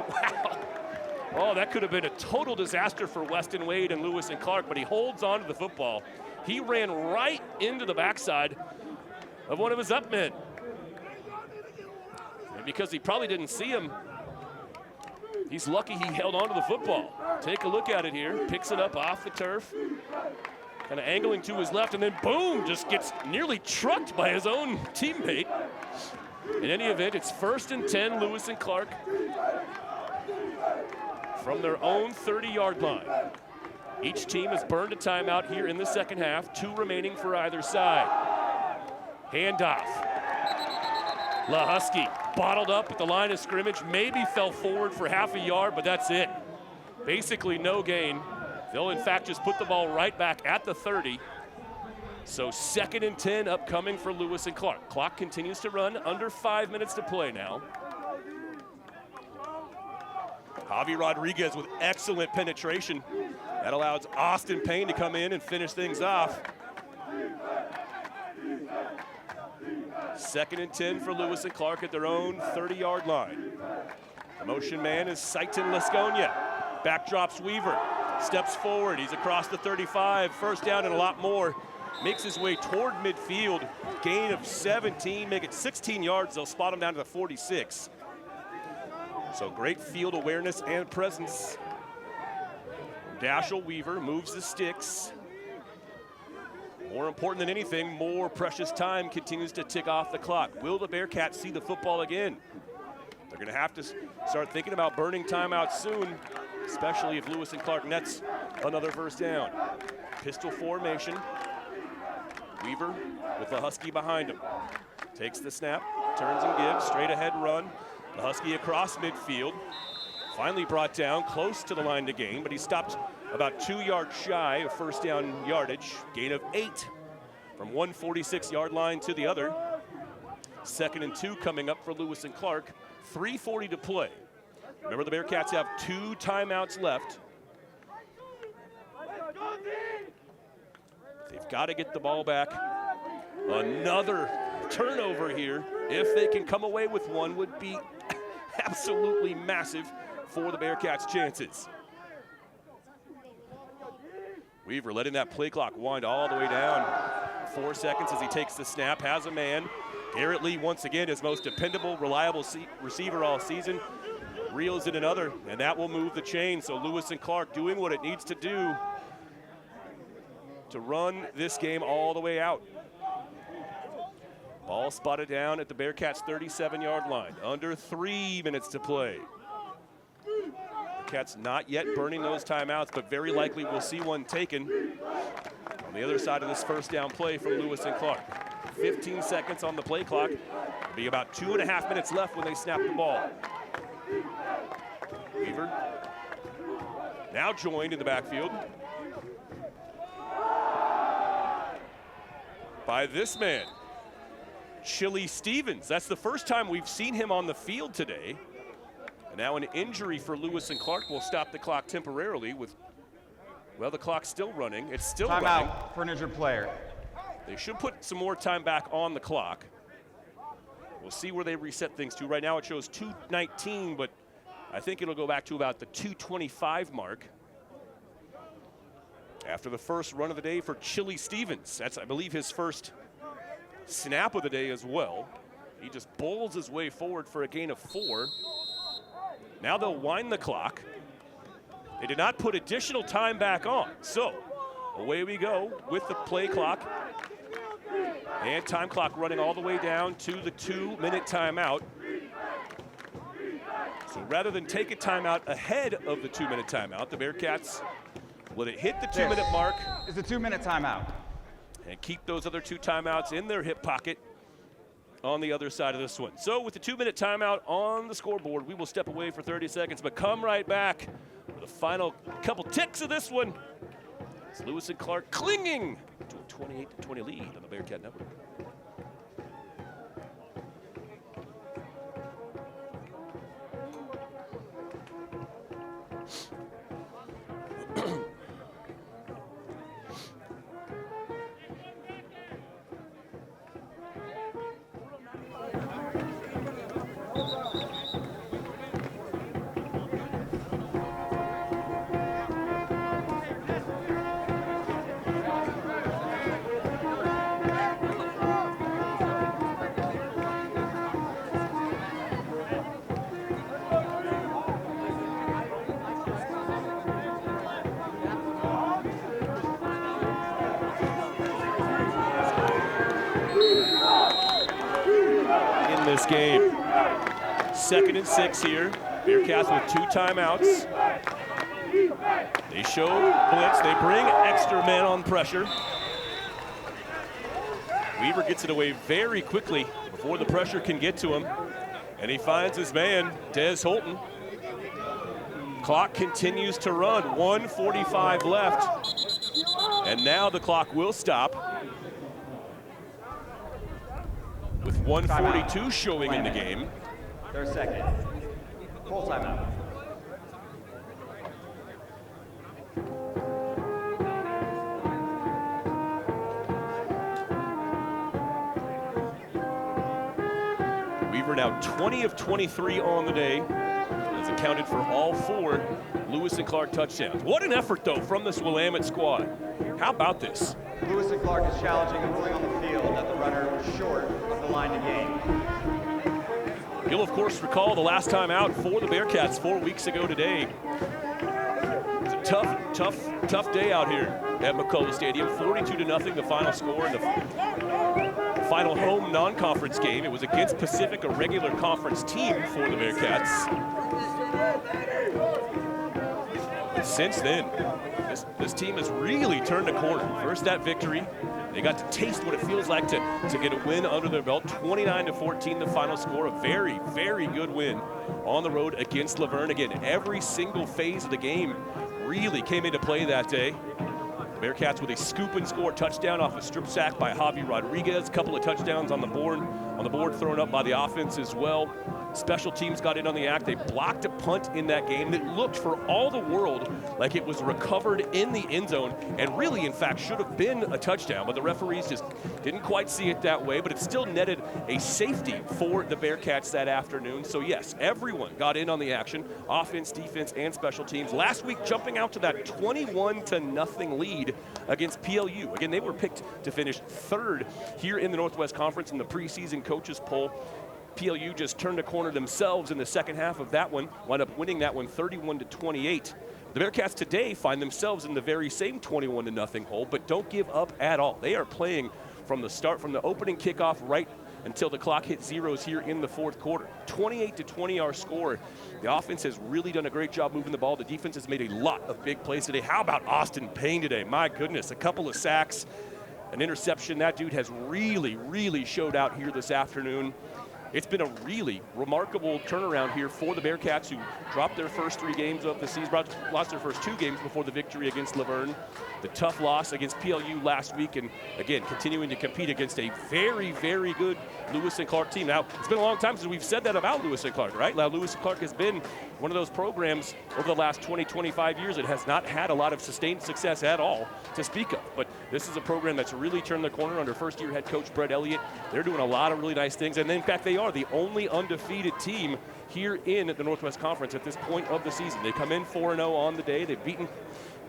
Wow. Oh, that could have been a total disaster for Weston Wade and Lewis and Clark, but he holds on to the football. He ran right into the backside of one of his up men. And because he probably didn't see him, he's lucky he held on to the football. Take a look at it here. Picks it up off the turf. Kind of angling to his left, and then boom, just gets nearly trucked by his own teammate. In any event, it's 1st and 10, Lewis and Clark, from their own 30-yard line. Each team has burned a timeout here in the second half, 2 remaining for either side. Handoff. Lahusky bottled up at the line of scrimmage, maybe fell forward for half a yard, but that's it. Basically no gain. They'll in fact just put the ball right back at the 30. So 2nd and 10 upcoming for Lewis and Clark. Clock continues to run, under 5 minutes to play now. Javi Rodriguez with excellent penetration. That allows Austin Payne to come in and finish things off. 2nd and 10 for Lewis and Clark at their own 30-yard line. The motion man is Saiton Lasconia. Back drops Weaver. Steps forward. He's across the 35. 1st down and a lot more. Makes his way toward midfield. Gain of 17. Make it 16 yards. They'll spot him down to the 46. So great field awareness and presence. Dashel Weaver moves the sticks. More important than anything, more precious time continues to tick off the clock. Will the Bearcats see the football again? They're going to have to start thinking about burning timeouts soon, especially if Lewis and Clark nets another 1st down. Pistol formation. Weaver with the Husky behind him. Takes the snap, turns and gives, straight ahead run. The Husky across midfield. Finally brought down close to the line to gain, but he stopped about 2 yards shy of 1st down yardage. Gain of 8 from 146-yard line to the other. 2nd and 2 coming up for Lewis and Clark. 3:40 to play. Remember, the Bearcats have 2 timeouts left. They've got to get the ball back. Another turnover here, if they can come away with one, would be absolutely massive for the Bearcats' chances. Weaver letting that play clock wind all the way down. 4 seconds as he takes the snap, has a man. Garrett Lee, once again, his most dependable, reliable receiver all season, reels in another, and that will move the chain. So Lewis and Clark doing what it needs to do to run this game all the way out. Ball spotted down at the Bearcats' 37-yard line. Under 3 minutes to play. Bearcats not yet burning those timeouts, but very likely we'll see one taken on the other side of this 1st down play from Lewis and Clark. 15 seconds on the play clock. It'll be about 2.5 minutes left when they snap the ball. Weaver now joined in the backfield by this man. Chili Stevens. That's the first time we've seen him on the field today. And now an injury for Lewis and Clark will stop the clock temporarily with, well, the clock's still running. It's still running. Timeout for an injured player. They should put some more time back on the clock. We'll see where they reset things to. Right now it shows 2:19, but I think it'll go back to about the 2:25 mark. After the first run of the day for Chili Stevens. That's, I believe, his first snap of the day as well. He just bowls his way forward for a gain of 4. Now they'll wind the clock. They did not put additional time back on. So away we go with the play clock. And time clock running all the way down to the 2-minute timeout. So rather than take a timeout ahead of the 2-minute timeout, the Bearcats let it hit the 2-minute mark. It's a 2-minute timeout. And keep those other 2 timeouts in their hip pocket on the other side of this one. So with the 2-minute timeout on the scoreboard, we will step away for 30 seconds, but come right back for the final couple ticks of this one. It's Lewis and Clark clinging to a 28-20 lead on the Bearcat Network. This game. 2nd and 6 here. Bearcats with 2 timeouts. They show blitz. They bring extra men on pressure. Weaver gets it away very quickly before the pressure can get to him. And he finds his man, Des Holton. Clock continues to run. 1:45 left. And now the clock will stop. With 1:42 showing in the game. Their second. Full timeout. Weaver now 20 of 23 on the day. Has accounted for all 4 Lewis and Clark touchdowns. What an effort, though, from this Willamette squad. How about this? Lewis and Clark is challenging the ruling on the field that the runner was short of the line to gain. You'll, of course, recall the last time out for the Bearcats 4 weeks ago today. It was a tough day out here at McCulloch Stadium. 42-0, the final score in the final home non-conference game. It was against Pacific, a regular conference team for the Bearcats. But since then, this team has really turned a corner. First that victory. They got to taste what it feels like to get a win under their belt. 29-14 the final score. A very, very good win on the road against Laverne. Again, every single phase of the game really came into play that day. The Bearcats with a scoop and score touchdown off a strip sack by Javi Rodriguez. A couple of touchdowns on the board thrown up by the offense as well. Special teams got in on the act. They blocked a punt in that game that looked for all the world like it was recovered in the end zone and really, in fact, should have been a touchdown, but the referees just didn't quite see it that way, but it still netted a safety for the Bearcats that afternoon. So yes, everyone got in on the action, offense, defense, and special teams. Last week, jumping out to that 21-0 lead against PLU. Again, they were picked to finish 3rd here in the Northwest Conference in the preseason coaches poll. PLU just turned a corner themselves in the second half of that one, wound up winning that one 31-28. The Bearcats today find themselves in the very same 21-0 hole, but don't give up at all. They are playing from the start, from the opening kickoff right until the clock hits zeros here in the 4th quarter. 28-20 our score. The offense has really done a great job moving the ball. The defense has made a lot of big plays today. How about Austin Payne today? My goodness, a couple of sacks, an interception. That dude has really, really showed out here this afternoon. It's been a really remarkable turnaround here for the Bearcats, who dropped their first 3 games of the season, lost their first 2 games before the victory against Laverne. The tough loss against PLU last week, and again, continuing to compete against a very, very good Lewis and Clark team. Now, it's been a long time since we've said that about Lewis and Clark, right? Now, Lewis and Clark has been one of those programs over the last 20, 25 years that has not had a lot of sustained success at all to speak of. But this is a program that's really turned the corner under first-year head coach Brett Elliott. They're doing a lot of really nice things, and in fact, they are the only undefeated team here in the Northwest Conference at this point of the season. They come in 4-0 on the day. They've beaten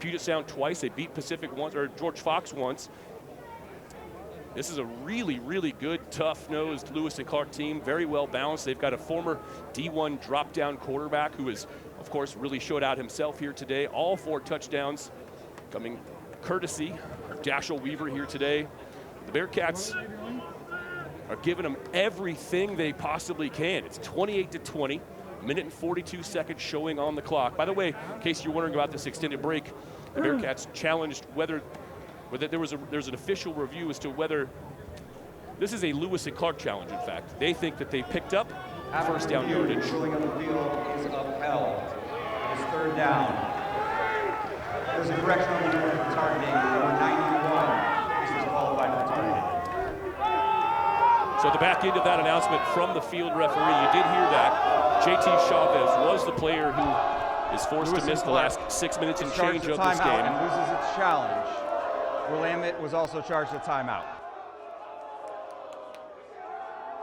Puget Sound twice. They beat Pacific once, or George Fox once. This is a really, really good, tough-nosed Lewis and Clark team, very well balanced. They've got a former D1 drop-down quarterback who has, of course, really showed out himself here today. All 4 touchdowns coming courtesy of Dashel Weaver here today. The Bearcats are giving them everything they possibly can. It's 28-20, minute and 42 seconds showing on the clock. By the way, in case you're wondering about this extended break, the Bearcats challenged whether there's an official review as to whether this is a Lewis and Clark challenge. In fact, they think that they picked up first down yardage. Ruling on the field is upheld. It's 3rd down. There's a correction on the targeting. Number 91 is disqualified for targeting. So at the back end of that announcement from the field referee, you did hear that. JT Chavez was the player who is forced to miss the last 6 minutes and change of this game. And loses its challenge. Willamette was also charged a timeout.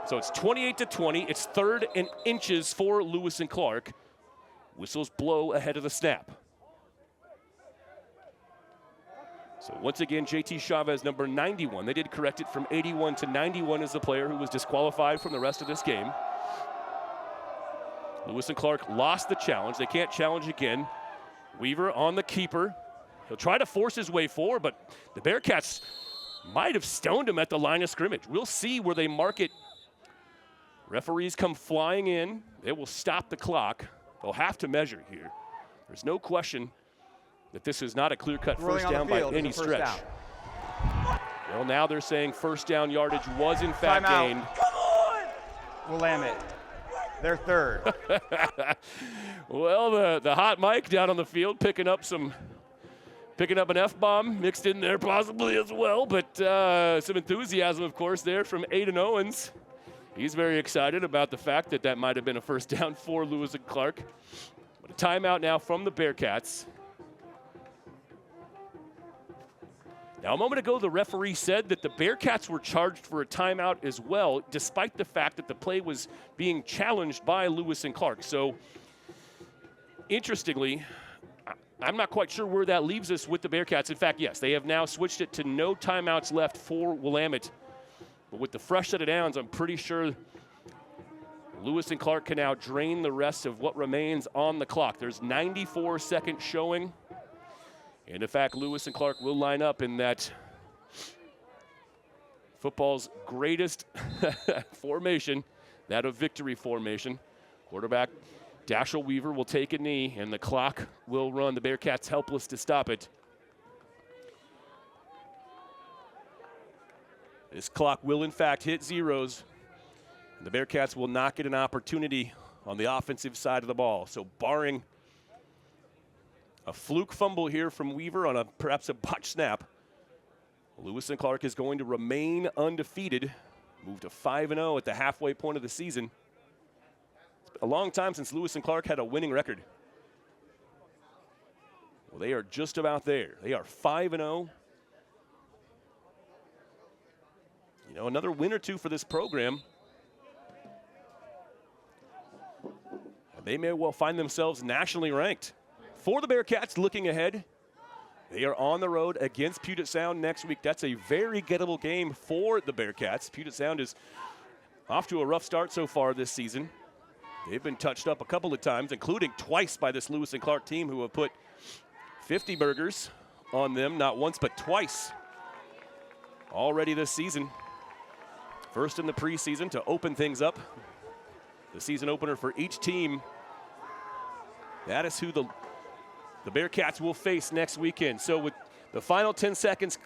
So it's 28-20. It's 3rd and inches for Lewis and Clark. Whistles blow ahead of the snap. So once again, JT Chavez, number 91. They did correct it from 81 to 91 as the player who was disqualified from the rest of this game. Lewis and Clark lost the challenge. They can't challenge again. Weaver on the keeper. He'll try to force his way forward, but the Bearcats might have stoned him at the line of scrimmage. We'll see where they mark it. Referees come flying in. They will stop the clock. They'll have to measure here. There's no question that this is not a clear-cut first down by any stretch. Well, now they're saying first down yardage was in fact gained. Come on! Willamette, they're 3rd. Well, the hot mic down on the field picking up an F-bomb mixed in there possibly as well, but some enthusiasm, of course, there from Aiden Owens. He's very excited about the fact that might have been a first down for Lewis and Clark. But a timeout now from the Bearcats. Now, a moment ago, the referee said that the Bearcats were charged for a timeout as well, despite the fact that the play was being challenged by Lewis and Clark. So, interestingly, I'm not quite sure where that leaves us with the Bearcats. In fact, yes, they have now switched it to no timeouts left for Willamette. But with the fresh set of downs, I'm pretty sure Lewis and Clark can now drain the rest of what remains on the clock. There's 94 seconds showing. And in fact, Lewis and Clark will line up in that football's greatest formation, that of victory formation. Quarterback Dashel Weaver will take a knee, and the clock will run. The Bearcats helpless to stop it. This clock will, in fact, hit zeros. The Bearcats will not get an opportunity on the offensive side of the ball. So barring a fluke fumble here from Weaver on perhaps a botched snap, Lewis and Clark is going to remain undefeated, move to 5-0 at the halfway point of the season. It's been a long time since Lewis and Clark had a winning record. Well, they are just about there. They are 5-0. You know, another win or two for this program, and they may well find themselves nationally ranked. For the Bearcats, looking ahead, they are on the road against Puget Sound next week. That's a very gettable game for the Bearcats. Puget Sound is off to a rough start so far this season. They've been touched up a couple of times, including twice by this Lewis and Clark team, who have put 50 burgers on them, not once but twice already this season. First in the preseason to open things up. The season opener for each team. That is who the Bearcats will face next weekend. So with the final 10 seconds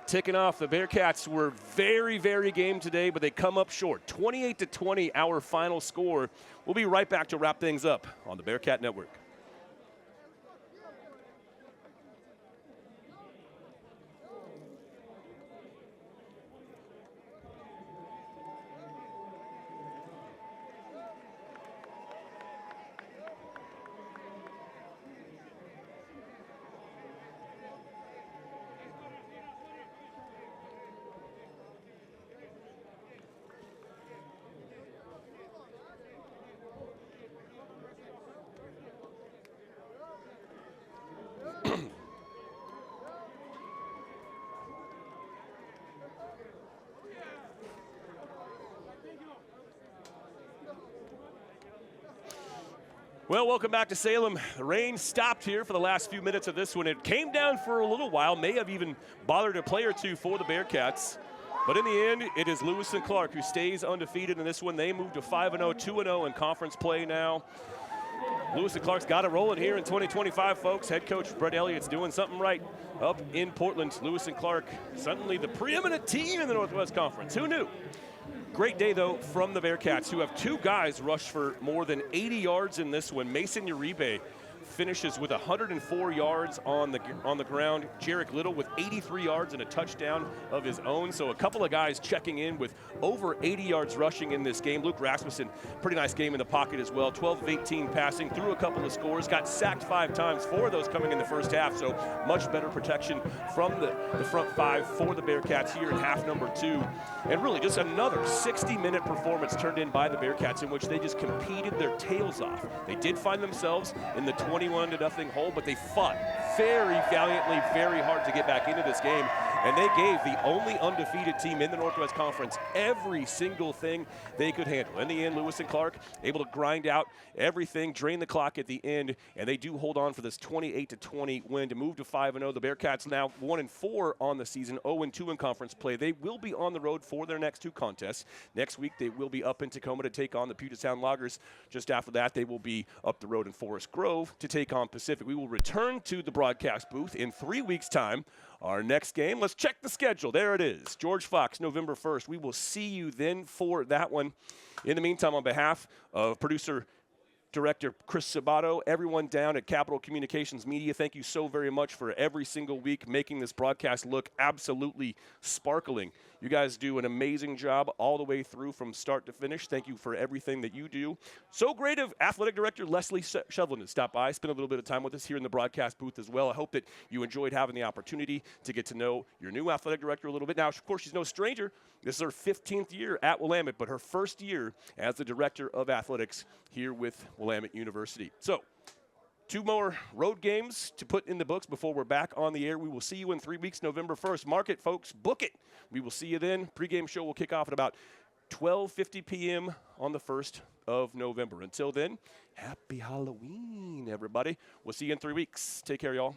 ticking off. The Bearcats were very, very game today, but they come up short. 28-20, our final score. We'll be right back to wrap things up on the Bearcat Network. Well, welcome back to Salem. The rain stopped here for the last few minutes of this one. It came down for a little while, may have even bothered a play or two for the Bearcats. But in the end, it is Lewis and Clark who stays undefeated in this one. They move to 5-0, 2-0 in conference play now. Lewis and Clark's got it rolling here in 2025, folks. Head coach Brett Elliott's doing something right up in Portland. Lewis and Clark, suddenly the preeminent team in the Northwest Conference. Who knew? Great day, though, from the Bearcats, who have two guys rush for more than 80 yards in this one. Mason Uribe finishes with 104 yards on the ground. Jarek Little with 83 yards and a touchdown of his own. So a couple of guys checking in with over 80 yards rushing in this game. Luke Rasmussen, pretty nice game in the pocket as well. 12 of 18 passing, threw a couple of scores, got sacked 5 times, 4 of those coming in the first half. So much better protection from the front 5 for the Bearcats here in half number 2. And really just another 60-minute performance turned in by the Bearcats in which they just competed their tails off. They did find themselves in the 21-0 hole, but they fought very valiantly, very hard to get back into this game. And they gave the only undefeated team in the Northwest Conference every single thing they could handle. In the end, Lewis and Clark able to grind out everything, drain the clock at the end, and they do hold on for this 28-20 win to move to 5-0. The Bearcats now 1-4 on the season, 0-2 in conference play. They will be on the road for their next 2 contests. Next week, they will be up in Tacoma to take on the Puget Sound Loggers. Just after that, they will be up the road in Forest Grove to take on Pacific. We will return to the broadcast booth in 3 weeks' time. Our next game, let's check the schedule. There it is. George Fox, November 1st. We will see you then for that one. In the meantime, on behalf of producer Director Chris Sabato, everyone down at Capital Communications Media, thank you so very much for every single week making this broadcast look absolutely sparkling. You guys do an amazing job all the way through from start to finish. Thank you for everything that you do. So great of Athletic Director Leslie Shevlin to stop by, spend a little bit of time with us here in the broadcast booth as well. I hope that you enjoyed having the opportunity to get to know your new Athletic Director a little bit. Now, of course, she's no stranger. This is her 15th year at Willamette, but her first year as the Director of Athletics here with Willamette University. So, 2 more road games to put in the books before we're back on the air. We will see you in 3 weeks, November 1st. Mark it, folks. Book it. We will see you then. Pre-game show will kick off at about 12:50 p.m. on the 1st of November. Until then, happy Halloween, everybody. We'll see you in 3 weeks. Take care, y'all.